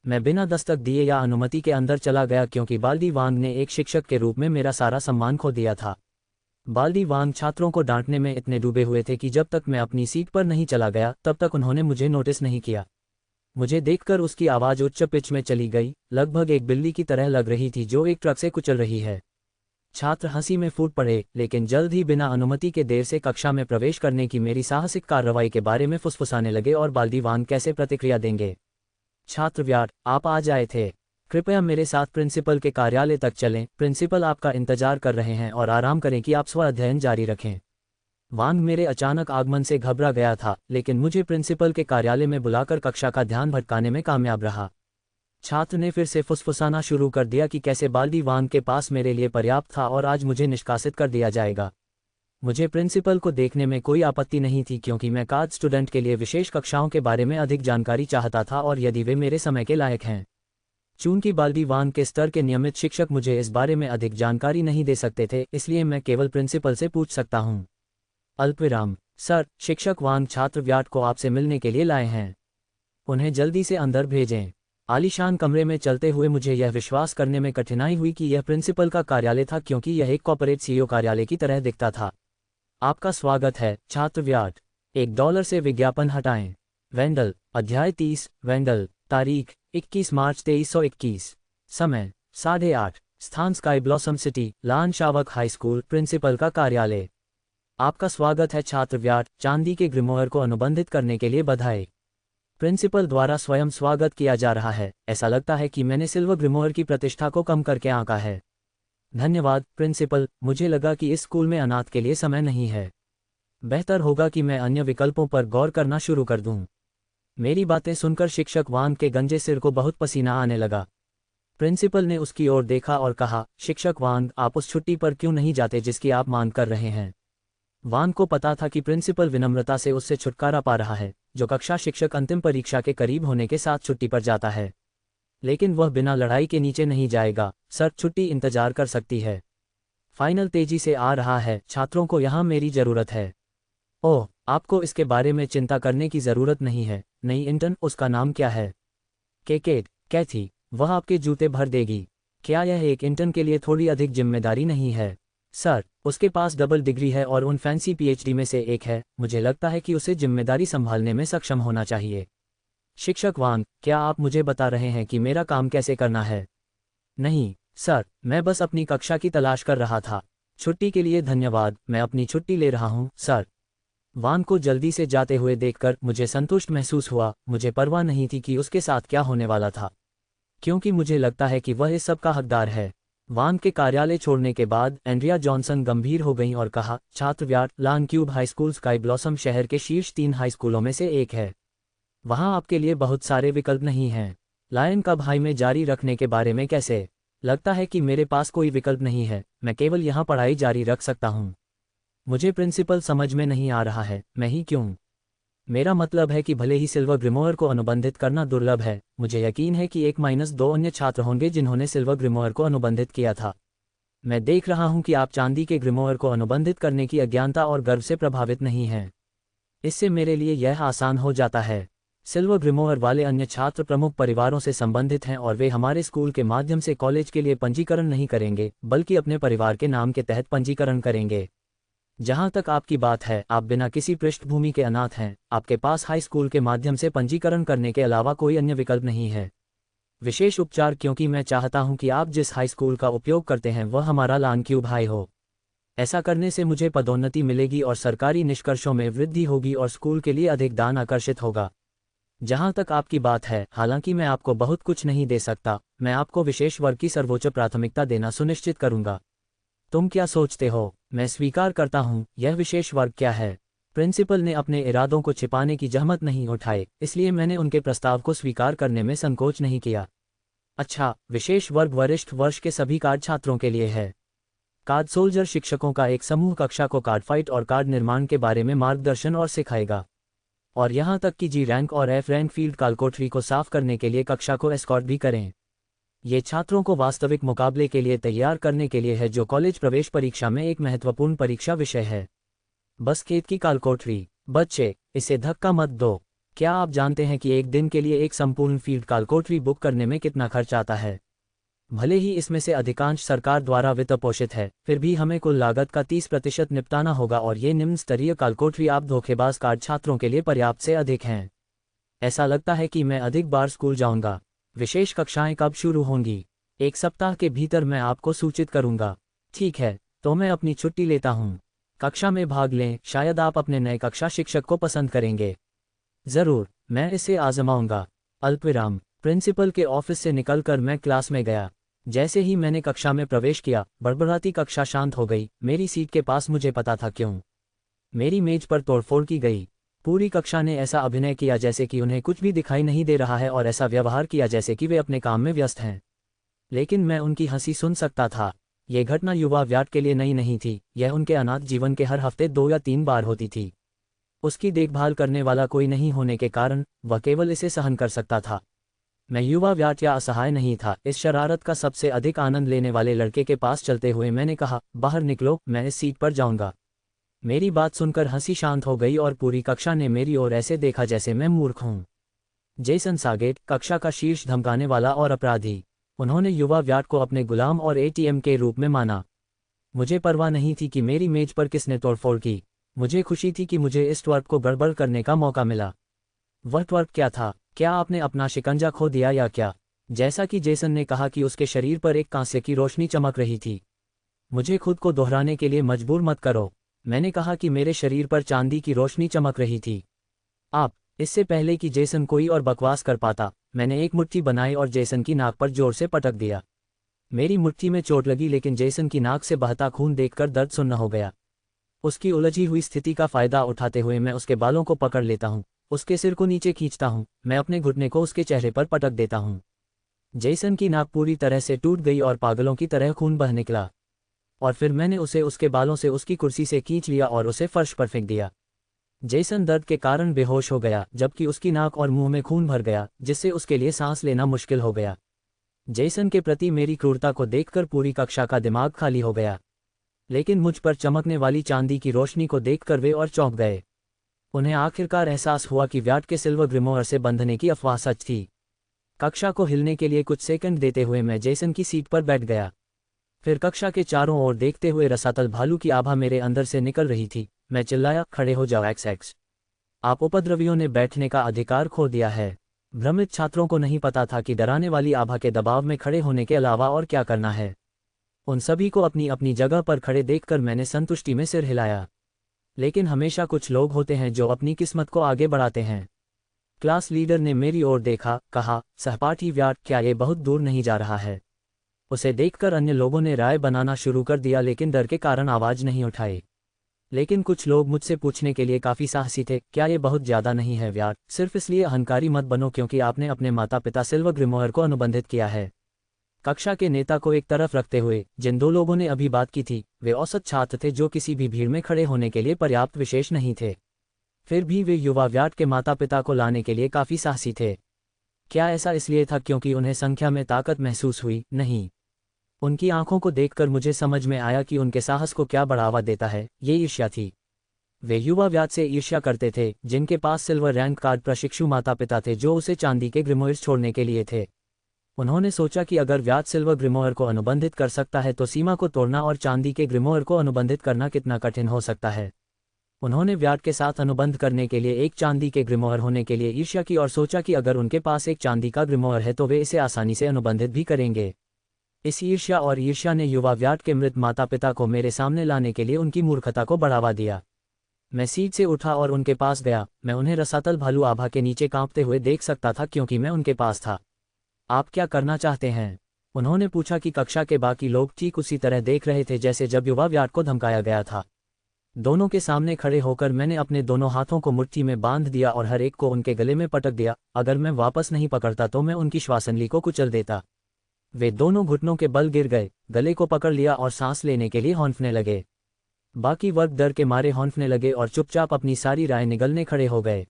Speaker 1: मैं बिना दस्तक दिए या अनुमति के अंदर चला गया क्योंकि बाल्डी वांग ने एक शिक्षक के रूप में मेरा सारा सम्मान खो दिया था। बाल्डी वांग छात्रों को डांटने में इतने डूबे हुए थे कि जब तक मैं अपनी सीट पर नहीं चला गया तब तक उन्होंने मुझे नोटिस नहीं किया। मुझे देखकर उसकी आवाज़ उच्च पिच में चली गई, लगभग एक बिल्ली की तरह लग रही थी जो एक ट्रक से कुचल रही है। छात्र हंसी में फूट पड़े, लेकिन जल्द ही बिना अनुमति के देर से कक्षा में प्रवेश करने की मेरी साहसिक कार्रवाई के बारे में फुसफुसाने लगे और बाल्दीवान कैसे प्रतिक्रिया देंगे। छात्र व्याट, आप आ जाए थे। कृपया मेरे साथ प्रिंसिपल के कार्यालय तक चलें। प्रिंसिपल आपका इंतजार कर रहे हैं और आराम करें कि आप स्व अध्ययन जारी रखें। वांग मेरे अचानक आगमन से घबरा गया था, लेकिन मुझे प्रिंसिपल के कार्यालय में बुलाकर कक्षा का ध्यान भटकाने में कामयाब रहा। छात्र ने फिर से फुसफुसाना शुरू कर दिया कि कैसे बाल्दी वांग के पास मेरे लिए पर्याप्त था और आज मुझे निष्कासित कर दिया जाएगा। मुझे प्रिंसिपल को देखने में कोई आपत्ति नहीं थी, क्योंकि मैं कॉलेज स्टूडेंट के लिए विशेष कक्षाओं के बारे में अधिक जानकारी चाहता था और यदि वे मेरे समय के लायक हैं। चूंकि बाल्दी वांग के स्तर के नियमित शिक्षक मुझे इस बारे में अधिक जानकारी नहीं दे सकते थे, इसलिए मैं केवल प्रिंसिपल से पूछ सकता हूँ। अल्पविराम। सर, शिक्षक वांग छात्र व्याट को आपसे मिलने के लिए लाए हैं। उन्हें जल्दी से अंदर भेजें। आलीशान कमरे में चलते हुए मुझे यह विश्वास करने में कठिनाई हुई कि यह प्रिंसिपल का कार्यालय था, क्योंकि यह एक कॉर्पोरेट सीईओ कार्यालय की तरह दिखता था। आपका स्वागत है, छात्र व्याट। $1 से विज्ञापन हटाएं। वेंडल। अध्याय 30। वेंडल। तारीख 21 मार्च 2321। समय 8:30। स्थान स्काई ब्लॉसम सिटी, लान शावक हाई स्कूल। प्रिंसिपल का कार्यालय। आपका स्वागत है छात्र व्याट। चांदी के ग्रिमोयर को अनुबंधित करने के लिए बधाई। प्रिंसिपल द्वारा स्वयं स्वागत किया जा रहा है। ऐसा लगता है कि मैंने सिल्वर ग्रिमोयर की प्रतिष्ठा को कम करके आंका है। धन्यवाद प्रिंसिपल, मुझे लगा कि इस स्कूल में अनाथ के लिए समय नहीं है। बेहतर होगा कि मैं अन्य विकल्पों पर गौर करना शुरू कर दूं। मेरी बातें सुनकर शिक्षक वांग के गंजे सिर को बहुत पसीना आने लगा। प्रिंसिपल ने उसकी ओर देखा और कहा, शिक्षक वांग, आप उस छुट्टी पर क्यों नहीं जाते जिसकी आप मांग कर रहे हैं। वांग को पता था कि प्रिंसिपल विनम्रता से उससे छुटकारा पा रहा है, जो कक्षा शिक्षक अंतिम परीक्षा के करीब होने के साथ छुट्टी पर जाता है। लेकिन वह बिना लड़ाई के नीचे नहीं जाएगा। सर, छुट्टी इंतजार कर सकती है। फाइनल तेजी से आ रहा है। छात्रों को यहाँ मेरी ज़रूरत है। ओह, आपको इसके बारे में चिंता करने की ज़रूरत नहीं है। नई इंटर्न, उसका नाम क्या है? केकेट। कैथी। वह आपके जूते भर देगी। क्या यह एक इंटर्न के लिए थोड़ी अधिक जिम्मेदारी नहीं है? सर, उसके पास डबल डिग्री है और उन फैंसी पीएचडी में से एक है। मुझे लगता है कि उसे जिम्मेदारी संभालने में सक्षम होना चाहिए। शिक्षक वांग, क्या आप मुझे बता रहे हैं कि मेरा काम कैसे करना है? नहीं सर, मैं बस अपनी कक्षा की तलाश कर रहा था। छुट्टी के लिए धन्यवाद, मैं अपनी छुट्टी ले रहा हूँ सर। वांग को जल्दी से जाते हुए देखकर मुझे संतुष्ट महसूस हुआ। मुझे परवाह नहीं थी कि उसके साथ क्या होने वाला था, क्योंकि मुझे लगता है कि वह इस सब का हकदार है। वांग के कार्यालय छोड़ने के बाद एंड्रिया जॉनसन गंभीर हो गईं और कहा, छात्र Wyatt, Lan Cube High School Sky Blossom शहर के शीर्ष 3 हाई स्कूलों में से एक है। वहां आपके लिए बहुत सारे विकल्प नहीं हैं। लायन कब हाई में जारी रखने के बारे में कैसे? लगता है कि मेरे पास कोई विकल्प नहीं है। मैं केवल यहाँ पढ़ाई जारी रख सकता हूँ। मुझे प्रिंसिपल समझ में नहीं आ रहा है। मैं ही क्यों? मेरा मतलब है कि भले ही सिल्वर ग्रिमोयर को अनुबंधित करना दुर्लभ है, मुझे यकीन है कि 1-2 अन्य छात्र होंगे जिन्होंने सिल्वर ग्रिमोयर को अनुबंधित किया था। मैं देख रहा हूं कि आप चांदी के ग्रिमोयर को अनुबंधित करने की अज्ञानता और गर्व से प्रभावित नहीं हैं। इससे मेरे लिए यह आसान हो जाता है। सिल्वर ग्रिमोयर वाले अन्य छात्र प्रमुख परिवारों से संबंधित हैं और वे हमारे स्कूल के माध्यम से कॉलेज के लिए पंजीकरण नहीं करेंगे, बल्कि अपने परिवार के नाम के तहत पंजीकरण करेंगे। जहां तक आपकी बात है, आप बिना किसी पृष्ठभूमि के अनाथ हैं। आपके पास हाई स्कूल के माध्यम से पंजीकरण करने के अलावा कोई अन्य विकल्प नहीं है। विशेष उपचार, क्योंकि मैं चाहता हूं कि आप जिस हाई स्कूल का उपयोग करते हैं वह हमारा लान क्यूब हाई हो। ऐसा करने से मुझे पदोन्नति मिलेगी और सरकारी निष्कर्षों में वृद्धि होगी और स्कूल के लिए अधिक दान आकर्षित होगा। जहां तक आपकी बात है, हालांकि मैं आपको बहुत कुछ नहीं दे सकता, मैं आपको विशेष वर्ग की सर्वोच्च प्राथमिकता देना सुनिश्चित करूंगा। तुम क्या सोचते हो? मैं स्वीकार करता हूं। यह विशेष वर्ग क्या है? प्रिंसिपल ने अपने इरादों को छिपाने की जहमत नहीं उठाई, इसलिए मैंने उनके प्रस्ताव को स्वीकार करने में संकोच नहीं किया। अच्छा, विशेष वर्ग वरिष्ठ वर्ष के सभी कार्ड छात्रों के लिए है। कार्ड सोल्जर शिक्षकों का एक समूह कक्षा को कार्ड फाइट और कार्ड निर्माण के बारे में मार्गदर्शन और सिखाएगा। और यहाँ तक कि जी रैंक और एफ रैंक फील्ड कालकोठरी को साफ करने के लिए कक्षा को एस्कॉर्ट भी करें। ये छात्रों को वास्तविक मुकाबले के लिए तैयार करने के लिए है, जो कॉलेज प्रवेश परीक्षा में एक महत्वपूर्ण परीक्षा विषय है। बस खेत की कालकोठरी। बच्चे, इसे धक्का मत दो। क्या आप जानते हैं कि एक दिन के लिए एक संपूर्ण फील्ड कालकोठरी बुक करने में कितना खर्च आता है? भले ही इसमें से अधिकांश सरकार द्वारा वित्त पोषित है, फिर भी हमें कुल लागत का 30% निपटाना होगा और ये निम्न स्तरीय कालकोठरी आप धोखेबाज कार्ड छात्रों के लिए पर्याप्त से अधिक हैं। ऐसा लगता है कि मैं अधिक बार स्कूल जाऊंगा। विशेष कक्षाएं कब शुरू होंगी? 1 सप्ताह के भीतर मैं आपको सूचित करूंगा। ठीक है, तो मैं अपनी छुट्टी लेता हूं। कक्षा में भाग लें, शायद आप अपने नए कक्षा शिक्षक को पसंद करेंगे। जरूर, मैं इसे आजमाऊंगा। अल्पविराम। प्रिंसिपल के ऑफिस से निकलकर मैं क्लास में गया। जैसे ही मैंने कक्षा में प्रवेश किया, बड़बड़ाती कक्षा शांत हो गई। मेरी सीट के पास मुझे पता था क्यों। मेरी मेज पर तोड़फोड़ की गई। पूरी कक्षा ने ऐसा अभिनय किया जैसे कि उन्हें कुछ भी दिखाई नहीं दे रहा है और ऐसा व्यवहार किया जैसे कि वे अपने काम में व्यस्त हैं। लेकिन मैं उनकी हंसी सुन सकता था। ये घटना युवा व्याट के लिए नई नहीं थी, यह उनके अनाथ जीवन के हर हफ्ते 2 या 3 बार होती थी। उसकी देखभाल करने वाला कोई नहीं होने के कारण वह केवल इसे सहन कर सकता था। मैं युवा व्याट या असहाय नहीं था। इस शरारत का सबसे अधिक आनंद लेने वाले लड़के के पास चलते हुए मैंने कहा, बाहर निकलो, मैं इस सीट पर जाऊंगा। मेरी बात सुनकर हंसी शांत हो गई और पूरी कक्षा ने मेरी ओर ऐसे देखा जैसे मैं मूर्ख हूं। जेसन सागेट, कक्षा का शीर्ष धमकाने वाला और अपराधी। उन्होंने युवा व्याट को अपने गुलाम और एटीएम के रूप में माना। मुझे परवाह नहीं थी कि मेरी मेज पर किसने तोड़फोड़ की। मुझे खुशी थी कि मुझे इस ट्वर्क को गड़बड़ करने का मौका मिला। वह ट्वर्क क्या था? क्या आपने अपना शिकंजा खो दिया या क्या? जैसा कि जेसन ने कहा कि उसके शरीर पर एक कांस्य की रोशनी चमक रही थी। मुझे खुद को दोहराने के लिए मजबूर मत करो। मैंने कहा कि मेरे शरीर पर चांदी की रोशनी चमक रही थी। आप। इससे पहले कि जेसन कोई और बकवास कर पाता, मैंने एक मुट्ठी बनाई और जेसन की नाक पर जोर से पटक दिया। मेरी मुट्ठी में चोट लगी, लेकिन जेसन की नाक से बहता खून देखकर दर्द सुन्न हो गया। उसकी उलझी हुई स्थिति का फायदा उठाते हुए मैं उसके बालों को पकड़ लेता हूं, उसके सिर को नीचे खींचता हूं, मैं अपने घुटने को उसके चेहरे पर पटक देता हूं। जेसन की नाक पूरी तरह से टूट गई और पागलों की तरह खून बह निकला। और फिर मैंने उसे उसके बालों से उसकी कुर्सी से खींच लिया और उसे फर्श पर फेंक दिया। जेसन दर्द के कारण बेहोश हो गया, जबकि उसकी नाक और मुंह में खून भर गया, जिससे उसके लिए सांस लेना मुश्किल हो गया। जेसन के प्रति मेरी क्रूरता को देखकर पूरी कक्षा का दिमाग खाली हो गया। लेकिन मुझ पर चमकने वाली चांदी की रोशनी को देखकर वे और चौंक गए। उन्हें आखिरकार एहसास हुआ कि व्याट के सिल्वर ग्रिमोयर से बंधने की अफवाह सच थी। कक्षा को हिलने के लिए कुछ सेकंड देते हुए मैं जेसन की सीट पर बैठ गया। फिर कक्षा के चारों ओर देखते हुए रसातल भालू की आभा मेरे अंदर से निकल रही थी। मैं चिल्लाया, खड़े हो जाओ XX। आप उपद्रवियों ने बैठने का अधिकार खो दिया है। भ्रमित छात्रों को नहीं पता था कि डराने वाली आभा के दबाव में खड़े होने के अलावा और क्या करना है। उन सभी को अपनी अपनी जगह पर खड़े देखकर मैंने संतुष्टि में सिर हिलाया। लेकिन हमेशा कुछ लोग होते हैं जो अपनी किस्मत को आगे बढ़ाते हैं। क्लास लीडर ने मेरी ओर देखा, कहा, सहपाठी व्याट, क्या ये बहुत दूर नहीं जा रहा है? उसे देखकर अन्य लोगों ने राय बनाना शुरू कर दिया, लेकिन डर के कारण आवाज नहीं उठाई। लेकिन कुछ लोग मुझसे पूछने के लिए काफी साहसी थे, क्या ये बहुत ज्यादा नहीं है व्याट? सिर्फ इसलिए अहंकारी मत बनो क्योंकि आपने अपने माता पिता सिल्वर ग्रिमोयर को अनुबंधित किया है। कक्षा के नेता को एक तरफ रखते हुए जिन 2 लोगों ने अभी बात की थी, वे औसत छात्र थे जो किसी भी भीड़ में खड़े होने के लिए पर्याप्त विशेष नहीं थे। फिर भी वे युवा व्याट के माता पिता को लाने के लिए काफी साहसी थे। क्या ऐसा इसलिए था क्योंकि उन्हें संख्या में ताकत महसूस हुई? नहीं। उनकी आंखों को देखकर मुझे समझ में आया कि उनके साहस को क्या बढ़ावा देता है, ये ईर्ष्या थी। वे युवा व्याट से ईर्ष्या करते थे, जिनके पास सिल्वर रैंक कार्ड प्रशिक्षु माता पिता थे जो उसे चांदी के ग्रिमोयर्स छोड़ने के लिए थे। उन्होंने सोचा कि अगर व्याट सिल्वर ग्रिमोयर को अनुबंधित कर सकता है तो सीमा को तोड़ना और चांदी के ग्रिमोयर को अनुबंधित करना कितना कठिन हो सकता है। उन्होंने व्याट के साथ अनुबंध करने के लिए एक चांदी के ग्रिमोयर होने के लिए ईर्ष्या की और सोचा कि अगर उनके पास एक चांदी का ग्रिमोयर है तो वे इसे आसानी से अनुबंधित भी करेंगे। इस ईर्ष्या ने युवा व्याट के मृत माता पिता को मेरे सामने लाने के लिए उनकी मूर्खता को बढ़ावा दिया। मैं सीट से उठा और उनके पास गया। मैं उन्हें रसातल भालू आभा के नीचे कांपते हुए देख सकता था क्योंकि मैं उनके पास था। आप क्या करना चाहते हैं? उन्होंने पूछा कि कक्षा के बाकी लोग ठीक उसी तरह देख रहे थे जैसे जब युवा व्याट को धमकाया गया था। दोनों के सामने खड़े होकर मैंने अपने दोनों हाथों को मुट्ठी में बांध दिया और हर एक को उनके गले में पटक दिया। अगर मैं वापस नहीं पकड़ता तो मैं उनकी श्वासनली को कुचल देता। वे दोनों घुटनों के बल गिर गए, गले को पकड़ लिया और सांस लेने के लिए हौंफने लगे। बाकी वर्ग डर के मारे हौंफने लगे और चुपचाप अपनी सारी राय निगलने खड़े हो गए।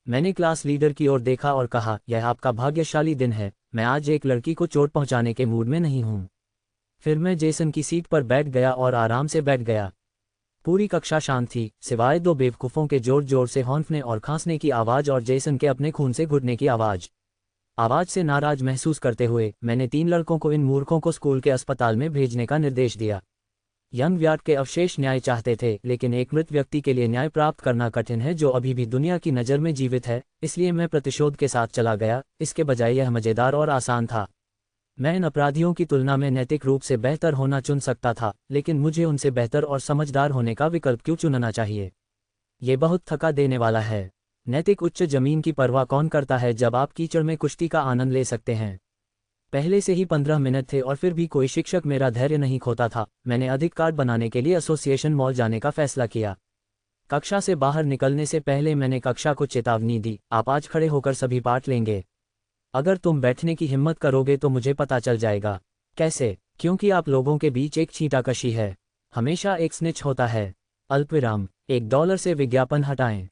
Speaker 1: मैंने क्लास लीडर की ओर देखा और कहा, यह आपका भाग्यशाली दिन है, मैं आज एक लड़की को चोट पहुंचाने के मूड में नहीं हूं। फिर मैं जेसन की सीट पर बैठ गया और आराम से बैठ गया। पूरी कक्षा शांत थी, सिवाय 2 बेवकूफों के जोर जोर से हौंफने और खांसने की आवाज और जेसन के अपने खून से घुटने की आवाज से नाराज महसूस करते हुए मैंने 3 लड़कों को इन मूर्खों को स्कूल के अस्पताल में भेजने का निर्देश दिया। यंग व्याट के अवशेष न्याय चाहते थे, लेकिन एक मृत व्यक्ति के लिए न्याय प्राप्त करना कठिन है जो अभी भी दुनिया की नज़र में जीवित है, इसलिए मैं प्रतिशोध के साथ चला गया। इसके बजाय यह मज़ेदार और आसान था। मैं इन अपराधियों की तुलना में नैतिक रूप से बेहतर होना चुन सकता था, लेकिन मुझे उनसे बेहतर और समझदार होने का विकल्प क्यों चुनना चाहिए? ये बहुत थका देने वाला है। नैतिक उच्च जमीन की परवाह कौन करता है जब आप कीचड़ में कुश्ती का आनंद ले सकते हैं? पहले से ही 15 मिनट थे और फिर भी कोई शिक्षक मेरा धैर्य नहीं खोता था। मैंने अधिक कार्ड बनाने के लिए एसोसिएशन मॉल जाने का फैसला किया। कक्षा से बाहर निकलने से पहले मैंने कक्षा को चेतावनी दी, आप आज खड़े होकर सभी पाठ लेंगे। अगर तुम बैठने की हिम्मत करोगे तो मुझे पता चल जाएगा। कैसे? क्योंकि आप लोगों के बीच एक छींटाकशी है। हमेशा एक स्निच होता है। अल्पविराम $1 से विज्ञापन हटाएं।